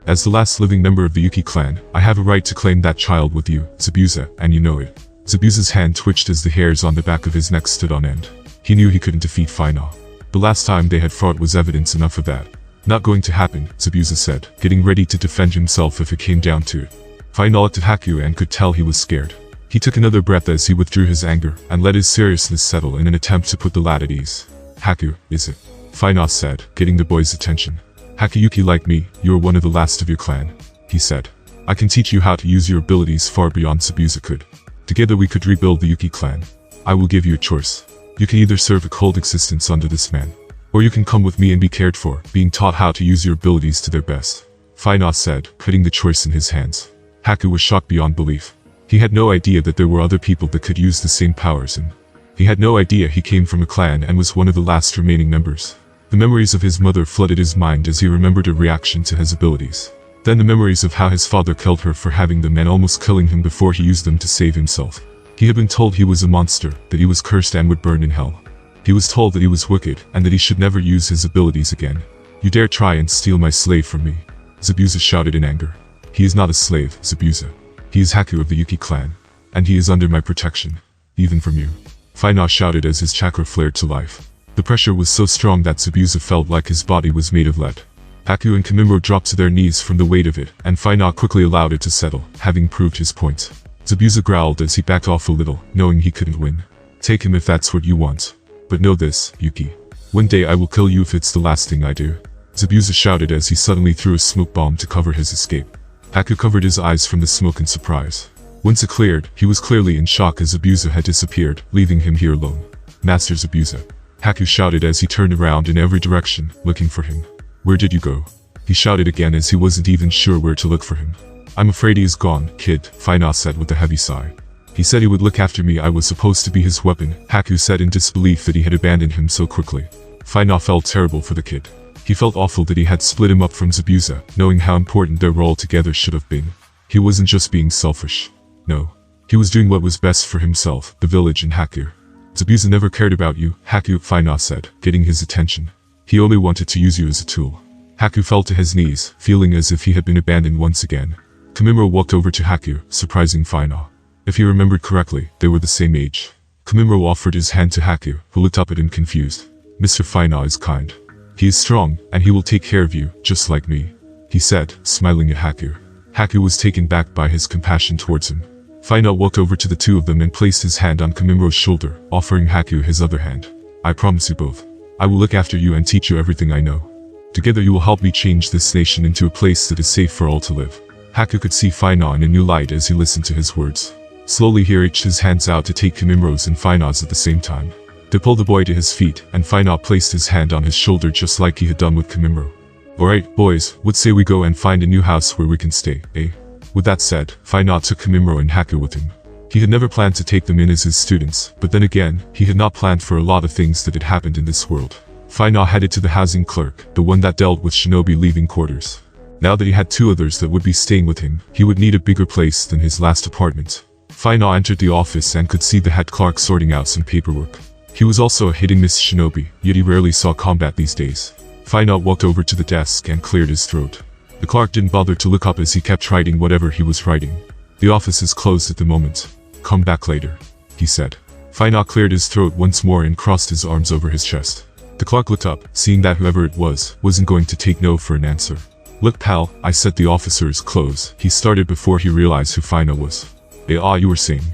"As the last living member of the Yuki clan, I have a right to claim that child with you, Zabuza, and you know it." Zabuza's hand twitched as the hairs on the back of his neck stood on end. He knew he couldn't defeat Faina. The last time they had fought was evidence enough of that. "Not going to happen," Zabuza said, getting ready to defend himself if it came down to it. Faina looked at Haku and could tell he was scared. He took another breath as he withdrew his anger, and let his seriousness settle in an attempt to put the lad at ease. "Haku, is it?" Faina said, getting the boy's attention. "Hakuyuki, like me, you are one of the last of your clan," he said. "I can teach you how to use your abilities far beyond Zabuza could. Together we could rebuild the Yuki clan. I will give you a choice. You can either serve a cold existence under this man, or you can come with me and be cared for, being taught how to use your abilities to their best," Faina said, putting the choice in his hands. Haku was shocked beyond belief. He had no idea that there were other people that could use the same powers, and he had no idea he came from a clan and was one of the last remaining members. The memories of his mother flooded his mind as he remembered her reaction to his abilities. Then the memories of how his father killed her for having them and almost killing him before he used them to save himself. He had been told he was a monster, that he was cursed and would burn in hell. He was told that he was wicked, and that he should never use his abilities again. "You dare try and steal my slave from me?" Zabuza shouted in anger. "He is not a slave, Zabuza. He is Haku of the Yuki clan, and he is under my protection, even from you," Faina shouted as his chakra flared to life. The pressure was so strong that Zabuza felt like his body was made of lead. Haku and Kamimuro dropped to their knees from the weight of it, and Faina quickly allowed it to settle, having proved his point. Zabuza growled as he backed off a little, knowing he couldn't win. "Take him if that's what you want. But know this, Yuki. One day I will kill you if it's the last thing I do," Zabuza shouted as he suddenly threw a smoke bomb to cover his escape. Haku covered his eyes from the smoke in surprise. Once it cleared, he was clearly in shock as Zabuza had disappeared, leaving him here alone. "Master Zabuza," Haku shouted as he turned around in every direction, looking for him. "Where did you go?" he shouted again as he wasn't even sure where to look for him. "I'm afraid he is gone, kid," Faina said with a heavy sigh. "He said he would look after me. I was supposed to be his weapon," Haku said in disbelief that he had abandoned him so quickly. Faina felt terrible for the kid. He felt awful that he had split him up from Zabuza, knowing how important their role together should have been. He wasn't just being selfish. No. He was doing what was best for himself, the village, and Haku. "Zabuza never cared about you," Haku, Faina said, getting his attention. "He only wanted to use you as a tool." Haku fell to his knees, feeling as if he had been abandoned once again. Kamimuro walked over to Haku, surprising Faina. If he remembered correctly, they were the same age. Kamimuro offered his hand to Haku, who looked up at him confused. "Mr. Faina is kind. He is strong, and he will take care of you, just like me," he said, smiling at Haku. Haku was taken back by his compassion towards him. Faina walked over to the two of them and placed his hand on Kamimuro's shoulder, offering Haku his other hand. "I promise you both. I will look after you and teach you everything I know." Together you will help me change this nation into a place that is safe for all to live. Haku could see Fina in a new light as he listened to his words. Slowly he reached his hands out to take Kimimro's and Fina's at the same time. They pulled the boy to his feet, and Fina placed his hand on his shoulder just like he had done with Kimimro. Alright, boys, what say we go and find a new house where we can stay, eh? With that said, Fina took Kimimro and Haku with him. He had never planned to take them in as his students, but then again, he had not planned for a lot of things that had happened in this world. Fina headed to the housing clerk, the one that dealt with shinobi leaving quarters. Now that he had two others that would be staying with him, he would need a bigger place than his last apartment. Fina entered the office and could see the head clerk sorting out some paperwork. He was also a hidden miss shinobi, yet he rarely saw combat these days. Fina walked over to the desk and cleared his throat. The clerk didn't bother to look up as he kept writing whatever he was writing. The office is closed at the moment. Come back later, he said. Fina cleared his throat once more and crossed his arms over his chest. The clerk looked up, seeing that whoever it was, wasn't going to take no for an answer. Look pal, I said the officer is closed, he started before he realized who Fina was. You were saying?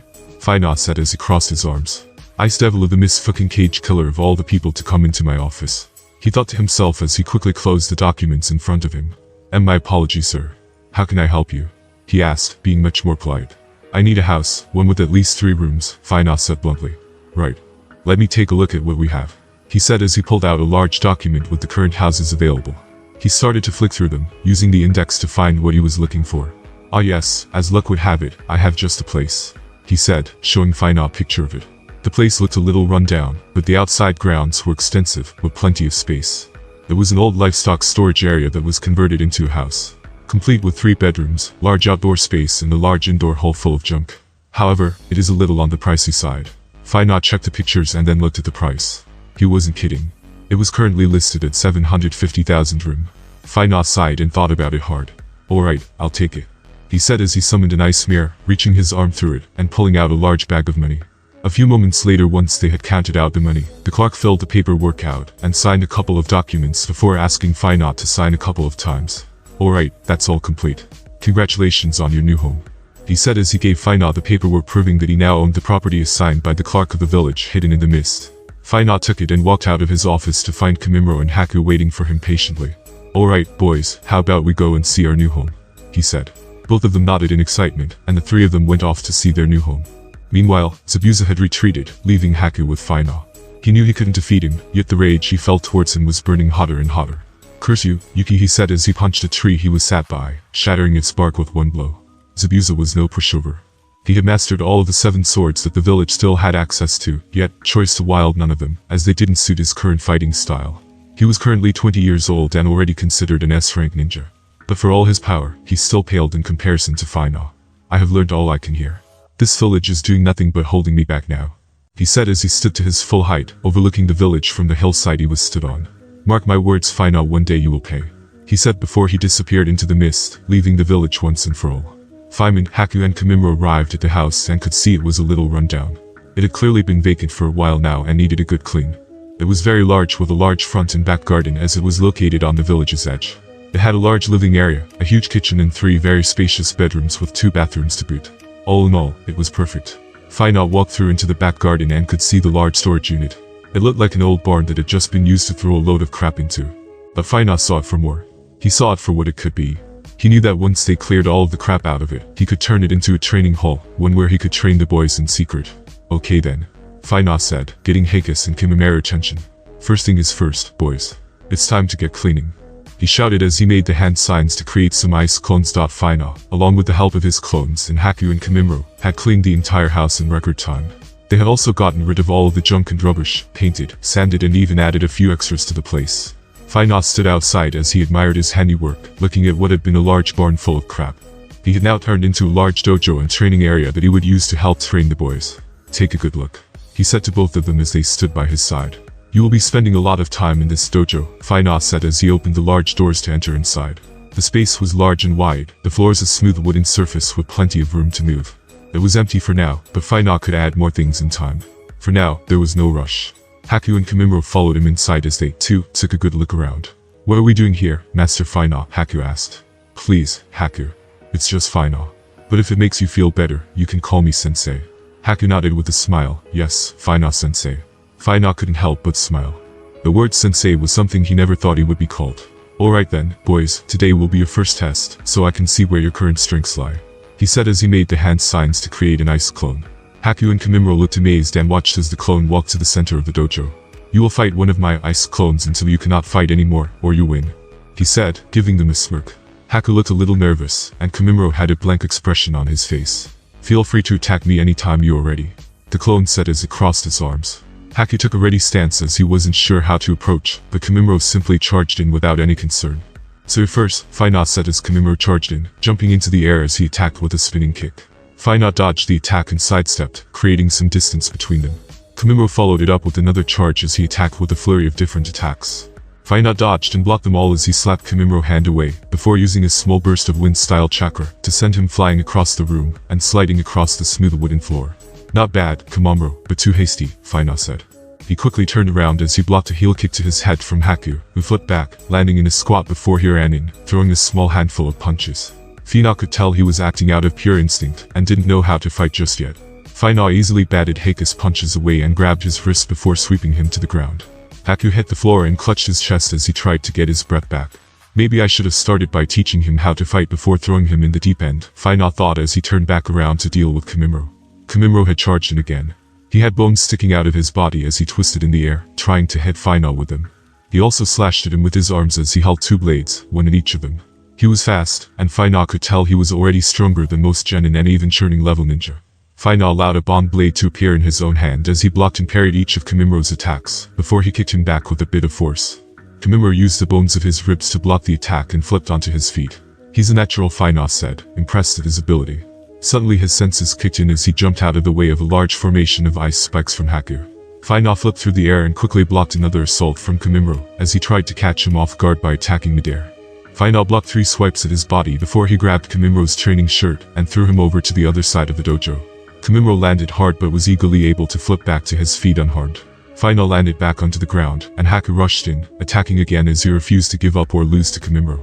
Fina said as he crossed his arms. Ice Devil of the Miss fucking cage killer of all the people to come into my office. He thought to himself as he quickly closed the documents in front of him. And my apologies, sir. How can I help you? He asked, being much more polite. I need a house, one with at least 3 rooms, Fina said bluntly. Right. Let me take a look at what we have, he said as he pulled out a large document with the current houses available. He started to flick through them, using the index to find what he was looking for. Ah yes, as luck would have it, I have just a place, he said, showing Fina a picture of it. The place looked a little run down, but the outside grounds were extensive, with plenty of space. It was an old livestock storage area that was converted into a house, complete with 3 bedrooms, large outdoor space and a large indoor hall full of junk. However, it is a little on the pricey side. Fina checked the pictures and then looked at the price. He wasn't kidding. It was currently listed at 750,000 rim. Fina sighed and thought about it hard. Alright, I'll take it, he said as he summoned an ice mirror, reaching his arm through it and pulling out a large bag of money. A few moments later, once they had counted out the money, the clerk filled the paperwork out and signed a couple of documents before asking Fina to sign a couple of times. Alright, that's all complete. Congratulations on your new home, he said as he gave Fina the paperwork proving that he now owned the property assigned by the clerk of the village hidden in the mist. Fina took it and walked out of his office to find Kimimro and Haku waiting for him patiently. Alright, boys, how about we go and see our new home, he said. Both of them nodded in excitement, and the 3 of them went off to see their new home. Meanwhile, Zabuza had retreated, leaving Haku with Fina. He knew he couldn't defeat him, yet the rage he felt towards him was burning hotter and hotter. Curse you, Yuki, he said as he punched a tree he was sat by, shattering its bark with one blow. Zabuza was no pushover. He had mastered all of the 7 swords that the village still had access to, yet choice to wield none of them, as they didn't suit his current fighting style. He was currently 20 years old and already considered an S-rank ninja. But for all his power, he still paled in comparison to Fina. I have learned all I can here. This village is doing nothing but holding me back now, he said as he stood to his full height, overlooking the village from the hillside he was stood on. Mark my words, Fina, one day you will pay, he said before he disappeared into the mist, leaving the village once and for all. Fireman, Haku and Kimimro arrived at the house and could see it was a little run down. It had clearly been vacant for a while now and needed a good clean. It was very large with a large front and back garden as it was located on the village's edge. It had a large living area, a huge kitchen and 3 very spacious bedrooms with 2 bathrooms to boot. All in all, it was perfect. Fina walked through into the back garden and could see the large storage unit. It looked like an old barn that had just been used to throw a load of crap into. But Fina saw it for more. He saw it for what it could be. He knew that once they cleared all of the crap out of it, he could turn it into a training hall, one where he could train the boys in secret. Okay then, Fina said, getting Hakus and Kimimero attention. First thing is first, boys. It's time to get cleaning, he shouted as he made the hand signs to create some ice clones. Fina, along with the help of his clones and Haku and Kimimro, had cleaned the entire house in record time. They had also gotten rid of all of the junk and rubbish, painted, sanded and even added a few extras to the place. Fina stood outside as he admired his handiwork, looking at what had been a large barn full of crap. He had now turned into a large dojo and training area that he would use to help train the boys. Take a good look, he said to both of them as they stood by his side. You will be spending a lot of time in this dojo, Fina said as he opened the large doors to enter inside. The space was large and wide, the floors a smooth wooden surface with plenty of room to move. It was empty for now, but Fina could add more things in time. For now, there was no rush. Haku and Kimimro followed him inside as they, too, took a good look around. What are we doing here, Master Fina? Haku asked. Please, Haku. It's just Fina. But if it makes you feel better, you can call me Sensei. Haku nodded with a smile. Yes, Fina Sensei. Fina couldn't help but smile. The word Sensei was something he never thought he would be called. Alright then, boys, today will be your first test, so I can see where your current strengths lie. He said as he made the hand signs to create an ice clone. Haku and Komimuro looked amazed and watched as the clone walked to the center of the dojo. You will fight one of my ice clones until you cannot fight anymore, or you win. He said, giving them a smirk. Haku looked a little nervous, and Komimuro had a blank expression on his face. Feel free to attack me anytime you are ready, the clone said as it crossed its arms. Haku took a ready stance as he wasn't sure how to approach, but Komimuro simply charged in without any concern. So first, Fina said as Komimuro charged in, jumping into the air as he attacked with a spinning kick. Fina dodged the attack and sidestepped, creating some distance between them. Komimuro followed it up with another charge as he attacked with a flurry of different attacks. Fina dodged and blocked them all as he slapped Komimuro hand away, before using a small burst of wind-style chakra to send him flying across the room and sliding across the smooth wooden floor. Not bad, Komamuro, but too hasty, Fina said. He quickly turned around as he blocked a heel kick to his head from Haku, who flipped back, landing in a squat before he ran in, throwing a small handful of punches. Fina could tell he was acting out of pure instinct and didn't know how to fight just yet. Fina easily batted Haku's punches away and grabbed his wrist before sweeping him to the ground. Haku hit the floor and clutched his chest as he tried to get his breath back. Maybe I should have started by teaching him how to fight before throwing him in the deep end, Fina thought as he turned back around to deal with Komimuro. Komimuro had charged in again. He had bones sticking out of his body as he twisted in the air, trying to hit Fina with them. He also slashed at him with his arms as he held two blades, one in each of them. He was fast, and Fina could tell he was already stronger than most genin and even churning level ninja. Fina allowed a bond blade to appear in his own hand as he blocked and parried each of Komimuro's attacks, before he kicked him back with a bit of force. Komimuro used the bones of his ribs to block the attack and flipped onto his feet. He's a natural, Fina said, impressed at his ability. Suddenly his senses kicked in as he jumped out of the way of a large formation of ice spikes from Haku. Fina flipped through the air and quickly blocked another assault from Komimuro as he tried to catch him off guard by attacking midair. Fina blocked 3 swipes at his body before he grabbed Komimuro's training shirt and threw him over to the other side of the dojo. Komimuro landed hard but was eagerly able to flip back to his feet unharmed. Fina landed back onto the ground, and Haku rushed in, attacking again as he refused to give up or lose to Komimuro.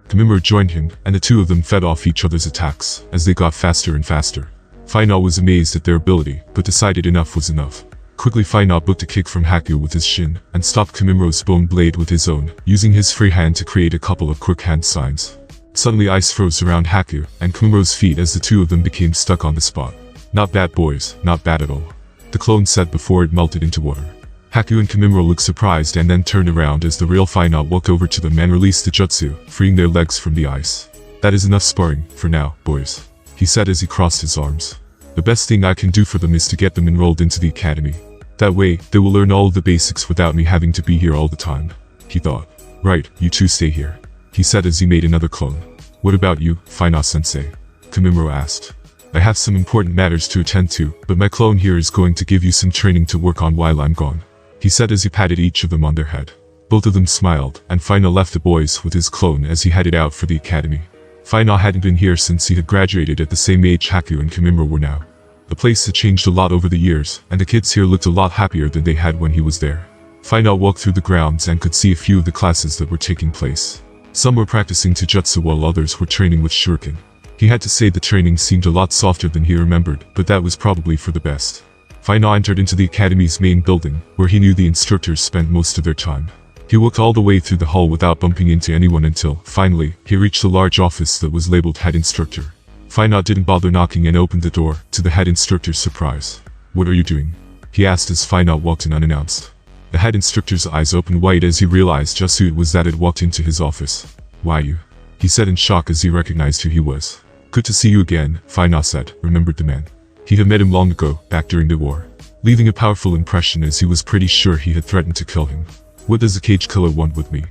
Komimuro joined him, and the two of them fed off each other's attacks, as they got faster and faster. Fina was amazed at their ability, but decided enough was enough. Quickly Fina booked a kick from Haku with his shin, and stopped Komimuro's bone blade with his own, using his free hand to create a couple of quick hand signs. Suddenly ice froze around Haku and Komimuro's feet as the two of them became stuck on the spot. Not bad boys, not bad at all, the clone said before it melted into water. Haku and Komimuro looked surprised and then turned around as the real Fina walked over to them and released the jutsu, freeing their legs from the ice. That is enough sparring, for now, boys, he said as he crossed his arms. The best thing I can do for them is to get them enrolled into the academy. That way, they will learn all of the basics without me having to be here all the time, he thought. Right, you two stay here, he said as he made another clone. What about you, Fina-sensei? Komimuro asked. I have some important matters to attend to, but my clone here is going to give you some training to work on while I'm gone, he said as he patted each of them on their head. Both of them smiled, and Fina left the boys with his clone as he headed out for the academy. Fina hadn't been here since he had graduated at the same age Haku and Komimuro were now. The place had changed a lot over the years, and the kids here looked a lot happier than they had when he was there. Fina walked through the grounds and could see a few of the classes that were taking place. Some were practicing Taijutsu while others were training with shuriken. He had to say the training seemed a lot softer than he remembered, but that was probably for the best. Fina entered into the academy's main building, where he knew the instructors spent most of their time. He walked all the way through the hall without bumping into anyone until, finally, he reached the large office that was labeled Head Instructor. Fina didn't bother knocking and opened the door, to the head instructor's surprise. What are you doing? He asked as Fina walked in unannounced. The head instructor's eyes opened wide as he realized just who it was that had walked into his office. Why you? He said in shock as he recognized who he was. Good to see you again, Fina said, remembered the man. He had met him long ago, back during the war, leaving a powerful impression as he was pretty sure he had threatened to kill him. What does the cage killer want with me?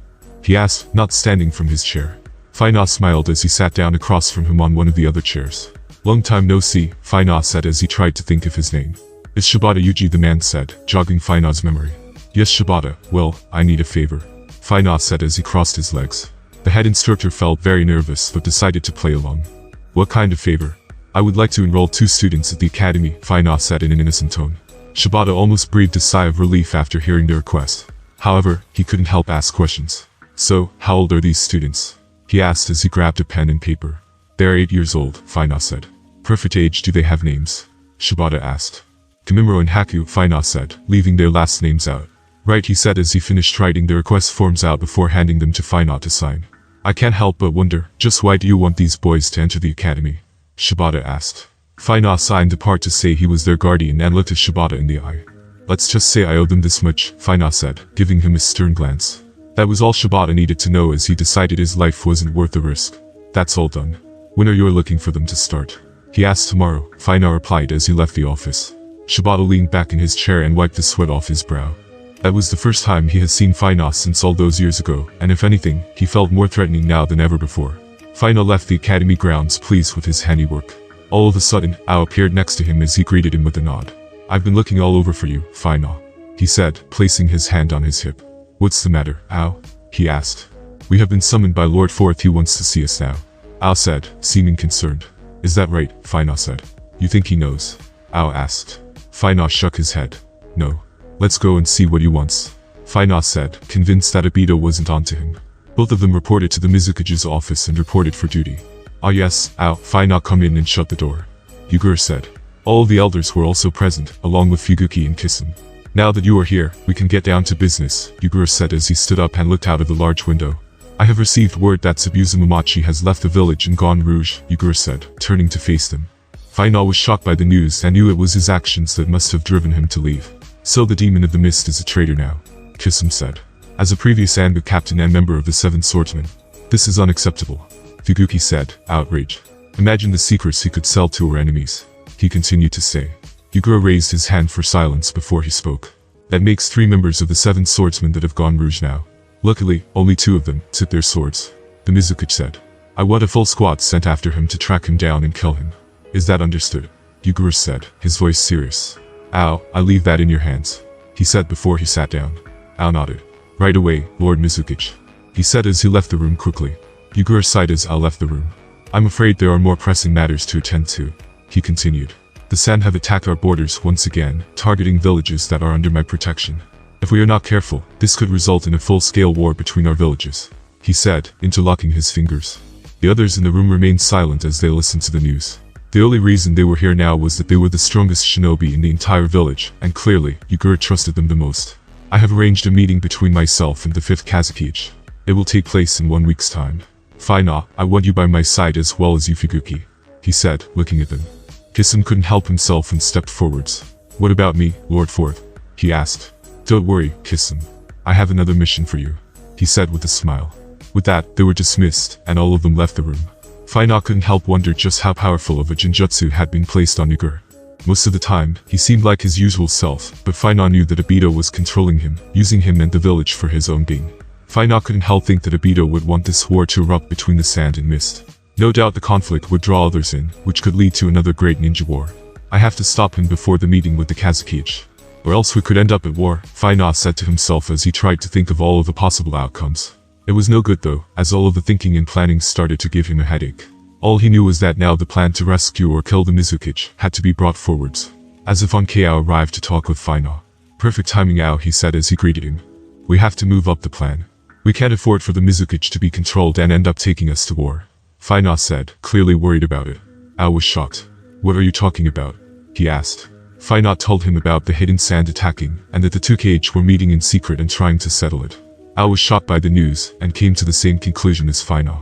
He asked, not standing from his chair. Fina smiled as he sat down across from him on one of the other chairs. Long time no see, Fina said as he tried to think of his name. It's Shibata Yuji, the man said, jogging Fina's memory. Yes Shibata, well, I need a favor, Fina said as he crossed his legs. The head instructor felt very nervous but decided to play along. What kind of favor? I would like to enroll 2 students at the academy, Fina said in an innocent tone. Shibata almost breathed a sigh of relief after hearing the request. However, he couldn't help ask questions. So, how old are these students? He asked as he grabbed a pen and paper. They are 8 years old, Fina said. Perfect age. Do they have names? Shibata asked. Komimuro and Haku, Fina said, leaving their last names out. Right, he said as he finished writing the request forms out before handing them to Fina to sign. I can't help but wonder, just why do you want these boys to enter the academy? Shibata asked. Fina signed the part to say he was their guardian and looked at Shibata in the eye. Let's just say I owe them this much, Fina said, giving him a stern glance. That was all Shibata needed to know as he decided his life wasn't worth the risk. That's all done. When are you looking for them to start? He asked. Tomorrow, Fina replied as he left the office. Shibata leaned back in his chair and wiped the sweat off his brow. That was the first time he had seen Fina since all those years ago, and if anything, he felt more threatening now than ever before. Fina left the academy grounds pleased with his handiwork. All of a sudden, Ao appeared next to him as he greeted him with a nod. I've been looking all over for you, Fina, he said, placing his hand on his hip. What's the matter, Ao? He asked. We have been summoned by Lord Forth. He wants to see us now, Ao said, seeming concerned. Is that right? Fina said. You think he knows? Ao asked. Fina shook his head. No. Let's go and see what he wants, Fina said, convinced that Obito wasn't onto him. Both of them reported to the Mizukage's office and reported for duty. Ah yes, Ao, Fina come in and shut the door, Yugura said. All the elders were also present, along with Fuguki and Kisum. Now that you are here, we can get down to business, Yugura said as he stood up and looked out of the large window. I have received word that Zabuza Momochi has left the village and gone rouge, Yugura said, turning to face them. Fina was shocked by the news and knew it was his actions that must have driven him to leave. So the Demon of the Mist is a traitor now, Kisum said. As a previous Anbu captain and member of the Seven Swordsmen, this is unacceptable, Fuguki said, outraged. Imagine the secrets he could sell to our enemies, he continued to say. Yugura raised his hand for silence before he spoke. That makes 3 members of the 7 swordsmen that have gone rouge now. Luckily, only 2 of them took their swords, the Mizukage said. I want a full squad sent after him to track him down and kill him. Is that understood? Yugura said, his voice serious. Ao, I leave that in your hands, he said before he sat down. Ao nodded. Right away, Lord Mizukage, he said as he left the room quickly. Yugura sighed as Ao left the room. I'm afraid there are more pressing matters to attend to, he continued. The San have attacked our borders once again, targeting villages that are under my protection. If we are not careful, this could result in a full-scale war between our villages, he said, interlocking his fingers. The others in the room remained silent as they listened to the news. The only reason they were here now was that they were the strongest shinobi in the entire village, and clearly, Yugura trusted them the most. I have arranged a meeting between myself and the 5th Kazekage. It will take place in 1 week's time. Fina, I want you by my side as well as you Fuguki, he said, looking at them. Kisum couldn't help himself and stepped forwards. What about me, Lord Forth? He asked. Don't worry, Kisum. I have another mission for you, he said with a smile. With that, they were dismissed, and all of them left the room. Fina couldn't help wonder just how powerful of a genjutsu had been placed on Yugura. Most of the time, he seemed like his usual self, but Fina knew that Obito was controlling him, using him and the village for his own gain. Fina couldn't help think that Obito would want this war to erupt between the Sand and Mist. No doubt the conflict would draw others in, which could lead to another great ninja war. I have to stop him before the meeting with the Kazekage, or else we could end up at war, Fina said to himself as he tried to think of all of the possible outcomes. It was no good though, as all of the thinking and planning started to give him a headache. All he knew was that now the plan to rescue or kill the Mizukage had to be brought forwards. As if Ao arrived to talk with Fina. Perfect timing, Ao, he said as he greeted him. We have to move up the plan. We can't afford for the Mizukage to be controlled and end up taking us to war, Fina said, clearly worried about it. Ao was shocked. What are you talking about? He asked. Fina told him about the hidden Sand attacking, and that the 2Kage were meeting in secret and trying to settle it. Ao was shocked by the news, and came to the same conclusion as Fina.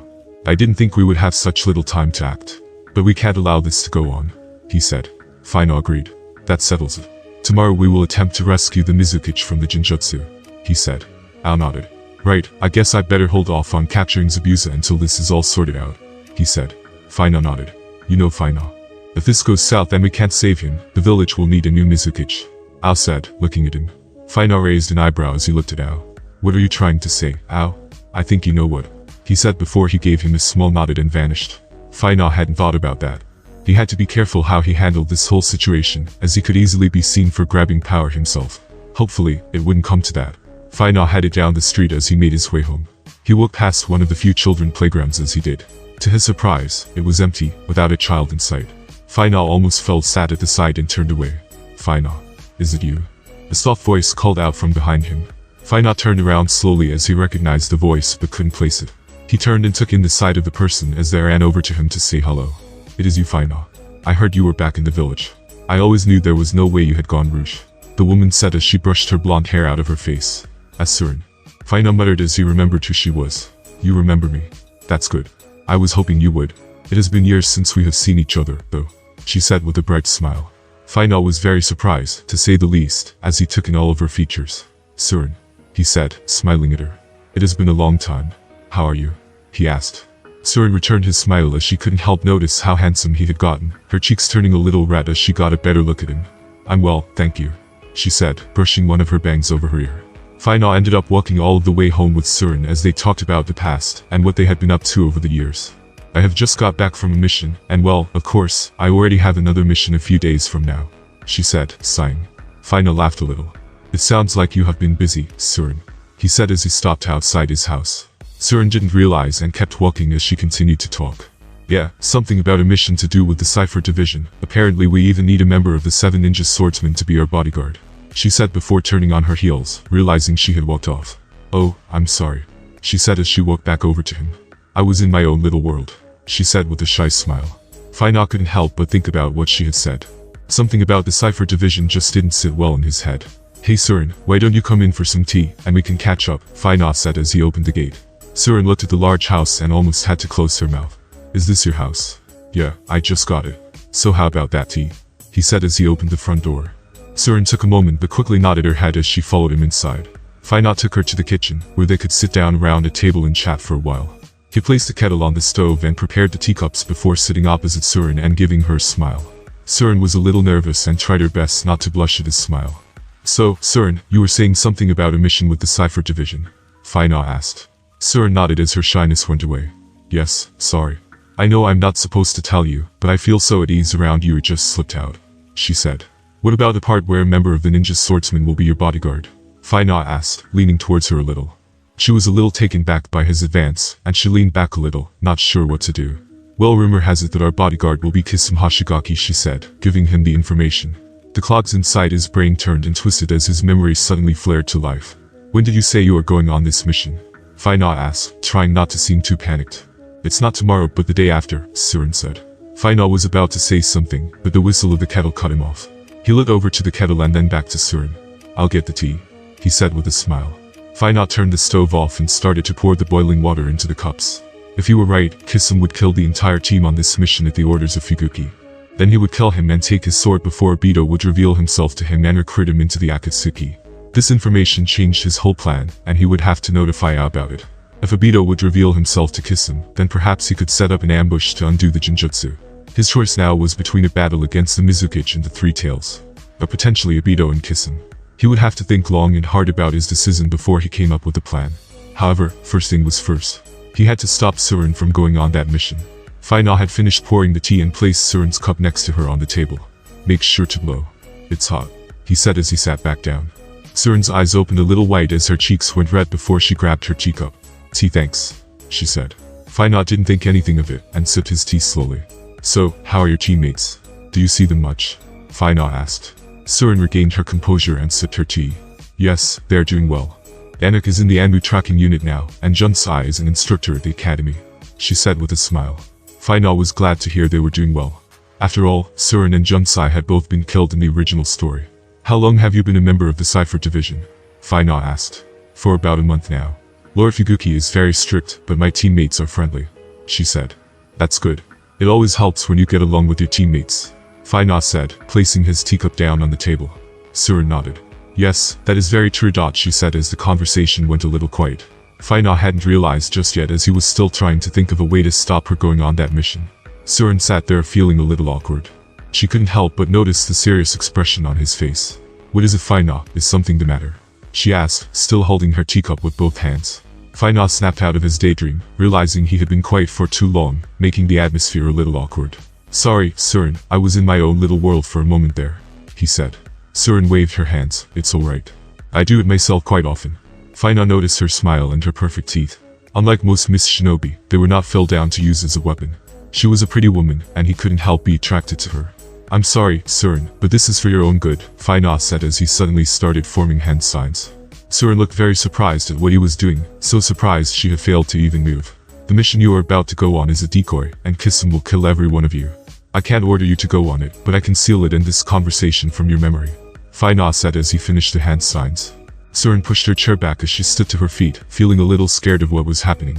I didn't think we would have such little time to act. But we can't allow this to go on, he said. Fina agreed. That settles it. Tomorrow we will attempt to rescue the Mizukage from the genjutsu, he said. Ao nodded. Right, I guess I'd better hold off on capturing Zabuza until this is all sorted out, he said. Fina nodded. You know Fina. If this goes south and we can't save him, the village will need a new Mizukage, Ao said, looking at him. Fina raised an eyebrow as he looked at Ao. What are you trying to say, Ao? I think you know what, he said before he gave him a small nod and vanished. Fina hadn't thought about that. He had to be careful how he handled this whole situation, as he could easily be seen for grabbing power himself. Hopefully, it wouldn't come to that. Fina headed down the street as he made his way home. He walked past one of the few children playgrounds as he did. To his surprise, it was empty, without a child in sight. Fina almost fell sad at the sight and turned away. Fina, is it you? A soft voice called out from behind him. Fina turned around slowly as he recognized the voice but couldn't place it. He turned and took in the sight of the person as they ran over to him to say hello. It is you, Fina. I heard you were back in the village. I always knew there was no way you had gone rouge, the woman said as she brushed her blonde hair out of her face. As Surin. Faina muttered as he remembered who she was. You remember me? That's good. I was hoping you would. It has been years since we have seen each other, though, she said with a bright smile. Faina was very surprised, to say the least, as he took in all of her features. Surin, he said, smiling at her. It has been a long time. How are you? He asked. Surin returned his smile as she couldn't help notice how handsome he had gotten, her cheeks turning a little red as she got a better look at him. I'm well, thank you, she said, brushing one of her bangs over her ear. Faina ended up walking all of the way home with Surin as they talked about the past and what they had been up to over the years. I have just got back from a mission, and well, of course, I already have another mission a few days from now, she said, sighing. Faina laughed a little. It sounds like you have been busy, Surin, he said as he stopped outside his house. Surin didn't realize and kept walking as she continued to talk. Yeah, something about a mission to do with the Cipher Division. Apparently we even need a member of the 7 Ninja Swordsmen to be our bodyguard, she said before turning on her heels, realizing she had walked off. Oh, I'm sorry, she said as she walked back over to him. I was in my own little world, she said with a shy smile. Faina couldn't help but think about what she had said. Something about the Cipher Division just didn't sit well in his head. Hey Surin, why don't you come in for some tea, and we can catch up, Faina said as he opened the gate. Surin looked at the large house and almost had to close her mouth. Is this your house? Yeah, I just got it. So how about that tea? He said as he opened the front door. Surin took a moment but quickly nodded her head as she followed him inside. Faina took her to the kitchen, where they could sit down around a table and chat for a while. He placed the kettle on the stove and prepared the teacups before sitting opposite Surin and giving her a smile. Surin was a little nervous and tried her best not to blush at his smile. So, Surin, you were saying something about a mission with the Cipher Division? Faina asked. Surin nodded as her shyness went away. Yes, sorry. I know I'm not supposed to tell you, but I feel so at ease around you it just slipped out, she said. What about the part where a member of the Ninja Swordsmen will be your bodyguard? Faina asked, leaning towards her a little. She was a little taken back by his advance, and she leaned back a little, not sure what to do. Well, rumor has it that our bodyguard will be Kisame Hashigaki, she said, giving him the information. The clogs inside his brain turned and twisted as his memories suddenly flared to life. When did you say you are going on this mission? Faina asked, trying not to seem too panicked. It's not tomorrow but the day after, Surin said. Faina was about to say something, but the whistle of the kettle cut him off. He looked over to the kettle and then back to Surin. I'll get the tea, he said with a smile. Faina turned the stove off and started to pour the boiling water into the cups. If he were right, Kisame would kill the entire team on this mission at the orders of Fuguki. Then he would kill him and take his sword before Obito would reveal himself to him and recruit him into the Akatsuki. This information changed his whole plan, and he would have to notify A about it. If Obito would reveal himself to Kisame, then perhaps he could set up an ambush to undo the Genjutsu. His choice now was between a battle against the mizukage and the Three Tails, or potentially Obito and Kisame. He would have to think long and hard about his decision before he came up with a plan. However, first thing was first. He had to stop Surin from going on that mission. Faina had finished pouring the tea and placed Surin's cup next to her on the table. Make sure to blow. It's hot, he said as he sat back down. Surin's eyes opened a little wide as her cheeks went red before she grabbed her teacup. Tea thanks, she said. Faina didn't think anything of it and sipped his tea slowly. So, how are your teammates? Do you see them much? Faina asked. Surin regained her composure and sipped her tea. Yes, they are doing well. Anik is in the Anbu tracking unit now, and Junsai is an instructor at the academy, she said with a smile. Faina was glad to hear they were doing well. After all, Surin and Junsai had both been killed in the original story. How long have you been a member of the Cipher Division? Faina asked. For about a month now. Lord Fuguki is very strict, but my teammates are friendly, she said. That's good. It always helps when you get along with your teammates, Faina said, placing his teacup down on the table. Surin nodded. Yes, that is very true. She said as the conversation went a little quiet. Faina hadn't realized just yet as he was still trying to think of a way to stop her going on that mission. Surin sat there feeling a little awkward. She couldn't help but notice the serious expression on his face. What is it, Faina? Is something the matter? She asked, still holding her teacup with both hands. Faina snapped out of his daydream, realizing he had been quiet for too long, making the atmosphere a little awkward. Sorry, Surin, I was in my own little world for a moment there, he said. Surin waved her hands. It's alright. I do it myself quite often. Faina noticed her smile and her perfect teeth. Unlike most Miss Shinobi, they were not filled down to use as a weapon. She was a pretty woman, and he couldn't help be attracted to her. I'm sorry, Surin, but this is for your own good, Faina said as he suddenly started forming hand signs. Surin looked very surprised at what he was doing, so surprised she had failed to even move. The mission you are about to go on is a decoy, and Kisame will kill every one of you. I can't order you to go on it, but I can seal it in this conversation from your memory. Fina said as he finished the hand signs. Surin pushed her chair back as she stood to her feet, feeling a little scared of what was happening.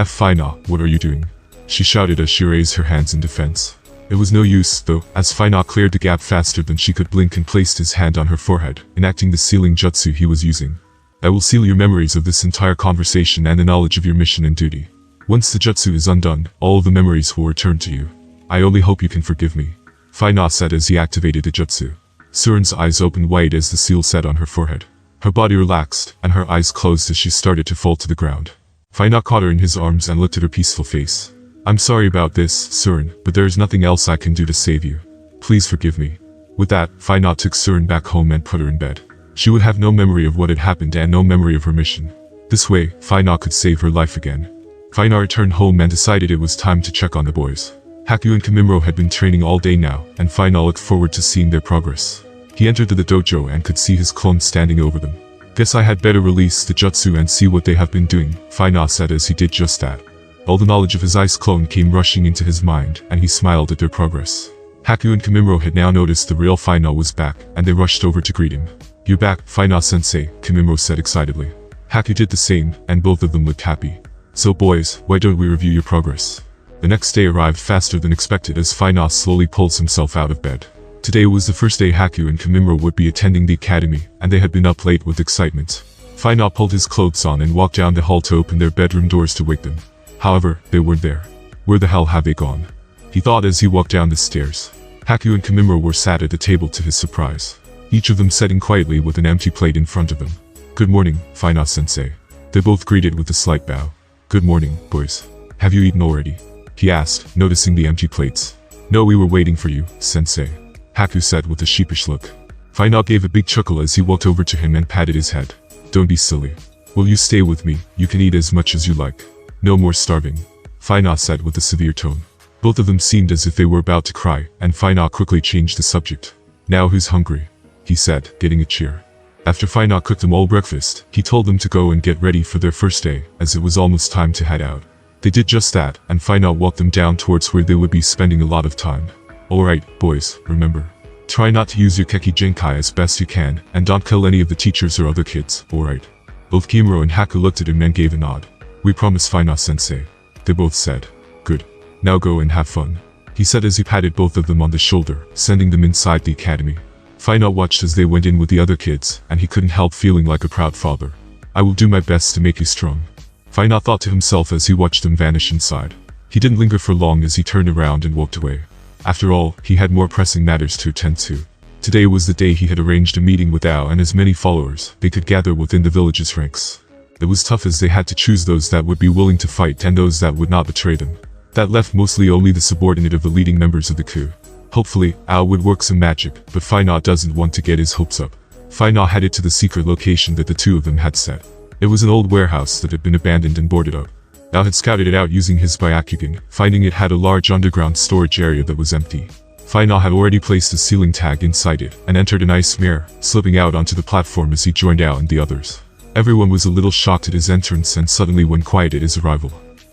Fina, what are you doing? She shouted as she raised her hands in defense. It was no use, though, as Fina cleared the gap faster than she could blink and placed his hand on her forehead, enacting the sealing jutsu he was using. I will seal your memories of this entire conversation and the knowledge of your mission and duty. Once the jutsu is undone, all of the memories will return to you. I only hope you can forgive me. Fina said as he activated the jutsu. Surin's eyes opened wide as the seal set on her forehead. Her body relaxed, and her eyes closed as she started to fall to the ground. Fina caught her in his arms and looked at her peaceful face. I'm sorry about this, Surin, but there is nothing else I can do to save you. Please forgive me. With that, Fina took Surin back home and put her in bed. She would have no memory of what had happened and no memory of her mission. This way, Fina could save her life again. Fina returned home and decided it was time to check on the boys. Haku and Kimimaro had been training all day now, and Fina looked forward to seeing their progress. He entered the dojo and could see his clone standing over them. Guess I had better release the jutsu and see what they have been doing, Fina said as he did just that. All the knowledge of his ice clone came rushing into his mind, and he smiled at their progress. Haku and Kimimaro had now noticed the real Fina was back, and they rushed over to greet him. You're back, Fina-sensei, Kimimaro said excitedly. Haku did the same, and both of them looked happy. So boys, why don't we review your progress? The next day arrived faster than expected as Fina slowly pulls himself out of bed. Today was the first day Haku and Kimimaro would be attending the academy, and they had been up late with excitement. Fina pulled his clothes on and walked down the hall to open their bedroom doors to wake them. However, they weren't there. Where the hell have they gone? He thought as he walked down the stairs. Haku and Kimimaro were sat at the table to his surprise. Each of them sitting quietly with an empty plate in front of them. Good morning, Fina-sensei. They both greeted with a slight bow. Good morning, boys. Have you eaten already? He asked, noticing the empty plates. No, we were waiting for you, sensei. Haku said with a sheepish look. Fina gave a big chuckle as he walked over to him and patted his head. Don't be silly. Will you stay with me? You can eat as much as you like. No more starving. Fina said with a severe tone. Both of them seemed as if they were about to cry, and Fina quickly changed the subject. Now who's hungry? He said, getting a chair. After Fina cooked them all breakfast, he told them to go and get ready for their first day, as it was almost time to head out. They did just that, and Fina walked them down towards where they would be spending a lot of time. Alright, boys, remember. Try not to use your KekkaiGenkai as best you can, and don't kill any of the teachers or other kids, alright? Both Kimimaro and Haku looked at him and gave a nod. We promise, Fina-sensei. They both said. Good. Now go and have fun. He said as he patted both of them on the shoulder, sending them inside the academy. Fina watched as they went in with the other kids, and he couldn't help feeling like a proud father. I will do my best to make you strong. Fina thought to himself as he watched them vanish inside. He didn't linger for long as he turned around and walked away. After all, he had more pressing matters to attend to. Today was the day he had arranged a meeting with Ao and as many followers they could gather within the village's ranks. It was tough as they had to choose those that would be willing to fight and those that would not betray them. That left mostly only the subordinate of the leading members of the coup. Hopefully, Ao would work some magic, but Fina doesn't want to get his hopes up. Fina headed to the secret location that the two of them had set. It was an old warehouse that had been abandoned and boarded up. Ao had scouted it out using his Byakugan, finding it had a large underground storage area that was empty. Fina had already placed a ceiling tag inside it, and entered an ice mirror, slipping out onto the platform as he joined Ao and the others. Everyone was a little shocked at his entrance and suddenly went quiet at his arrival.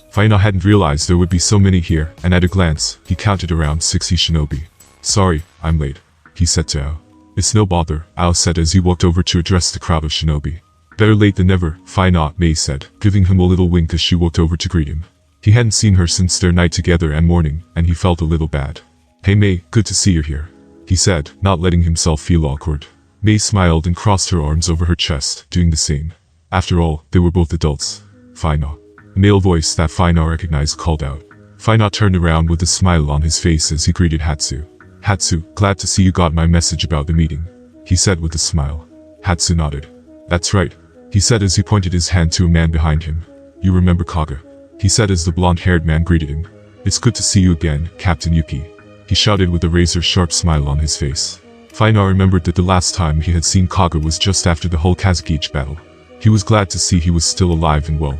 Fina hadn't realized there would be so many here, and at a glance, he counted around 60 shinobi. Sorry, I'm late, he said to Ao. It's no bother, Ao said as he walked over to address the crowd of shinobi. Better late than never, Fina, Mei said, giving him a little wink as she walked over to greet him. He hadn't seen her since their night together and morning, and he felt a little bad. Hey Mei, good to see you here, he said, not letting himself feel awkward. Mei smiled and crossed her arms over her chest, doing the same. After all, they were both adults. Fina. A male voice that Fina recognized called out. Fina turned around with a smile on his face as he greeted Hatsu. Hatsu, glad to see you got my message about the meeting, he said with a smile. Hatsu nodded. That's right, he said as he pointed his hand to a man behind him. You remember Kaga, he said as the blonde-haired man greeted him. It's good to see you again, Captain Yuki, he shouted with a razor-sharp smile on his face. Fina remembered that the last time he had seen Kaga was just after the whole Kazakage battle. He was glad to see he was still alive and well.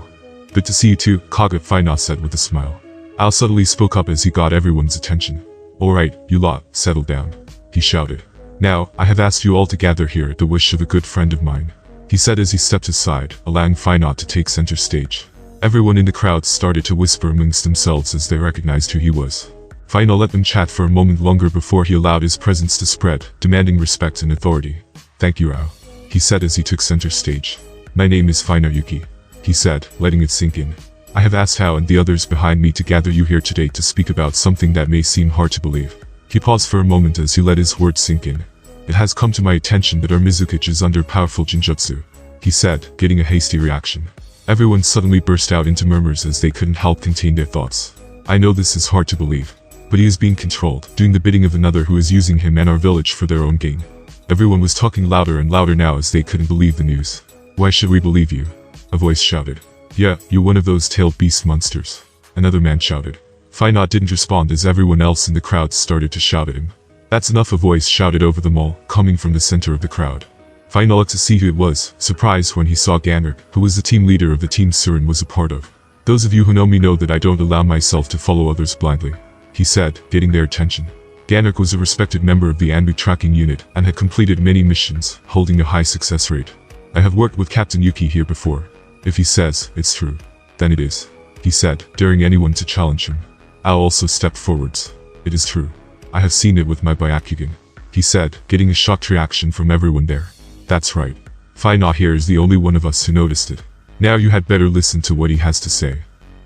Good to see you too, Kaga, Fina said with a smile. Ao suddenly spoke up as he got everyone's attention. Alright, you lot, settle down, he shouted. Now, I have asked you all to gather here at the wish of a good friend of mine, he said as he stepped aside, allowing Fina to take center stage. Everyone in the crowd started to whisper amongst themselves as they recognized who he was. Fina let them chat for a moment longer before he allowed his presence to spread, demanding respect and authority. Thank you, Rao. He said as he took center stage. My name is Fina Yuki. He said, letting it sink in. I have asked Hao and the others behind me to gather you here today to speak about something that may seem hard to believe. He paused for a moment as he let his words sink in. It has come to my attention that our mizukage is under powerful jinjutsu, he said, getting a hasty reaction. Everyone suddenly burst out into murmurs as they couldn't help contain their thoughts. I know this is hard to believe, but he is being controlled, doing the bidding of another who is using him and our village for their own gain. Everyone was talking louder and louder now as they couldn't believe the news. Why should we believe you? A voice shouted. Yeah, you're one of those tailed beast monsters. Another man shouted. Fina didn't respond as everyone else in the crowd started to shout at him. That's enough, a voice shouted over them all, coming from the center of the crowd. Fina looked to see who it was, surprised when he saw Ganner, who was the team leader of the team Surin was a part of. Those of you who know me know that I don't allow myself to follow others blindly, he said, getting their attention. Ganner was a respected member of the Anbu tracking unit and had completed many missions, holding a high success rate. I have worked with Captain Yuki here before. If he says it's true, then it is, he said, daring anyone to challenge him. Ao also stepped forwards. It is true. I have seen it with my Byakugan, he said, getting a shocked reaction from everyone there. That's right. Fina here is the only one of us who noticed it. Now you had better listen to what he has to say,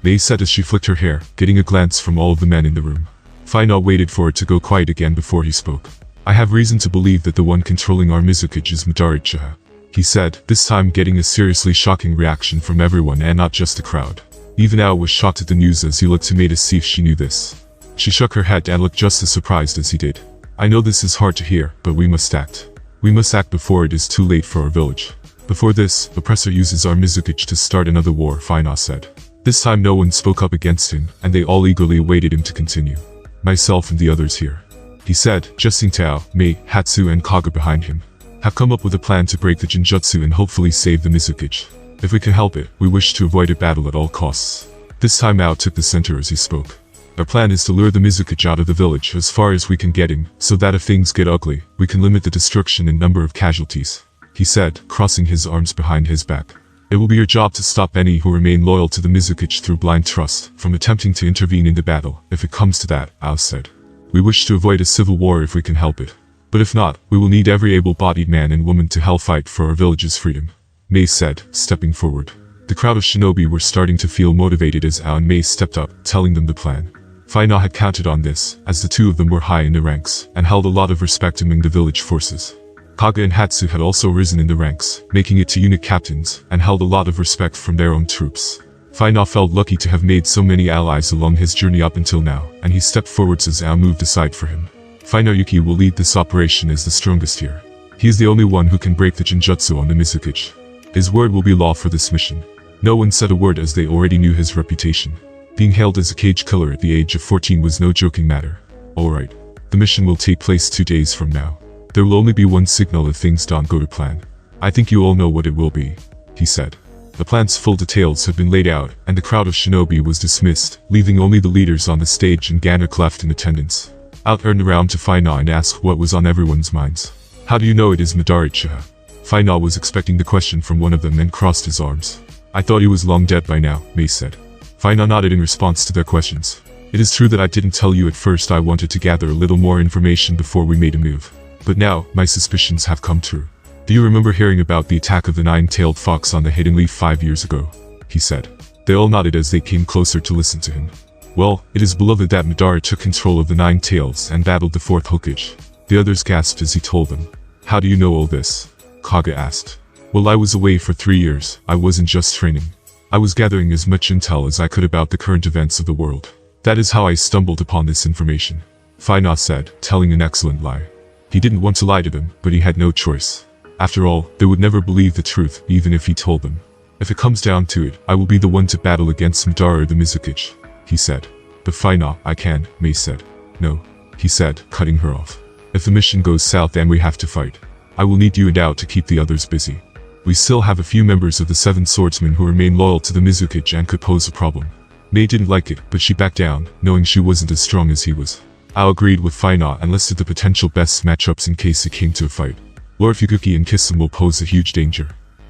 Mei said as she flicked her hair, getting a glance from all of the men in the room. Fina waited for it to go quiet again before he spoke. I have reason to believe that the one controlling our mizukage is Midoriya, he said, this time getting a seriously shocking reaction from everyone and not just the crowd. Even Ao was shocked at the news as he looked to Mei to see if she knew this. She shook her head and looked just as surprised as he did. I know this is hard to hear, but we must act. We must act before it is too late for our village. Before this, oppressor uses our mizukage to start another war, Fina said. This time no one spoke up against him, and they all eagerly awaited him to continue. Myself and the others here, he said, gesturing to Ao, Mei, Hatsu and Kaga behind him, have come up with a plan to break the Jinjutsu and hopefully save the mizukage. If we can help it, we wish to avoid a battle at all costs. This time Ao took the center as he spoke. Our plan is to lure the mizukage out of the village as far as we can get him, so that if things get ugly, we can limit the destruction and number of casualties, he said, crossing his arms behind his back. It will be your job to stop any who remain loyal to the mizukage through blind trust from attempting to intervene in the battle, if it comes to that, Ao said. We wish to avoid a civil war if we can help it. But if not, we will need every able-bodied man and woman to hell fight for our village's freedom, Mei said, stepping forward. The crowd of shinobi were starting to feel motivated as Ao and Mei stepped up, telling them the plan. Fina had counted on this, as the two of them were high in the ranks, and held a lot of respect among the village forces. Kaga and Hatsu had also risen in the ranks, making it to unit captains, and held a lot of respect from their own troops. Fina felt lucky to have made so many allies along his journey up until now, and he stepped forwards as Ao moved aside for him. Fina Yuki will lead this operation as the strongest here. He is the only one who can break the Jinjutsu on the mizukage. His word will be law for this mission. No one said a word as they already knew his reputation. Being hailed as a cage killer at the age of 14 was no joking matter. Alright. The mission will take place 2 days from now. There will only be one signal if things don't go to plan. I think you all know what it will be, he said. The plan's full details had been laid out, and the crowd of shinobi was dismissed, leaving only the leaders on the stage and Ganner left in attendance. Ao turned around to Fina and asked what was on everyone's minds. How do you know it is Midoriya? Fina was expecting the question from one of them and crossed his arms. I thought he was long dead by now, Mei said. Fina nodded in response to their questions. It is true that I didn't tell you at first. I wanted to gather a little more information before we made a move. But now, my suspicions have come true. Do you remember hearing about the attack of the nine-tailed fox on the Hidden Leaf 5 years ago? He said. They all nodded as they came closer to listen to him. Well, it is beloved that Madara took control of the Nine Tails and battled the 4th Hokage. The others gasped as he told them. How do you know all this? Kaga asked. Well, I was away for 3 years. I wasn't just training. I was gathering as much intel as I could about the current events of the world. That is how I stumbled upon this information. Fina said, telling an excellent lie. He didn't want to lie to them, but he had no choice. After all, they would never believe the truth, even if he told them. If it comes down to it, I will be the one to battle against Madara or the mizukage, he said. But Fina, I can, Mei said. No, he said, cutting her off. If the mission goes south and we have to fight, I will need you and Ao to keep the others busy. We still have a few members of the 7 swordsmen who remain loyal to the mizukage and could pose a problem. Mei didn't like it, but she backed down, knowing she wasn't as strong as he was. Ao agreed with Fina and listed the potential best matchups in case it came to a fight. Lord Fukuki and Kisum will pose a huge danger.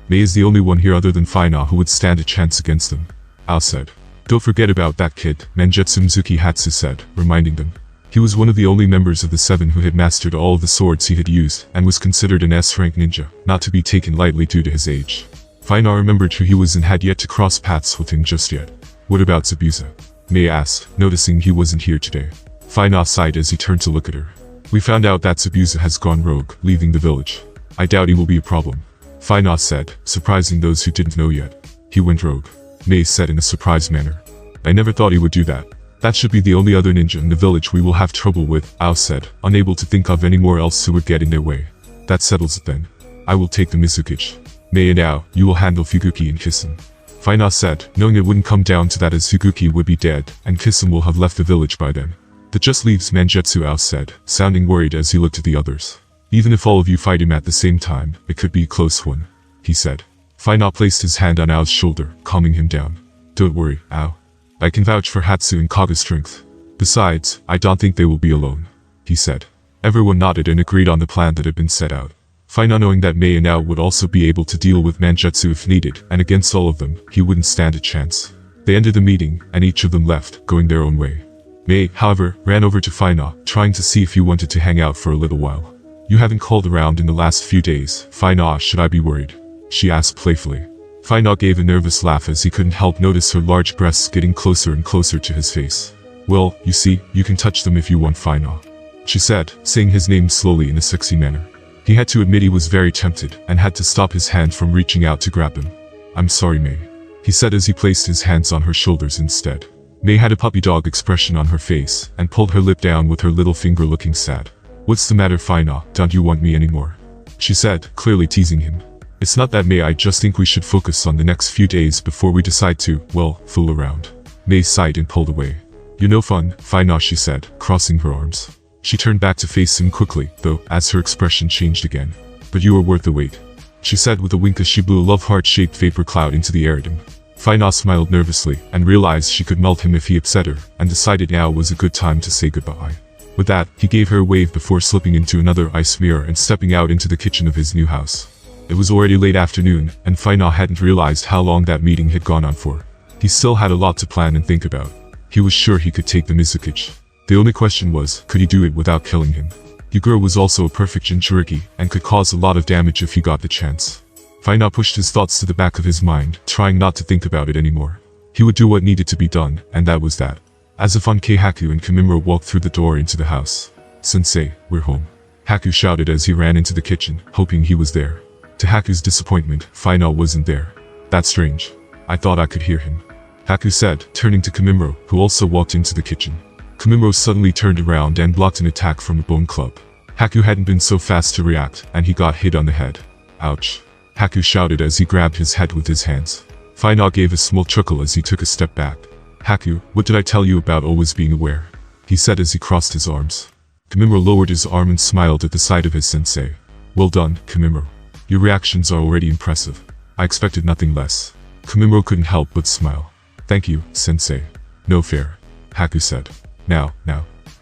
Mei is the only one here other than Fina who would stand a chance against them, Ao said. Don't forget about that kid, Manjetsu Mizuki Hatsu said, reminding them. He was one of the only members of the 7 who had mastered all of the swords he had used, and was considered an S-rank ninja, not to be taken lightly due to his age. Fina remembered who he was and had yet to cross paths with him just yet. What about Zabuza? Mei asked, noticing he wasn't here today. Fina sighed as he turned to look at her. We found out that Zabuza has gone rogue, leaving the village. I doubt he will be a problem. Fina said, surprising those who didn't know yet. He went rogue. Mei said in a surprised manner. I never thought he would do that. That should be the only other ninja in the village we will have trouble with, Ao said, unable to think of any more else who would get in their way. That settles it then. I will take the mizukage. Mei and Ao, you will handle Fuguki and Kissen. Fina said, knowing it wouldn't come down to that as Fuguki would be dead, and Kissen will have left the village by then. That just leaves Mangetsu, Ao said, sounding worried as he looked at the others. Even if all of you fight him at the same time, it could be a close one, he said. Fina placed his hand on Ao's shoulder, calming him down. Don't worry, Ao. I can vouch for Hatsu and Kaga's strength. Besides, I don't think they will be alone, he said. Everyone nodded and agreed on the plan that had been set out. Fina knowing that Mei and Ao would also be able to deal with Mangetsu if needed, and against all of them, he wouldn't stand a chance. They ended the meeting, and each of them left, going their own way. Mei, however, ran over to Fina, trying to see if he wanted to hang out for a little while. You haven't called around in the last few days, Fina, should I be worried? She asked playfully. Fina gave a nervous laugh as he couldn't help notice her large breasts getting closer and closer to his face. Well, you see, you can touch them if you want, Fina, she said, saying his name slowly in a sexy manner. He had to admit he was very tempted, and had to stop his hand from reaching out to grab him. I'm sorry, Mei, he said as he placed his hands on her shoulders instead. Mei had a puppy dog expression on her face, and pulled her lip down with her little finger looking sad. What's the matter, Fina, don't you want me anymore? She said, clearly teasing him. It's not that, Mei, I just think we should focus on the next few days before we decide to, well, fool around. Mei sighed and pulled away. You're no fun, Fina, she said, crossing her arms. She turned back to face him quickly, though, as her expression changed again. But you are worth the wait, she said with a wink as she blew a love heart-shaped vapor cloud into the air at him. Fina smiled nervously, and realized she could melt him if he upset her, and decided now was a good time to say goodbye. With that, he gave her a wave before slipping into another ice mirror and stepping out into the kitchen of his new house. It was already late afternoon, and Fina hadn't realized how long that meeting had gone on for. He still had a lot to plan and think about. He was sure he could take the mizukage. The only question was, could he do it without killing him? Yugura was also a perfect Jinchuriki, and could cause a lot of damage if he got the chance. Fina pushed his thoughts to the back of his mind, trying not to think about it anymore. He would do what needed to be done, and that was that. As if on Haku and Kimimura walked through the door into the house. Sensei, we're home, Haku shouted as he ran into the kitchen, hoping he was there. To Haku's disappointment, Fina wasn't there. That's strange. I thought I could hear him, Haku said, turning to Kimimura, who also walked into the kitchen. Kimimura suddenly turned around and blocked an attack from a bone club. Haku hadn't been so fast to react, and he got hit on the head. Ouch, Haku shouted as he grabbed his head with his hands. Fina gave a small chuckle as he took a step back. Haku, what did I tell you about always being aware? He said as he crossed his arms. Kimimura lowered his arm and smiled at the sight of his sensei. Well done, Kimimura. Your reactions are already impressive. I expected nothing less. Kimimura couldn't help but smile. Thank you, sensei. No fair, Haku said. Now,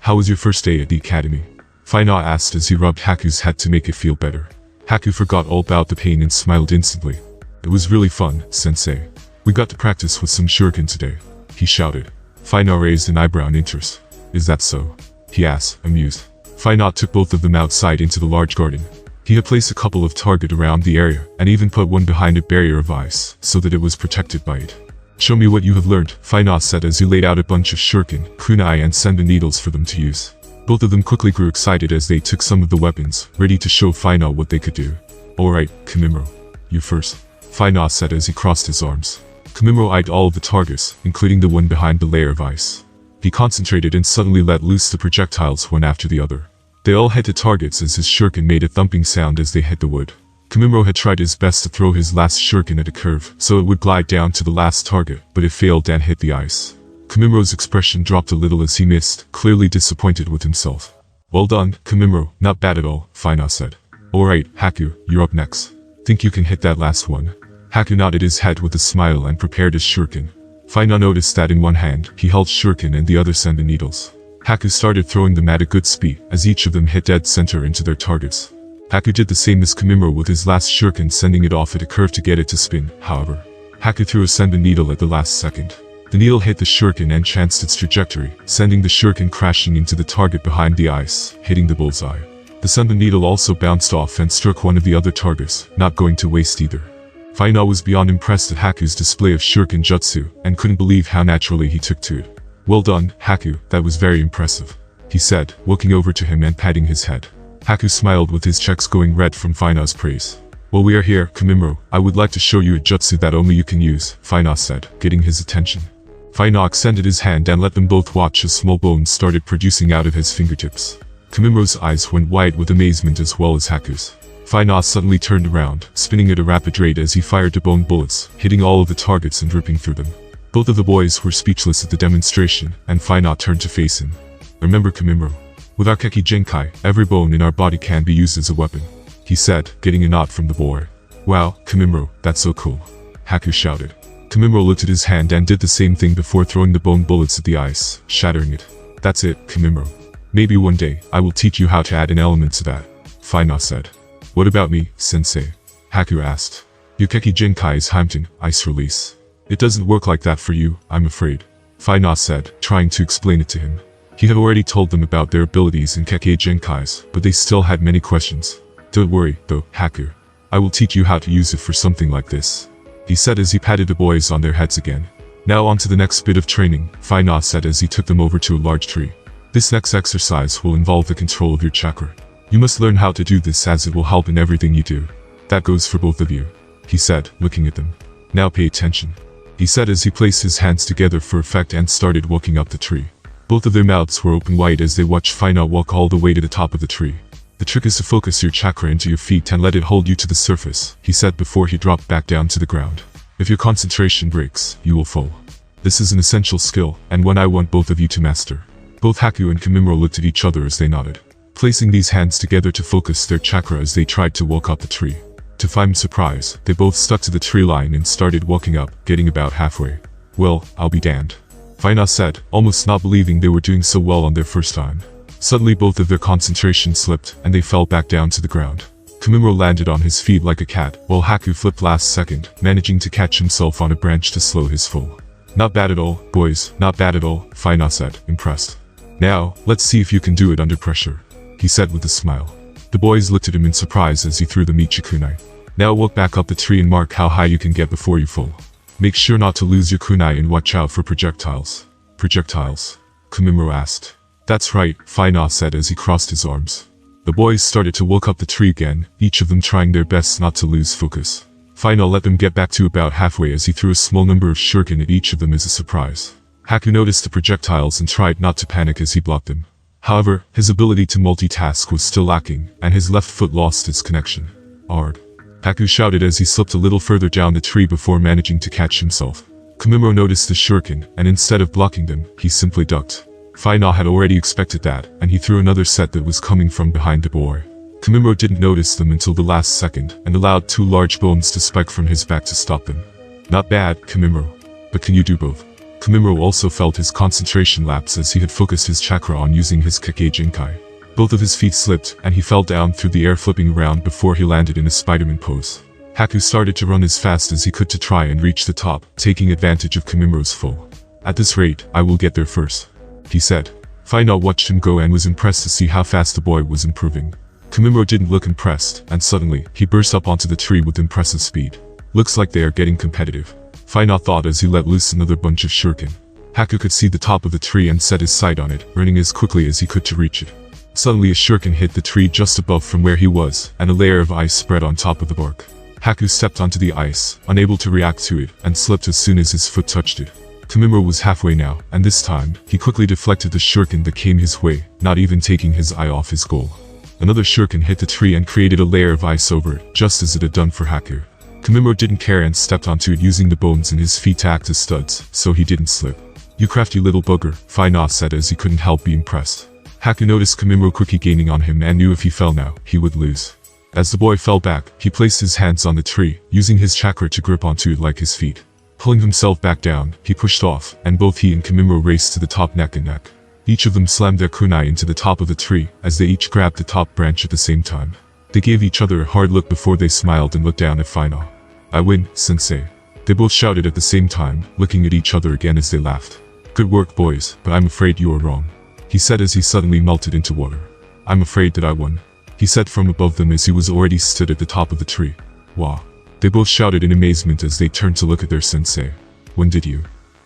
how was your first day at the academy? Fina asked as he rubbed Haku's head to make it feel better. Haku forgot all about the pain and smiled instantly. It was really fun, sensei. We got to practice with some shuriken today, he shouted. Fina raised an eyebrow in interest. Is that so? He asked, amused. Fina took both of them outside into the large garden. He had placed a couple of targets around the area, and even put one behind a barrier of ice, so that it was protected by it. Show me what you have learned, Fina said as he laid out a bunch of shuriken, kunai and senbon needles for them to use. Both of them quickly grew excited as they took some of the weapons, ready to show Fina what they could do. Alright, Kimimura. You first, Fina said as he crossed his arms. Kimimura eyed all of the targets, including the one behind the layer of ice. He concentrated and suddenly let loose the projectiles one after the other. They all hit the targets as his shuriken made a thumping sound as they hit the wood. Kimimura had tried his best to throw his last shuriken at a curve, so it would glide down to the last target, but it failed and hit the ice. Kimimura's expression dropped a little as he missed, clearly disappointed with himself. Well done, Kimimura, not bad at all, Fina said. Alright, Haku, you're up next. Think you can hit that last one? Haku nodded his head with a smile and prepared his shuriken. Fina noticed that in one hand, he held shuriken and the other senbon needles. Haku started throwing them at a good speed, as each of them hit dead center into their targets. Haku did the same as Kimimura with his last shuriken, sending it off at a curve to get it to spin. However, Haku threw a senbon needle at the last second. The needle hit the shuriken and chanced its trajectory, sending the shuriken crashing into the target behind the ice, hitting the bullseye. The sunken needle also bounced off and struck one of the other targets, not going to waste either. Faina was beyond impressed at Haku's display of shuriken jutsu, and couldn't believe how naturally he took to it. "Well done, Haku, that was very impressive," he said, walking over to him and patting his head. Haku smiled with his cheeks going red from Faina's praise. "While we are here, Kamimuro, I would like to show you a jutsu that only you can use," Faina said, getting his attention. Faina extended his hand and let them both watch as small bones started producing out of his fingertips. Kamimuro's eyes went wide with amazement as well as Haku's. Faina suddenly turned around, spinning at a rapid rate as he fired the bone bullets, hitting all of the targets and ripping through them. Both of the boys were speechless at the demonstration, and Faina turned to face him. "Remember, Kamimuro, with our KekkaiGenkai, every bone in our body can be used as a weapon," he said, getting a nod from the boy. "Wow, Kamimuro, that's so cool," Haku shouted. Kamimuro looked at his hand and did the same thing before throwing the bone bullets at the ice, shattering it. "That's it, Kamimuro. Maybe one day, I will teach you how to add an element to that," Faina said. "What about me, sensei?" Haku asked. "Your KekkaiGenkai is Hampton, ice release. It doesn't work like that for you, I'm afraid," Faina said, trying to explain it to him. He had already told them about their abilities in KekkaiGenkais, but they still had many questions. "Don't worry, though, Haku. I will teach you how to use it for something like this," he said as he patted the boys on their heads again. "Now on to the next bit of training," Faina said as he took them over to a large tree. "This next exercise will involve the control of your chakra. You must learn how to do this as it will help in everything you do. That goes for both of you," he said, looking at them. "Now pay attention," he said as he placed his hands together for effect and started walking up the tree. Both of their mouths were open wide as they watched Faina walk all the way to the top of the tree. "The trick is to focus your chakra into your feet and let it hold you to the surface," he said before he dropped back down to the ground. "If your concentration breaks, you will fall. This is an essential skill, and one I want both of you to master." Both Haku and Kamimuro looked at each other as they nodded, placing these hands together to focus their chakra as they tried to walk up the tree. To Faima's surprise, they both stuck to the tree line and started walking up, getting about halfway. "Well, I'll be damned," Faina said, almost not believing they were doing so well on their first time. Suddenly both of their concentration slipped, and they fell back down to the ground. Kamimuro landed on his feet like a cat, while Haku flipped last second, managing to catch himself on a branch to slow his fall. "Not bad at all, boys, not bad at all," Faina said, impressed. "Now, let's see if you can do it under pressure," he said with a smile. The boys looked at him in surprise as he threw the Michikunai. "Now walk back up the tree and mark how high you can get before you fall. Make sure not to lose your kunai and watch out for projectiles." "Projectiles?" Kamimuro asked. "That's right," Faina said as he crossed his arms. The boys started to walk up the tree again, each of them trying their best not to lose focus. Faina let them get back to about halfway as he threw a small number of shuriken at each of them as a surprise. Haku noticed the projectiles and tried not to panic as he blocked them. However, his ability to multitask was still lacking, and his left foot lost its connection. "Ard!" Haku shouted as he slipped a little further down the tree before managing to catch himself. Kamimuro noticed the shuriken, and instead of blocking them, he simply ducked. Faina had already expected that, and he threw another set that was coming from behind the boy. Kamimuro didn't notice them until the last second, and allowed two large bones to spike from his back to stop them. "Not bad, Kamimuro. But can you do both?" Kamimuro also felt his concentration lapse as he had focused his chakra on using his KekkaiGenkai. Both of his feet slipped, and he fell down through the air flipping around before he landed in a Spider-Man pose. Haku started to run as fast as he could to try and reach the top, taking advantage of Kamimuro's fall. "At this rate, I will get there first," he said. Faina watched him go and was impressed to see how fast the boy was improving. Kamimuro didn't look impressed, and suddenly, he burst up onto the tree with impressive speed. "Looks like they are getting competitive," Faina thought as he let loose another bunch of shuriken. Haku could see the top of the tree and set his sight on it, running as quickly as he could to reach it. Suddenly a shuriken hit the tree just above from where he was, and a layer of ice spread on top of the bark. Haku stepped onto the ice, unable to react to it, and slipped as soon as his foot touched it. Kamimuro was halfway now, and this time, he quickly deflected the shuriken that came his way, not even taking his eye off his goal. Another shuriken hit the tree and created a layer of ice over it, just as it had done for Haku. Kamimuro didn't care and stepped onto it using the bones in his feet to act as studs, so he didn't slip. "You crafty little bugger," Faina said as he couldn't help be impressed. Haku noticed Kamimuro quickly gaining on him and knew if he fell now, he would lose. As the boy fell back, he placed his hands on the tree, using his chakra to grip onto it like his feet. Pulling himself back down, he pushed off, and both he and Kamimuro raced to the top neck and neck. Each of them slammed their kunai into the top of the tree, as they each grabbed the top branch at the same time. They gave each other a hard look before they smiled and looked down at Faina. "I win, sensei," They both shouted at the same time, looking at each other again as they laughed. "Good work, boys, but I'm afraid you are wrong," he said as he suddenly melted into water. "I'm afraid that I won," he said from above them as he was already stood at the top of the tree. "Wow." They both shouted in amazement as they turned to look at their sensei. "When did you?"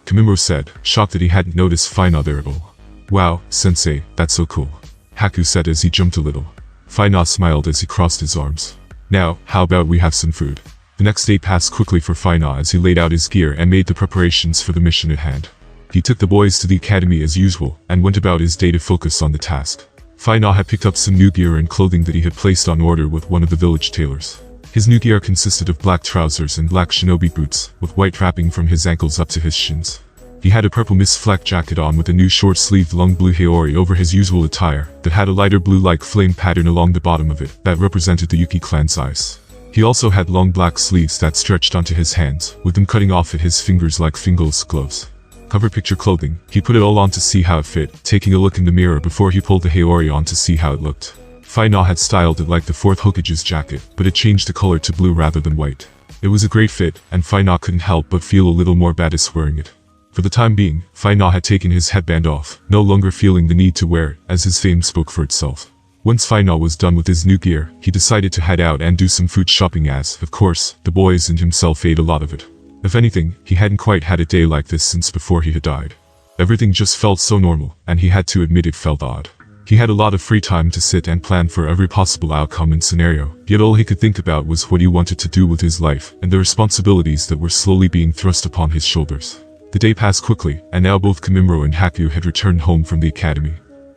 Kamimura said, shocked that he hadn't noticed Fina there at all. "Wow, sensei, that's so cool," Haku said as he jumped a little. Fina smiled as he crossed his arms. "Now, how about we have some food?" The next day passed quickly for Fina as he laid out his gear and made the preparations for the mission at hand. He took the boys to the academy as usual and went about his day to focus on the task. Fina had picked up some new gear and clothing that he had placed on order with one of the village tailors. His new gear consisted of black trousers and black shinobi boots, with white wrapping from his ankles up to his shins. He had a purple mist flak jacket on with a new short-sleeved long blue haori over his usual attire that had a lighter blue-like flame pattern along the bottom of it that represented the Yuki clan's eyes. He also had long black sleeves that stretched onto his hands, with them cutting off at his fingers like fingerless gloves. Cover picture clothing, he put it all on to see how it fit, taking a look in the mirror before he pulled the haori on to see how it looked. Fina had styled it like the 4th Hokage's jacket, but it changed the color to blue rather than white. It was a great fit, and Fina couldn't help but feel a little more badass wearing it. For the time being, Fina had taken his headband off, no longer feeling the need to wear it, as his fame spoke for itself. Once Fina was done with his new gear, he decided to head out and do some food shopping as, of course, the boys and himself ate a lot of it. If anything, he hadn't quite had a day like this since before he had died. Everything just felt so normal, and he had to admit it felt odd. He had a lot of free time to sit and plan for every possible outcome and scenario, yet all he could think about was what he wanted to do with his life, and the responsibilities that were slowly being thrust upon his shoulders. The day passed quickly, and now both Kamimura and Haku had returned home from the academy.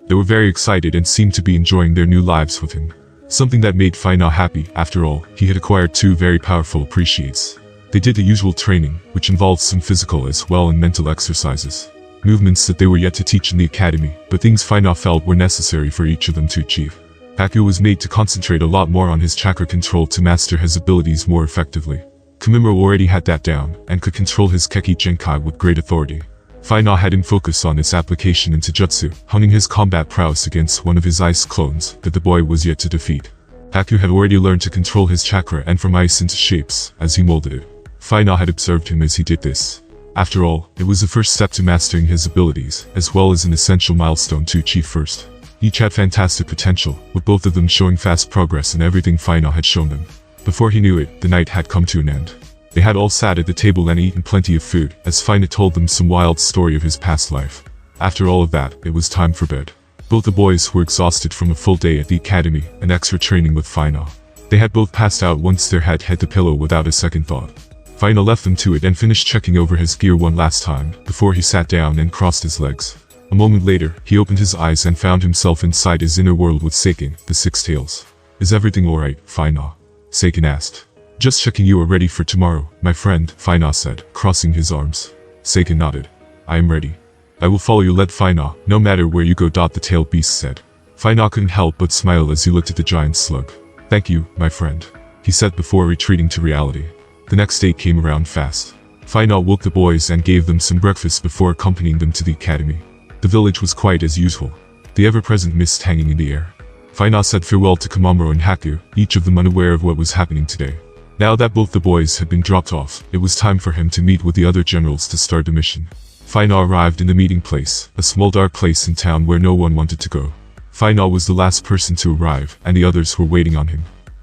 They were very excited and seemed to be enjoying their new lives with him. Something that made Fina happy, after all, he had acquired 2 very powerful appreciates. They did the usual training, which involved some physical as well and mental exercises. Movements that they were yet to teach in the academy, but things Fina felt were necessary for each of them to achieve. Haku was made to concentrate a lot more on his chakra control to master his abilities more effectively. Kamimura already had that down, and could control his KekkaiGenkai with great authority. Fina had him focus on its application in Taijutsu, honing his combat prowess against one of his ice clones that the boy was yet to defeat. Haku had already learned to control his chakra and from ice into shapes, as he molded it. Fina had observed him as he did this. After all, it was the first step to mastering his abilities, as well as an essential milestone to achieve first. Each had fantastic potential, with both of them showing fast progress in everything Fina had shown them. Before he knew it, the night had come to an end. They had all sat at the table and eaten plenty of food, as Fina told them some wild story of his past life. After all of that, it was time for bed. Both the boys were exhausted from a full day at the academy and extra training with Fina. They had both passed out once their head hit the pillow without a second thought. Fina left them to it and finished checking over his gear one last time, before he sat down and crossed his legs. A moment later, he opened his eyes and found himself inside his inner world with Seiken, the 6 tails. "Is everything alright, Fina?" Seiken asked. "Just checking you are ready for tomorrow, my friend," Fina said, crossing his arms. Seiken nodded. "I am ready. I will follow your lead, Fina, no matter where you go." The tailed beast said. Fina couldn't help but smile as he looked at the giant slug. "Thank you, my friend," he said before retreating to reality. The next day came around fast. Fina woke the boys and gave them some breakfast before accompanying them to the academy. The village was quiet as usual, the ever-present mist hanging in the air. Fina said farewell to Kamamura and Haku, each of them unaware of what was happening today. Now that both the boys had been dropped off, it was time for him to meet with the other generals to start the mission. Fina arrived in the meeting place, a small dark place in town where no one wanted to go. Fina was the last person to arrive, and the others were waiting on him.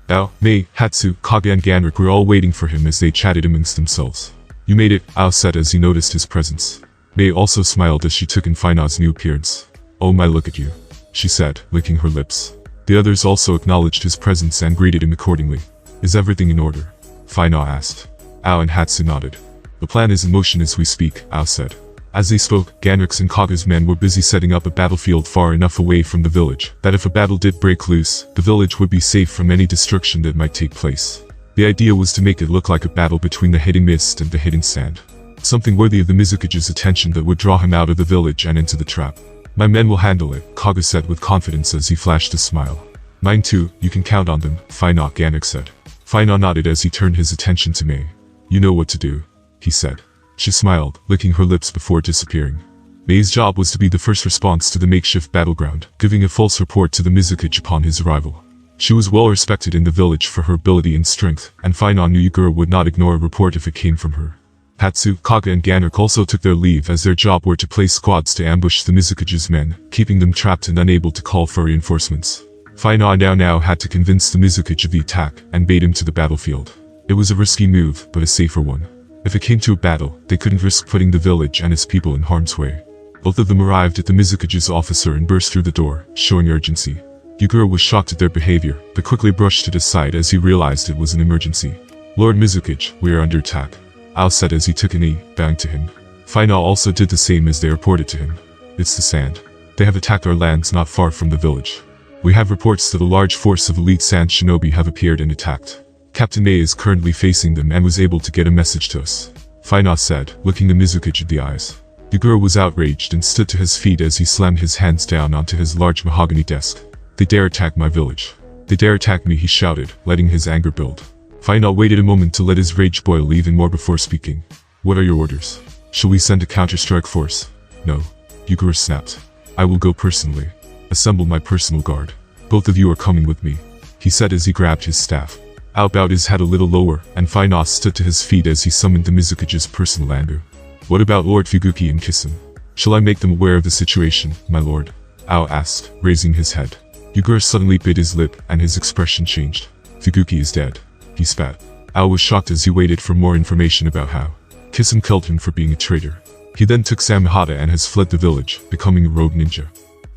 Ao, Mei, Hatsu, Kage and Ganrik were all waiting for him as they chatted amongst themselves. "You made it," Ao said as he noticed his presence. Mei also smiled as she took in Fina's new appearance. "Oh my, look at you," she said, licking her lips. The others also acknowledged his presence and greeted him accordingly. "Is everything in order?" Fina asked. Ao and Hatsu nodded. "The plan is in motion as we speak," Ao said. As they spoke, Ganrik's and Kage's men were busy setting up a battlefield far enough away from the village that if a battle did break loose, the village would be safe from any destruction that might take place. The idea was to make it look like a battle between the hidden mist and the hidden sand. Something worthy of the Mizukage's attention that would draw him out of the village and into the trap. "My men will handle it," Kage said with confidence as he flashed a smile. "Mine too, you can count on them," Fina, Ganrik said. Fina nodded as he turned his attention to Mei. "You know what to do," he said. She smiled, licking her lips before disappearing. Mei's job was to be the first response to the makeshift battleground, giving a false report to the Mizukage upon his arrival. She was well respected in the village for her ability and strength, and Fina knew Yugura would not ignore a report if it came from her. Hatsu, Kaga and Ganok also took their leave as their job were to place squads to ambush the Mizukage's men, keeping them trapped and unable to call for reinforcements. Fina now had to convince the Mizukage of the attack and bait him to the battlefield. It was a risky move, but a safer one. If it came to a battle, they couldn't risk putting the village and its people in harm's way. Both of them arrived at the Mizukage's officer and burst through the door, showing urgency. Yugura was shocked at their behavior, but quickly brushed it aside as he realized it was an emergency. Lord Mizukage, we are under attack. Ao said as he took a knee, bowing to him. Fina also did the same as they reported to him. It's the sand. They have attacked our lands not far from the village. We have reports that a large force of elite sand shinobi have appeared and attacked. Captain Mei is currently facing them and was able to get a message to us. Fina said, looking the Mizukage in the eyes. Yugura was outraged and stood to his feet as he slammed his hands down onto his large mahogany desk. They dare attack my village. They dare attack me, he shouted, letting his anger build. Fina waited a moment to let his rage boil even more before speaking. What are your orders? Shall we send a counter-strike force? No. Yugura snapped. I will go personally. Assemble my personal guard. Both of you are coming with me, he said as he grabbed his staff. Ao bowed his head a little lower, and Fina stood to his feet as he summoned the Mizukage's personal anger. What about Lord Fuguki and Kissen? Shall I make them aware of the situation, my lord? Ao asked, raising his head. Yugura suddenly bit his lip, and his expression changed. Fuguki is dead, he spat. Ao was shocked as he waited for more information about how Kissen killed him for being a traitor. He then took Samihata and has fled the village, becoming a rogue ninja.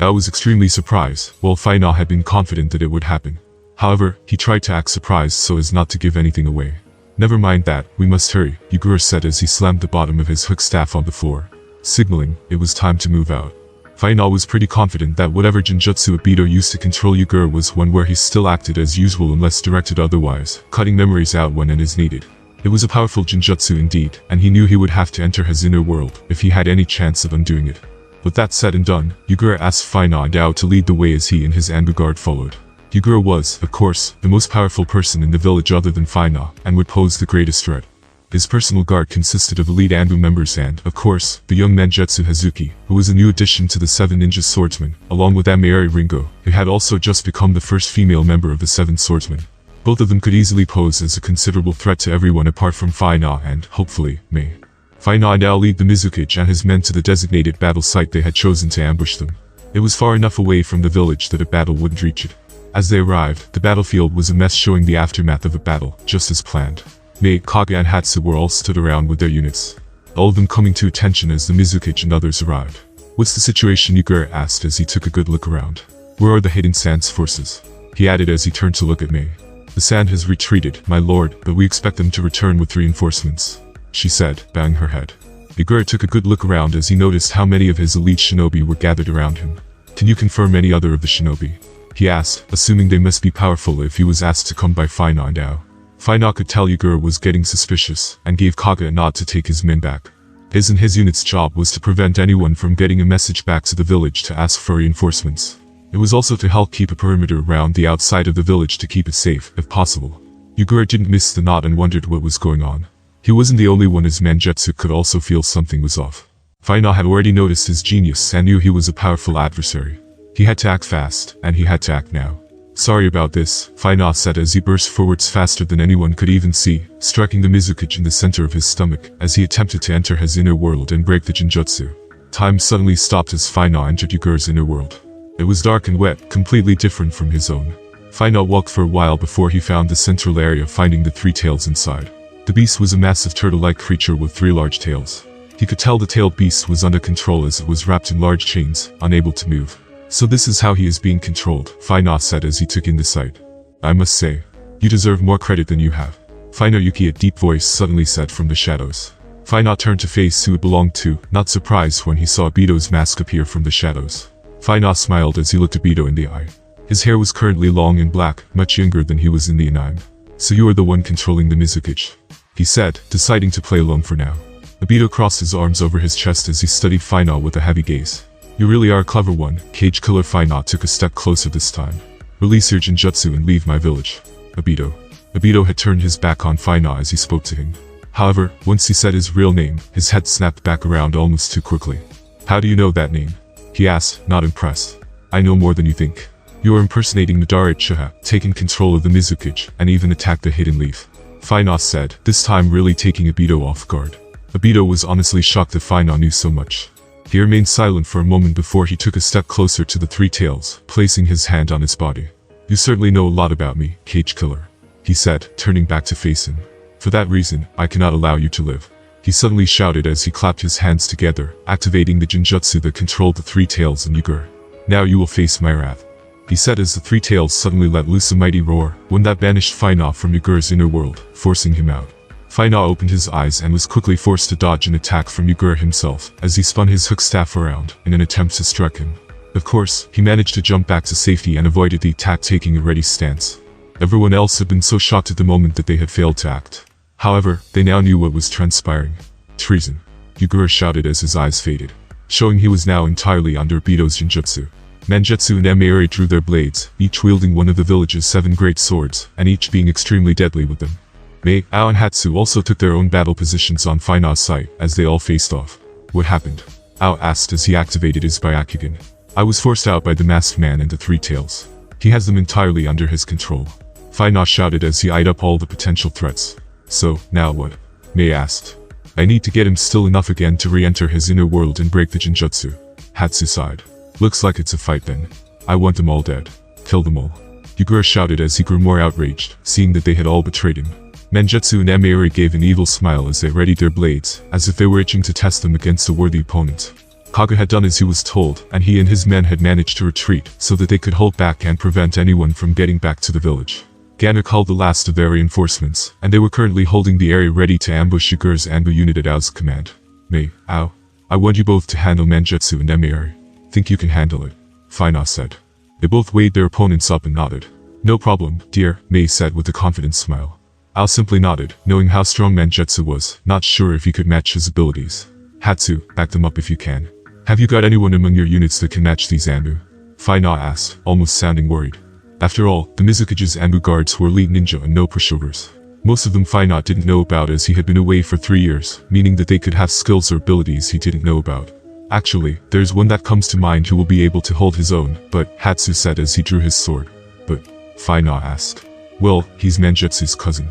Ao was extremely surprised, while Fina had been confident that it would happen. However, he tried to act surprised so as not to give anything away. Never mind that, we must hurry, Yugura said as he slammed the bottom of his hook staff on the floor, signaling it was time to move out. Fina was pretty confident that whatever Genjutsu Obito used to control Yugura was one where he still acted as usual unless directed otherwise, cutting memories out when and as needed. It was a powerful Genjutsu indeed, and he knew he would have to enter his inner world if he had any chance of undoing it. With that said and done, Yugura asked Fina and Ao to lead the way as he and his Anbu guard followed. Yugura was, of course, the most powerful person in the village other than Fina, and would pose the greatest threat. His personal guard consisted of elite Anbu members and, of course, the young Manjetsu Hazuki, who was a new addition to the 7 Ninja Swordsmen, along with Amayari Ringo, who had also just become the first female member of the 7 Swordsmen. Both of them could easily pose as a considerable threat to everyone apart from Fina and, hopefully, Mei. Fina now lead the Mizukage and his men to the designated battle site they had chosen to ambush them. It was far enough away from the village that a battle wouldn't reach it. As they arrived, the battlefield was a mess showing the aftermath of a battle, just as planned. Mei, Kaga and Hatsu were all stood around with their units, all of them coming to attention as the Mizukage and others arrived. What's the situation? Yugura asked as he took a good look around. Where are the hidden Sand's forces? He added as he turned to look at Mei. The Sand has retreated, my lord, but we expect them to return with reinforcements, she said, bowing her head. Yugura took a good look around as he noticed how many of his elite shinobi were gathered around him. Can you confirm any other of the shinobi? He asked, assuming they must be powerful if he was asked to come by Fina and Ao. Fina could tell Yugura was getting suspicious, and gave Kaga a nod to take his men back. His and his unit's job was to prevent anyone from getting a message back to the village to ask for reinforcements. It was also to help keep a perimeter around the outside of the village to keep it safe, if possible. Yugura didn't miss the nod and wondered what was going on. He wasn't the only one as Manjetsu could also feel something was off. Fina had already noticed his genius and knew he was a powerful adversary. He had to act fast, and he had to act now. Sorry about this, Fina said as he burst forwards faster than anyone could even see, striking the Mizukage in the center of his stomach as he attempted to enter his inner world and break the Genjutsu. Time suddenly stopped as Fina entered Yugura's inner world. It was dark and wet, completely different from his own. Fina walked for a while before he found the central area, finding the 3 tails inside. The beast was a massive turtle-like creature with 3 large tails. He could tell the tailed beast was under control as it was wrapped in large chains, unable to move. So this is how he is being controlled, Fina said as he took in the sight. I must say, you deserve more credit than you have. Fina Yuki, a deep voice suddenly said from the shadows. Fina turned to face who it belonged to, not surprised when he saw Obito's mask appear from the shadows. Fina smiled as he looked Obito in the eye. His hair was currently long and black, much younger than he was in the anime. So you are the one controlling the Mizukage, he said, deciding to play along for now. Obito crossed his arms over his chest as he studied Fina with a heavy gaze. You really are a clever one, Cage Killer. Fina took a step closer this time. Release your Genjutsu and leave my village, Obito. Obito had turned his back on Fina as he spoke to him. However, once he said his real name, his head snapped back around almost too quickly. How do you know that name? He asked, not impressed. I know more than you think. You are impersonating Madara Uchiha, taking control of the Mizukage, and even attacked the Hidden Leaf. Fina said, this time really taking Obito off guard. Obito was honestly shocked that Fina knew so much. He remained silent for a moment before he took a step closer to the three tails, placing his hand on its body. "You certainly know a lot about me, Cage Killer," he said, turning back to face him. "For that reason, I cannot allow you to live," he suddenly shouted as he clapped his hands together, activating the Genjutsu that controlled the three tails and Yugure. "Now you will face my wrath," he said as the three tails suddenly let loose a mighty roar, one that banished Fina from Yugure's inner world, forcing him out. Fina opened his eyes and was quickly forced to dodge an attack from Yugure himself, as he spun his hook staff around, in an attempt to strike him. Of course, he managed to jump back to safety and avoided the attack, taking a ready stance. Everyone else had been so shocked at the moment that they had failed to act. However, they now knew what was transpiring. "Treason," Yugure shouted as his eyes faded, showing he was now entirely under Obito's Genjutsu. Mangetsu and Amaeri drew their blades, each wielding one of the village's 7 great swords, and each being extremely deadly with them. Mei, Ao and Hatsu also took their own battle positions on Fina's side, as they all faced off. "What happened?" Ao asked as he activated his Byakugan. "I was forced out by the masked man and the three tails. He has them entirely under his control," Fina shouted as he eyed up all the potential threats. "So, now what?" Mei asked. "I need to get him still enough again to re-enter his inner world and break the Genjutsu," Hatsu sighed. "Looks like it's a fight then. I want them all dead. Kill them all," Yugure shouted as he grew more outraged, seeing that they had all betrayed him. Mangetsu and Amaeri gave an evil smile as they readied their blades, as if they were itching to test them against a worthy opponent. Kaga had done as he was told, and he and his men had managed to retreat, so that they could hold back and prevent anyone from getting back to the village. Ganna called the last of their reinforcements, and they were currently holding the area ready to ambush Yugure's Anbu unit at Ao's command. "Mei, Ao, I want you both to handle Mangetsu and Amaeri. Think you can handle it?" Fina said. They both weighed their opponents up and nodded. "No problem, dear," Mei said with a confident smile. Ao simply nodded, knowing how strong Mangetsu was, not sure if he could match his abilities. "Hatsu, back them up if you can. Have you got anyone among your units that can match these Anbu?" Fina asked, almost sounding worried. After all, the Mizukage's Anbu guards were elite ninja and no pushovers. Most of them Fina didn't know about as he had been away for 3 years, meaning that they could have skills or abilities he didn't know about. "Actually, there's one that comes to mind who will be able to hold his own," but Hatsu said as he drew his sword. "But?" Fina asked. "Well, he's Mangetsu's cousin.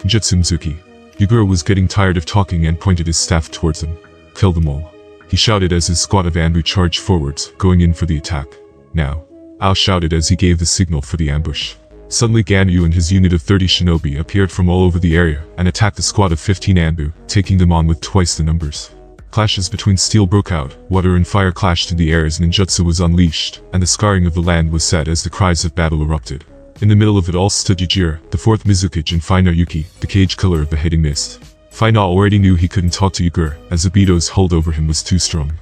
Genjutsu Mizuki." Yugure was getting tired of talking and pointed his staff towards them. "Kill them all," he shouted as his squad of Anbu charged forwards, going in for the attack. "Now," Ao shouted as he gave the signal for the ambush. Suddenly Ganryu and his unit of 30 shinobi appeared from all over the area and attacked the squad of 15 Anbu, taking them on with twice the numbers. Clashes between steel broke out, water and fire clashed in the air as ninjutsu was unleashed, and the scarring of the land was set as the cries of battle erupted. In the middle of it all stood Yujiro, the 4th Mizukage, and Fina Yuki, the Cage Killer of the Hating Mist. Fina already knew he couldn't talk to Yugure, as Obito's hold over him was too strong.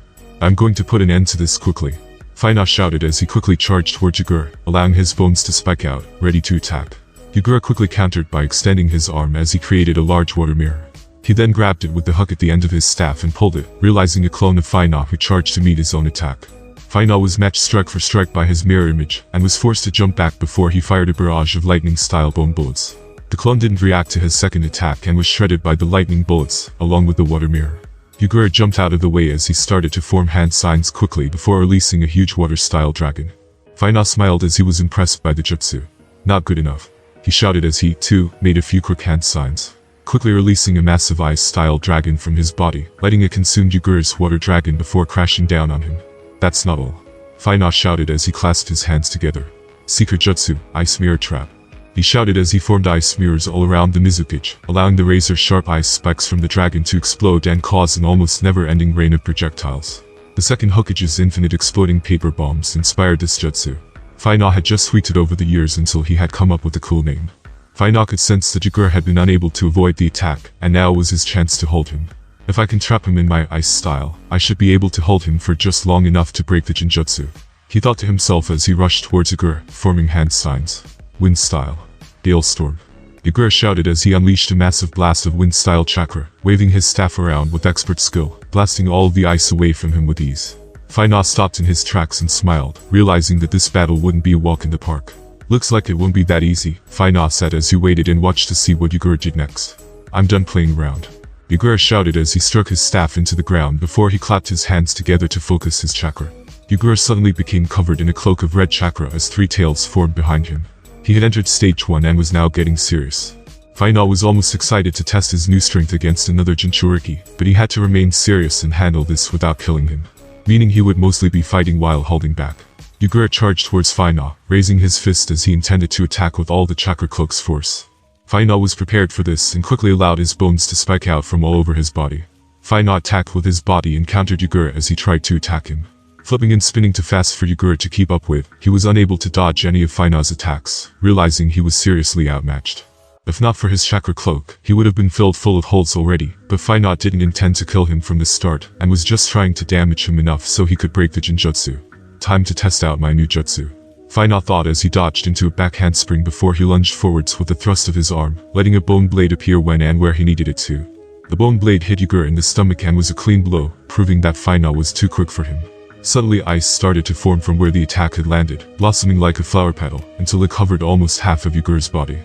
"I'm going to put an end to this quickly," Fina shouted as he quickly charged towards Yugure, allowing his bones to spike out, ready to attack. Yugure quickly countered by extending his arm as he created a large water mirror. He then grabbed it with the hook at the end of his staff and pulled it, realizing a clone of Fina who charged to meet his own attack. Fina was matched strike for strike by his mirror image, and was forced to jump back before he fired a barrage of lightning-style bone bullets. The clone didn't react to his second attack and was shredded by the lightning bullets, along with the water mirror. Yugure jumped out of the way as he started to form hand signs quickly before releasing a huge water-style dragon. Fina smiled as he was impressed by the jutsu. "Not good enough," he shouted as he, too, made a few quick hand signs, quickly releasing a massive ice-style dragon from his body, letting it consume Yugure's water dragon before crashing down on him. "That's not all," Fina shouted as he clasped his hands together. "Secret jutsu, ice mirror trap," he shouted as he formed ice mirrors all around the Mizukage, allowing the razor-sharp ice spikes from the dragon to explode and cause an almost never-ending rain of projectiles. The second Hokage's infinite exploding paper bombs inspired this jutsu. Fina had just tweaked it over the years until he had come up with a cool name. Fina could sense that Yugure had been unable to avoid the attack, and now was his chance to hold him. "If I can trap him in my ice style, I should be able to hold him for just long enough to break the Genjutsu," he thought to himself as he rushed towards Yugure, forming hand signs. "Wind style. Gale storm." Yugure shouted as he unleashed a massive blast of wind style chakra, waving his staff around with expert skill, blasting all of the ice away from him with ease. Fina stopped in his tracks and smiled, realizing that this battle wouldn't be a walk in the park. "Looks like it won't be that easy," Fina said as he waited and watched to see what Yugure did next. "I'm done playing around," Yugure shouted as he struck his staff into the ground before he clapped his hands together to focus his chakra. Yugure suddenly became covered in a cloak of red chakra as 3 tails formed behind him. He had entered stage 1 and was now getting serious. Final was almost excited to test his new strength against another Jinchuriki, but he had to remain serious and handle this without killing him, meaning he would mostly be fighting while holding back. Yugura charged towards Final, raising his fist as he intended to attack with all the chakra cloak's force. Final was prepared for this and quickly allowed his bones to spike out from all over his body. Final attacked with his body and countered Yugura as he tried to attack him. Flipping and spinning too fast for Yugura to keep up with, he was unable to dodge any of Final's attacks, realizing he was seriously outmatched. If not for his chakra cloak, he would have been filled full of holes already, but Final didn't intend to kill him from the start, and was just trying to damage him enough so he could break the Jinjutsu. Time to test out my new jutsu. Final thought as he dodged into a back handspring before he lunged forwards with a thrust of his arm, letting a bone blade appear when and where he needed it to. The bone blade hit Yugura in the stomach and was a clean blow, proving that Final was too quick for him. Suddenly ice started to form from where the attack had landed, blossoming like a flower petal, until it covered almost half of Yugura's body.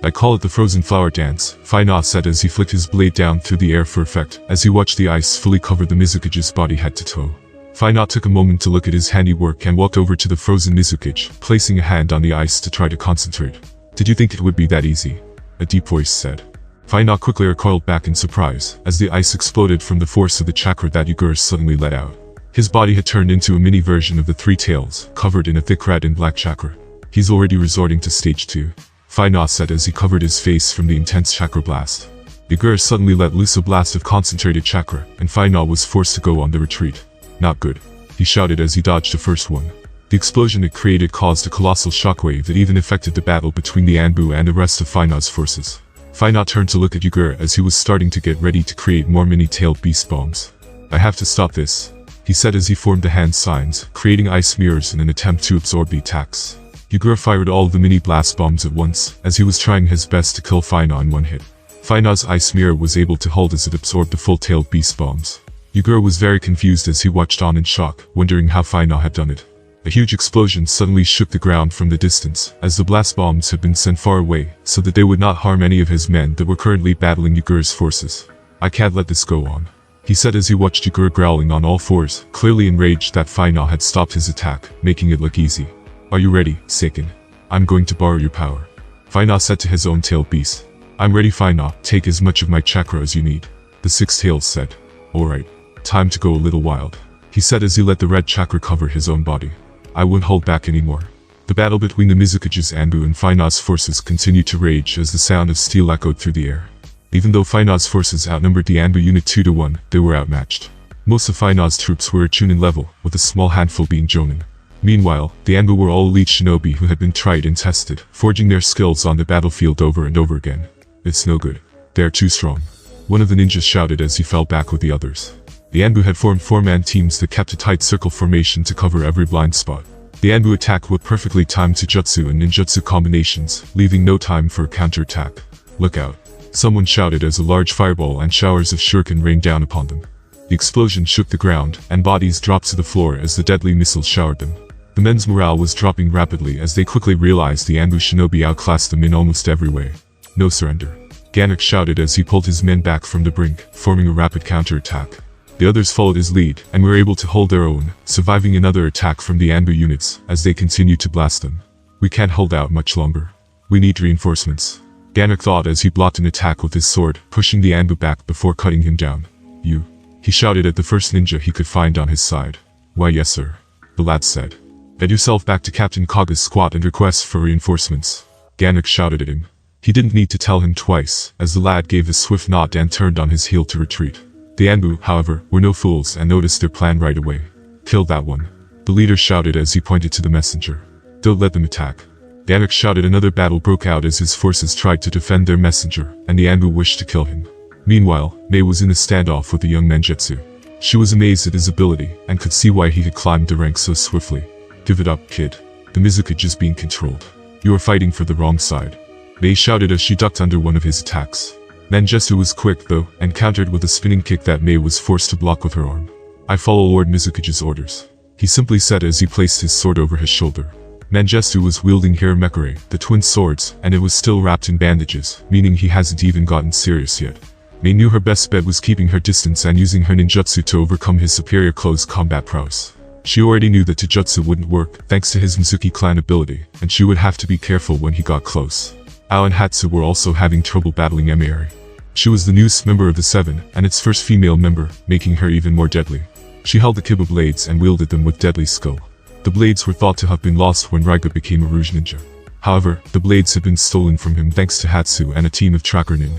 I call it the frozen flower dance, Final said as he flicked his blade down through the air for effect, as he watched the ice fully cover the Mizukage's body head to toe. Final took a moment to look at his handiwork and walked over to the frozen Mizukage, placing a hand on the ice to try to concentrate. Did you think it would be that easy? A deep voice said. Final quickly recoiled back in surprise, as the ice exploded from the force of the chakra that Yugura suddenly let out. His body had turned into a mini version of the Three Tails, covered in a thick red and black chakra. He's already resorting to stage 2. Final said as he covered his face from the intense chakra blast. Yugura suddenly let loose a blast of concentrated chakra, and Final was forced to go on the retreat. Not good, he shouted as he dodged the first one. The explosion it created caused a colossal shockwave that even affected the battle between the Anbu and the rest of Final's forces. Final turned to look at Yugura as he was starting to get ready to create more mini-tailed beast bombs. I have to stop this, he said as he formed the hand signs, creating ice mirrors in an attempt to absorb the attacks. Yugura fired all of the mini blast bombs at once, as he was trying his best to kill Final in one hit. Final's ice mirror was able to hold as it absorbed the full-tailed beast bombs. Yugura was very confused as he watched on in shock, wondering how Final had done it. A huge explosion suddenly shook the ground from the distance, as the blast bombs had been sent far away, so that they would not harm any of his men that were currently battling Yugura's forces. I can't let this go on, he said as he watched Yugura growling on all fours, clearly enraged that Final had stopped his attack, making it look easy. Are you ready, Seiken? I'm going to borrow your power. Final said to his own tailed beast. I'm ready, Final, take as much of my chakra as you need. The Six Tails said. Alright, time to go a little wild, he said as he let the red chakra cover his own body. I won't hold back anymore. The battle between the Mizukage's Anbu and Final's forces continued to rage as the sound of steel echoed through the air. Even though Final's forces outnumbered the Anbu unit 2-1, they were outmatched. Most of Final's troops were at Chunin level, with a small handful being Jonin. Meanwhile, the Anbu were all elite shinobi who had been tried and tested, forging their skills on the battlefield over and over again. It's no good. They are too strong, one of the ninjas shouted as he fell back with the others. The Anbu had formed 4-man teams that kept a tight circle formation to cover every blind spot. The Anbu attacked with perfectly timed Taijutsu and ninjutsu combinations, leaving no time for a counterattack. Look out, someone shouted as a large fireball and showers of shuriken rained down upon them. The explosion shook the ground, and bodies dropped to the floor as the deadly missiles showered them. The men's morale was dropping rapidly as they quickly realized the Anbu shinobi outclassed them in almost every way. No surrender, Ganek shouted as he pulled his men back from the brink, forming a rapid counterattack. The others followed his lead, and were able to hold their own, surviving another attack from the Anbu units, as they continued to blast them. We can't hold out much longer. We need reinforcements, Ganek thought as he blocked an attack with his sword, pushing the Anbu back before cutting him down. You, he shouted at the first ninja he could find on his side. Why yes sir, the lad said. Get yourself back to Captain Kaga's squad and request for reinforcements, Ganek shouted at him. He didn't need to tell him twice, as the lad gave a swift nod and turned on his heel to retreat. The Anbu, however, were no fools and noticed their plan right away. Kill that one, the leader shouted as he pointed to the messenger. Don't let them attack. Ganek shouted. Another battle broke out as his forces tried to defend their messenger, and the Anbu wished to kill him. Meanwhile, Mei was in a standoff with the young Menjutsu. She was amazed at his ability, and could see why he had climbed the ranks so swiftly. Give it up, kid. The Mizukage is being controlled. You are fighting for the wrong side, Mei shouted as she ducked under one of his attacks. Menjutsu was quick though, and countered with a spinning kick that Mei was forced to block with her arm. I follow Lord Mizukage's orders, he simply said as he placed his sword over his shoulder. Menjutsu was wielding Hiramekure, the twin swords, and it was still wrapped in bandages, meaning he hasn't even gotten serious yet. Mei knew her best bet was keeping her distance and using her ninjutsu to overcome his superior close combat prowess. She already knew that Taijutsu wouldn't work, thanks to his Mizuki clan ability, and she would have to be careful when he got close. Ao and Hatsu were also having trouble battling Amiri. She was the newest member of the Seven, and its first female member, making her even more deadly. She held the Kiba blades and wielded them with deadly skill. The blades were thought to have been lost when Raiga became a Rouge Ninja. However, the blades had been stolen from him thanks to Hatsu and a team of tracker nin.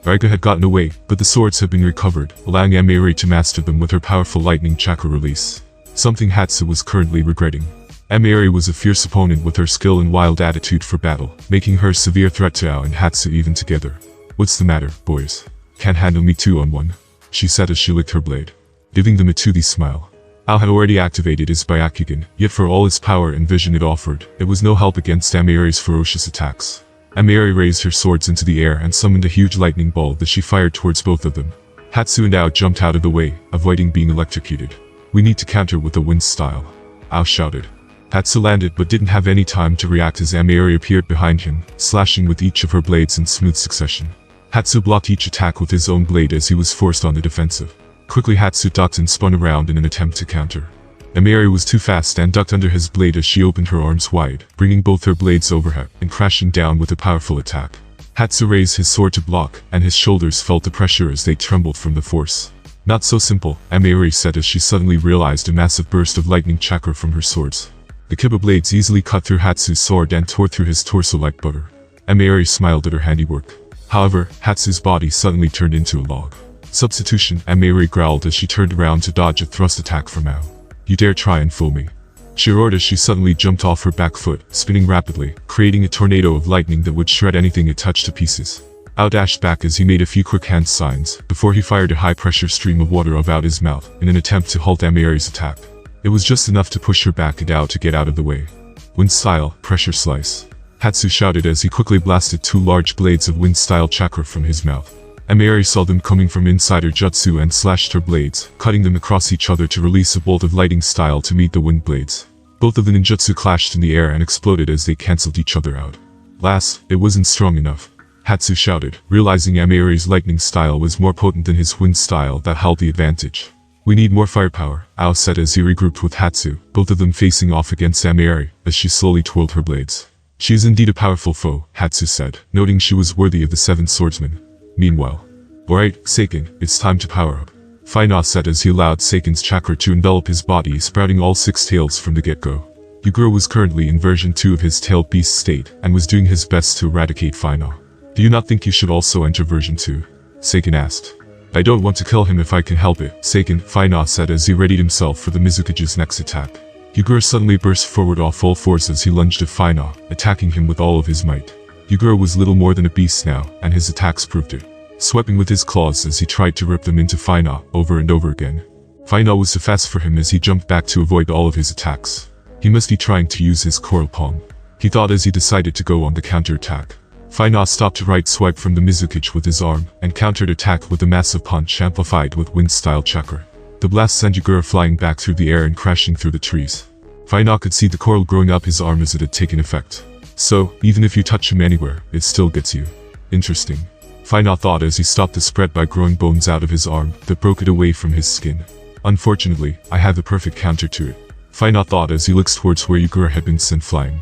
Raiga had gotten away, but the swords had been recovered, allowing Amiri to master them with her powerful lightning chakra release. Something Hatsu was currently regretting. Amiri was a fierce opponent with her skill and wild attitude for battle, making her a severe threat to Ao and Hatsu even together. "What's the matter, boys? Can't handle me 2-on-1? She said as she licked her blade, giving them a 2D smile. Ao had already activated his Byakugan, yet for all its power and vision it offered, it was no help against Amiri's ferocious attacks. Amiri raised her swords into the air and summoned a huge lightning ball that she fired towards both of them. Hatsu and Ao jumped out of the way, avoiding being electrocuted. "We need to counter with a wind style," Ao shouted. Hatsu landed but didn't have any time to react as Amiri appeared behind him, slashing with each of her blades in smooth succession. Hatsu blocked each attack with his own blade as he was forced on the defensive. Quickly Hatsu ducked and spun around in an attempt to counter. Amiri was too fast and ducked under his blade as she opened her arms wide, bringing both her blades overhead and crashing down with a powerful attack. Hatsu raised his sword to block, and his shoulders felt the pressure as they trembled from the force. "Not so simple," Amiri said as she suddenly realized a massive burst of lightning chakra from her swords. The Kiba blades easily cut through Hatsu's sword and tore through his torso like butter. Amiri smiled at her handiwork. However, Hatsu's body suddenly turned into a log. "Substitution," Amiri growled as she turned around to dodge a thrust attack from Ao. "You dare try and fool me?" she roared as she suddenly jumped off her back foot, spinning rapidly, creating a tornado of lightning that would shred anything it touched to pieces. Ao dashed back as he made a few quick hand signs, before he fired a high-pressure stream of water out his mouth, in an attempt to halt Amiri's attack. It was just enough to push her back and Ao to get out of the way. "Wind style, pressure slice," Hatsu shouted as he quickly blasted 2 large blades of wind style chakra from his mouth. Amiri saw them coming from inside her jutsu and slashed her blades, cutting them across each other to release a bolt of lightning style to meet the wind blades. Both of the ninjutsu clashed in the air and exploded as they cancelled each other out. "Lass, it wasn't strong enough," Hatsu shouted, realizing Amiri's lightning style was more potent than his wind style that held the advantage. "We need more firepower," Ao said as he regrouped with Hatsu, both of them facing off against Amiri, as she slowly twirled her blades. "She is indeed a powerful foe," Hatsu said, noting she was worthy of the 7 swordsmen. Meanwhile, "Alright, Seiken, it's time to power up," Faina said as he allowed Seiken's chakra to envelop his body, sprouting all 6 tails from the get-go. Yugura was currently in version 2 of his tailed beast state, and was doing his best to eradicate Faina. "Do you not think you should also enter version 2? Seiken asked. "I don't want to kill him if I can help it, Seiken," Faina said as he readied himself for the mizukage's next attack. Yugura suddenly burst forward off all fours as he lunged at Faina, attacking him with all of his might. Yugura was little more than a beast now, and his attacks proved it, swiping with his claws as he tried to rip them into Faina over and over again. Faina was too fast for him as he jumped back to avoid all of his attacks. He must be trying to use his coral palm, he thought as he decided to go on the counter-attack. Faina stopped to right swipe from the mizukage with his arm, and countered attack with a massive punch amplified with wind-style chakra. The blast sent Yugura flying back through the air and crashing through the trees. Faina could see the coral growing up his arm as it had taken effect. "So, even if you touch him anywhere, it still gets you. Interesting," Faina thought as he stopped the spread by growing bones out of his arm that broke it away from his skin. "Unfortunately, I have the perfect counter to it," Faina thought as he looked towards where Yugura had been sent flying.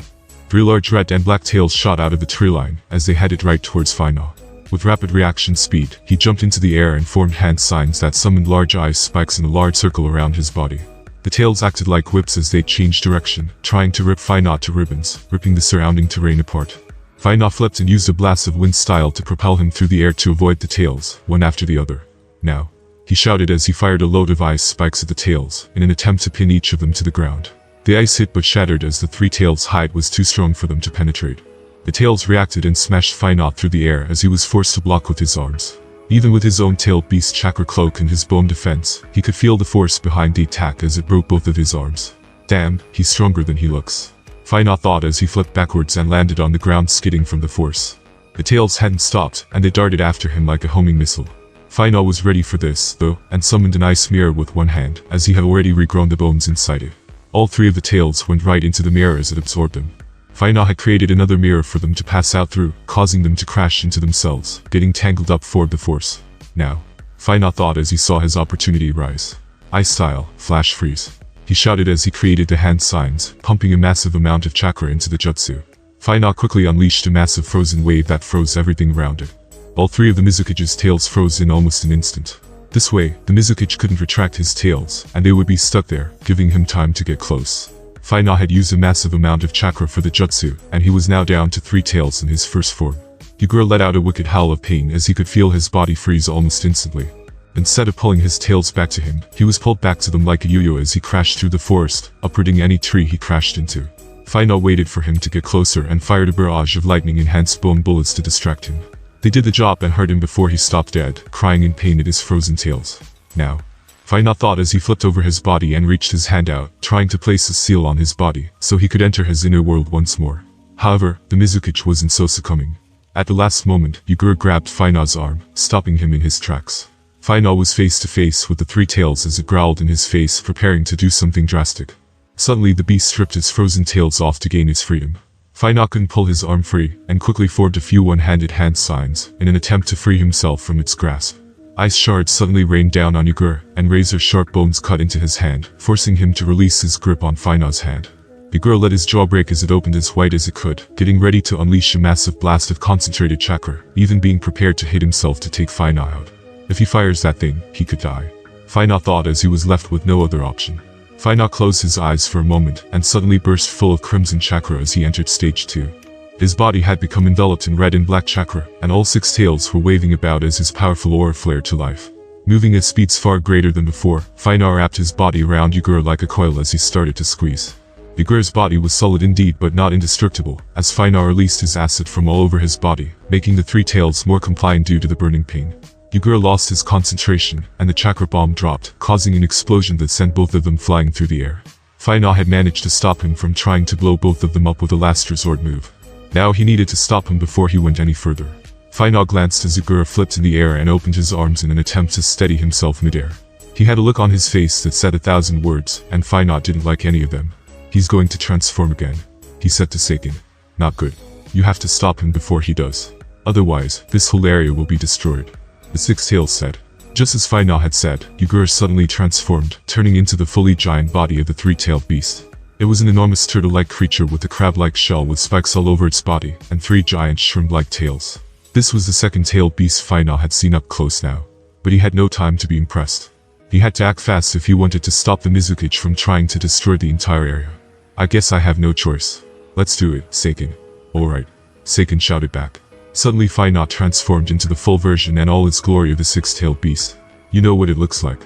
3 large red and black tails shot out of the tree line as they headed right towards Faina. With rapid reaction speed, he jumped into the air and formed hand signs that summoned large ice spikes in a large circle around his body. The tails acted like whips as they changed direction, trying to rip Faina to ribbons, ripping the surrounding terrain apart. Faina flipped and used a blast of wind style to propel him through the air to avoid the tails, one after the other. "Now," he shouted as he fired a load of ice spikes at the tails, in an attempt to pin each of them to the ground. The ice hit but shattered as the 3 tails' hide was too strong for them to penetrate. The tails reacted and smashed Faina through the air as he was forced to block with his arms. Even with his own tailed beast chakra cloak and his bone defense, he could feel the force behind the attack as it broke both of his arms. "Damn, he's stronger than he looks," Faina thought as he flipped backwards and landed on the ground skidding from the force. The tails hadn't stopped, and they darted after him like a homing missile. Faina was ready for this, though, and summoned an ice mirror with one hand, as he had already regrown the bones inside it. All 3 of the tails went right into the mirror as it absorbed them. Faina had created another mirror for them to pass out through, causing them to crash into themselves, getting tangled up for the force. "Now," Faina thought as he saw his opportunity rise. "Ice style, flash freeze," he shouted as he created the hand signs, pumping a massive amount of chakra into the jutsu. Final quickly unleashed a massive frozen wave that froze everything around it. All three of the mizukage's tails froze in almost an instant. This way, the mizukage couldn't retract his tails, and they would be stuck there, giving him time to get close. Final had used a massive amount of chakra for the jutsu, and he was now down to 3 tails in his first form. Yugura let out a wicked howl of pain as he could feel his body freeze almost instantly. Instead of pulling his tails back to him, he was pulled back to them like a yo-yo as he crashed through the forest, uprooting any tree he crashed into. Final waited for him to get closer and fired a barrage of lightning-enhanced bone bullets to distract him. They did the job and hurt him before he stopped dead, crying in pain at his frozen tails. Now, Final thought as he flipped over his body and reached his hand out, trying to place a seal on his body, so he could enter his inner world once more. However, the mizukage wasn't so succumbing. At the last moment, Yugura grabbed Final's arm, stopping him in his tracks. Final was face to face with the 3 tails as it growled in his face, preparing to do something drastic. Suddenly the beast stripped his frozen tails off to gain his freedom. Final couldn't pull his arm free, and quickly formed a few one-handed hand signs, in an attempt to free himself from its grasp. Ice shards suddenly rained down on Yugura, and razor-sharp bones cut into his hand, forcing him to release his grip on Final's hand. Yugura let his jaw break as it opened as wide as it could, getting ready to unleash a massive blast of concentrated chakra, even being prepared to hit himself to take Final out. If he fires that thing, he could die. Final thought as he was left with no other option. Final closed his eyes for a moment, and suddenly burst full of crimson chakra as he entered stage 2. His body had become enveloped in red and black chakra, and all 6 tails were waving about as his powerful aura flared to life. Moving at speeds far greater than before, Final wrapped his body around Yugura like a coil as he started to squeeze. Yugura's body was solid indeed but not indestructible, as Final released his acid from all over his body, making the 3 tails more compliant due to the burning pain. Yugura lost his concentration, and the chakra bomb dropped, causing an explosion that sent both of them flying through the air. Final had managed to stop him from trying to blow both of them up with a last resort move. Now he needed to stop him before he went any further. Final glanced as Yugura flipped in the air and opened his arms in an attempt to steady himself midair. He had a look on his face that said 1,000 words, and Final didn't like any of them. He's going to transform again, he said to Seiken. Not good. You have to stop him before he does. Otherwise, this whole area will be destroyed. The 6 tails said. Just as Final had said, Yugura suddenly transformed, turning into the fully giant body of the 3-tailed beast. It was an enormous turtle-like creature with a crab-like shell with spikes all over its body, and 3 giant shrimp-like tails. This was the 2nd-tailed beast Final had seen up close now. But he had no time to be impressed. He had to act fast if he wanted to stop the mizukage from trying to destroy the entire area. I guess I have no choice. Let's do it, Seiken. Alright. Seiken shouted back. Suddenly Final transformed into the full version and all its glory of the 6-tailed beast. You know what it looks like.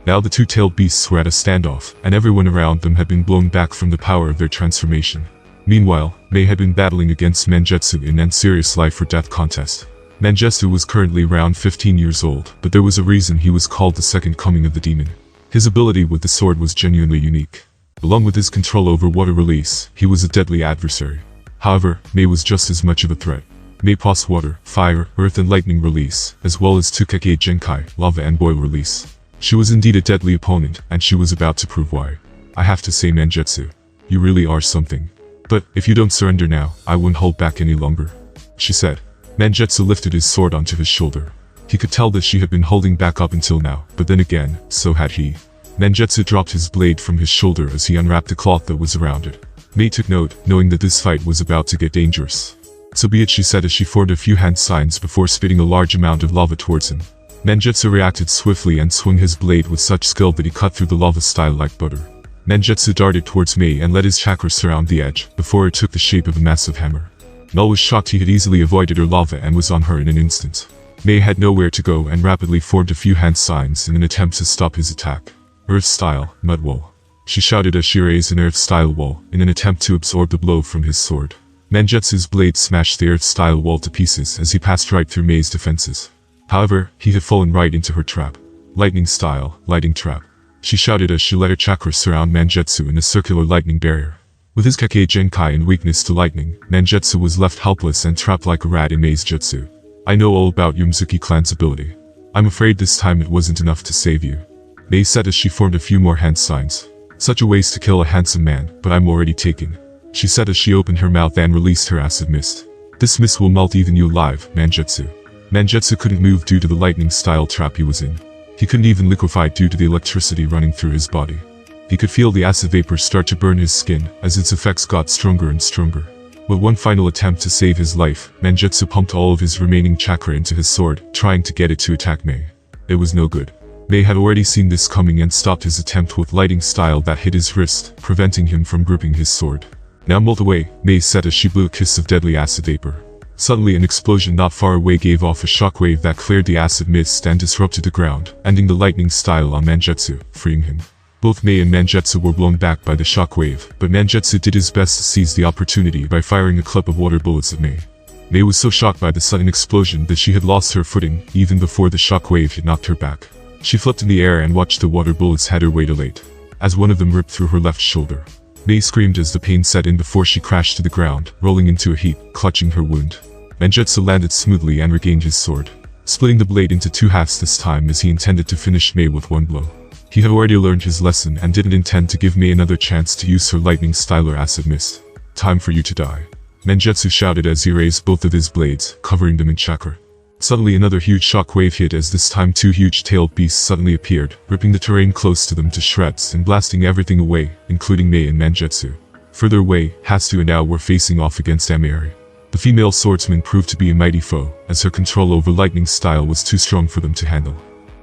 Now the 2-tailed beasts were at a standoff, and everyone around them had been blown back from the power of their transformation. Meanwhile, Mei had been battling against Mangetsu in an serious life-or-death contest. Mangetsu was currently around 15 years old, but there was a reason he was called the second coming of the demon. His ability with the sword was genuinely unique. Along with his control over water release, he was a deadly adversary. However, Mei was just as much of a threat. Mei possessed water, fire, earth and lightning release, as well as 2 KekkaiGenkai, lava and boil release. She was indeed a deadly opponent, and she was about to prove why. I have to say, Mangetsu, you really are something. But, if you don't surrender now, I won't hold back any longer, she said. Mangetsu lifted his sword onto his shoulder. He could tell that she had been holding back up until now, but then again, so had he. Mangetsu dropped his blade from his shoulder as he unwrapped the cloth that was around it. Mei took note, knowing that this fight was about to get dangerous. So be it, she said as she formed a few hand signs before spitting a large amount of lava towards him. Mangetsu reacted swiftly and swung his blade with such skill that he cut through the lava style like butter. Mangetsu darted towards Mei and let his chakra surround the edge, before it took the shape of a massive hammer. Null was shocked he had easily avoided her lava and was on her in an instant. Mei had nowhere to go and rapidly formed a few hand signs in an attempt to stop his attack. Earth style, mud wall. She shouted as she raised an earth style wall, in an attempt to absorb the blow from his sword. Mangetsu's blade smashed the earth style wall to pieces as he passed right through Mei's defenses. However, he had fallen right into her trap. Lightning style, lighting trap. She shouted as she let her chakra surround Mangetsu in a circular lightning barrier. With his KekkaiGenkai and weakness to lightning, Mangetsu was left helpless and trapped like a rat in Mei's jutsu. I know all about your Mizuki clan's ability. I'm afraid this time it wasn't enough to save you, Mei said as she formed a few more hand signs. Such a waste to kill a handsome man, but I'm already taken, she said as she opened her mouth and released her acid mist. This mist will melt even you alive, Mangetsu. Mangetsu couldn't move due to the lightning style trap he was in. He couldn't even liquefy due to the electricity running through his body. He could feel the acid vapor start to burn his skin as its effects got stronger and stronger. With one final attempt to save his life, Mangetsu pumped all of his remaining chakra into his sword, trying to get it to attack Mei. It was no good. Mei had already seen this coming and stopped his attempt with lightning style that hit his wrist, preventing him from gripping his sword. Now melt away, Mei said as she blew a kiss of deadly acid vapor. Suddenly an explosion not far away gave off a shockwave that cleared the acid mist and disrupted the ground, ending the lightning style on Mangetsu, freeing him. Both Mei and Mangetsu were blown back by the shockwave, but Mangetsu did his best to seize the opportunity by firing a club of water bullets at Mei. Mei was so shocked by the sudden explosion that she had lost her footing even before the shockwave had knocked her back. She flipped in the air and watched the water bullets head her way to late, as one of them ripped through her left shoulder. Mei screamed as the pain set in before she crashed to the ground, rolling into a heap, clutching her wound. Mangetsu landed smoothly and regained his sword, splitting the blade into two halves this time as he intended to finish Mei with one blow. He had already learned his lesson and didn't intend to give Mei another chance to use her lightning style or acid mist. Time for you to die. Mangetsu shouted as he raised both of his blades, covering them in chakra. Suddenly another huge shockwave hit as this time two huge-tailed beasts suddenly appeared, ripping the terrain close to them to shreds and blasting everything away, including Mei and Mangetsu. Further away, Hatsu and Ao were facing off against Amiri. The female swordsman proved to be a mighty foe, as her control over lightning style was too strong for them to handle.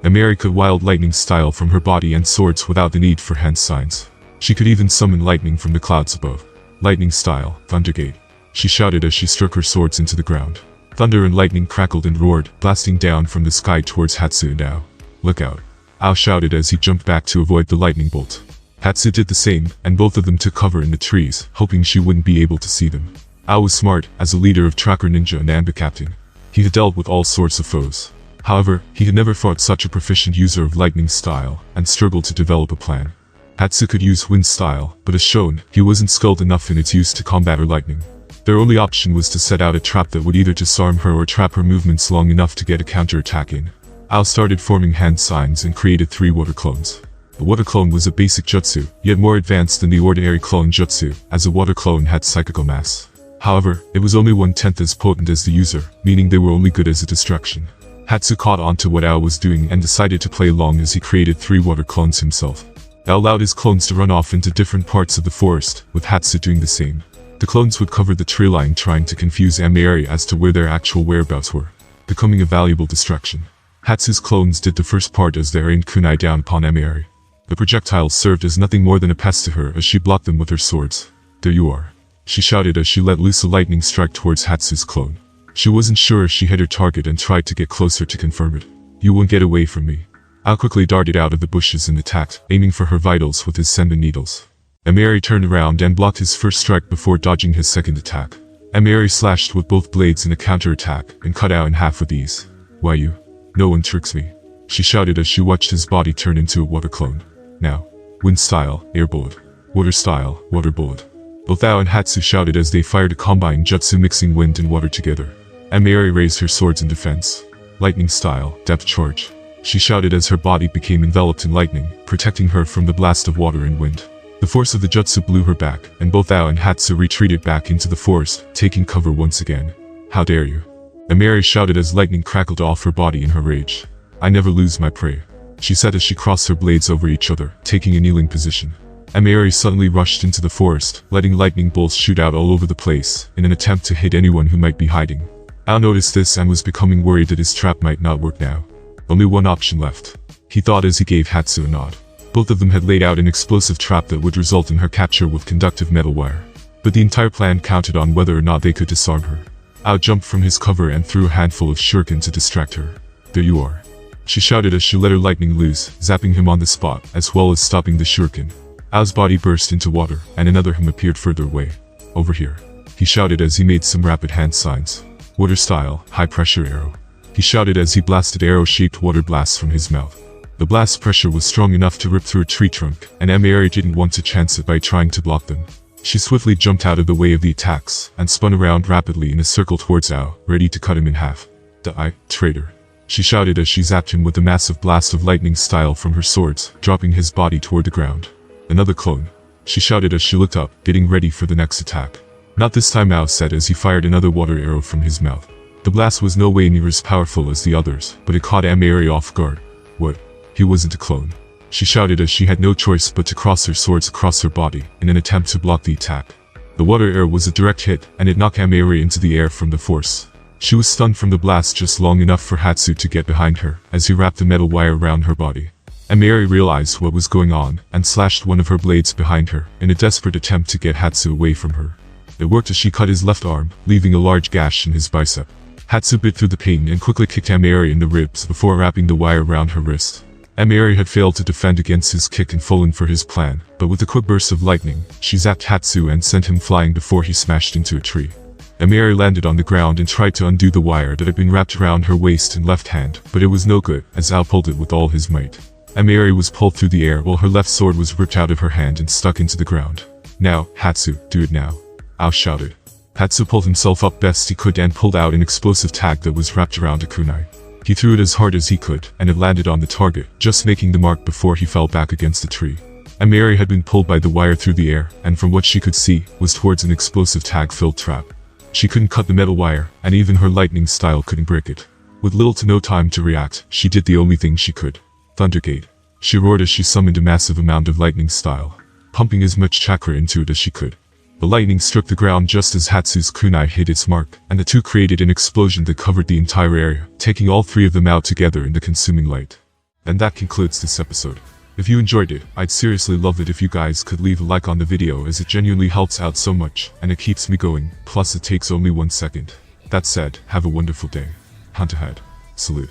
Amiri could wield lightning style from her body and swords without the need for hand signs. She could even summon lightning from the clouds above. Lightning style, Thundergate. She shouted as she struck her swords into the ground. Thunder and lightning crackled and roared, blasting down from the sky towards Hatsu and Ao. Look out. Ao shouted as he jumped back to avoid the lightning bolt. Hatsu did the same, and both of them took cover in the trees, hoping she wouldn't be able to see them. Ao was smart, as a leader of Tracker Ninja and Amba Captain. He had dealt with all sorts of foes. However, he had never fought such a proficient user of lightning style, and struggled to develop a plan. Hatsu could use wind style, but as shown, he wasn't skilled enough in its use to combat her lightning. Their only option was to set out a trap that would either disarm her or trap her movements long enough to get a counterattack in. Ao started forming hand signs and created 3 water clones. The water clone was a basic jutsu, yet more advanced than the ordinary clone jutsu, as a water clone had psychical mass. However, it was only 1/10 as potent as the user, meaning they were only good as a distraction. Hatsu caught on to what Ao was doing and decided to play along as he created 3 water clones himself. Ao allowed his clones to run off into different parts of the forest, with Hatsu doing the same. The clones would cover the tree line trying to confuse Amiri as to where their actual whereabouts were, becoming a valuable distraction. Hatsu's clones did the first part as they rained kunai down upon Amiri. The projectiles served as nothing more than a pest to her as she blocked them with her swords. There you are. She shouted as she let loose a lightning strike towards Hatsu's clone. She wasn't sure if she hit her target and tried to get closer to confirm it. You won't get away from me. Ao quickly darted out of the bushes and attacked, aiming for her vitals with his senbon needles. Amiri turned around and blocked his first strike before dodging his second attack. Amiri slashed with both blades in a counterattack and cut Ao in half with ease. Why you? No one tricks me. She shouted as she watched his body turn into a water clone. Now. Wind style, air bullet. Water style, water bullet. Both Ao and Hatsu shouted as they fired a combined jutsu mixing wind and water together. Amiri raised her swords in defense. Lightning style, depth charge. She shouted as her body became enveloped in lightning, protecting her from the blast of water and wind. The force of the jutsu blew her back, and both Ao and Hatsu retreated back into the forest, taking cover once again. How dare you? Amiri shouted as lightning crackled off her body in her rage. I never lose my prey, she said as she crossed her blades over each other, taking a kneeling position. Amiri suddenly rushed into the forest, letting lightning bolts shoot out all over the place, in an attempt to hit anyone who might be hiding. Ao noticed this and was becoming worried that his trap might not work now. Only one option left, he thought as he gave Hatsu a nod. Both of them had laid out an explosive trap that would result in her capture with conductive metal wire. But the entire plan counted on whether or not they could disarm her. Ao jumped from his cover and threw a handful of shuriken to distract her. There you are, she shouted as she let her lightning loose, zapping him on the spot, as well as stopping the shuriken. Ao's body burst into water, and another him appeared further away. Over here, he shouted as he made some rapid hand signs. Water style, high pressure arrow. He shouted as he blasted arrow-shaped water blasts from his mouth. The blast pressure was strong enough to rip through a tree trunk, and Amiri didn't want to chance it by trying to block them. She swiftly jumped out of the way of the attacks, and spun around rapidly in a circle towards Ao, ready to cut him in half. Traitor, she shouted as she zapped him with a massive blast of lightning style from her swords, dropping his body toward the ground. Another clone, she shouted as she looked up, getting ready for the next attack. Not this time, Ao said as he fired another water arrow from his mouth. The blast was no way near as powerful as the others, but it caught Amiri off guard. What? He wasn't a clone, she shouted as she had no choice but to cross her swords across her body, in an attempt to block the attack. The water arrow was a direct hit, and it knocked Ameri into the air from the force. She was stunned from the blast just long enough for Hatsu to get behind her, as he wrapped a metal wire around her body. Ameri realized what was going on, and slashed one of her blades behind her, in a desperate attempt to get Hatsu away from her. It worked as she cut his left arm, leaving a large gash in his bicep. Hatsu bit through the pain and quickly kicked Ameri in the ribs before wrapping the wire around her wrist. Ameri had failed to defend against his kick and fallen for his plan, but with a quick burst of lightning, she zapped Hatsu and sent him flying before he smashed into a tree. Ameri landed on the ground and tried to undo the wire that had been wrapped around her waist and left hand, but it was no good, as Ao pulled it with all his might. Ameri was pulled through the air while her left sword was ripped out of her hand and stuck into the ground. "Now, Hatsu, do it now," Ao shouted. Hatsu pulled himself up best he could and pulled out an explosive tag that was wrapped around a kunai. He threw it as hard as he could, and it landed on the target, just making the mark before he fell back against the tree. Ameri had been pulled by the wire through the air, and from what she could see, was towards an explosive tag-filled trap. She couldn't cut the metal wire, and even her lightning style couldn't break it. With little to no time to react, she did the only thing she could. Thundergate. She roared as she summoned a massive amount of lightning style, pumping as much chakra into it as she could. The lightning struck the ground just as Hatsu's kunai hit its mark, and the two created an explosion that covered the entire area, taking all three of them out together in the consuming light. And that concludes this episode. If you enjoyed it, I'd seriously love it if you guys could leave a like on the video, as it genuinely helps out so much, and it keeps me going, plus it takes only 1 second. That said, have a wonderful day. Hunt ahead. Salute.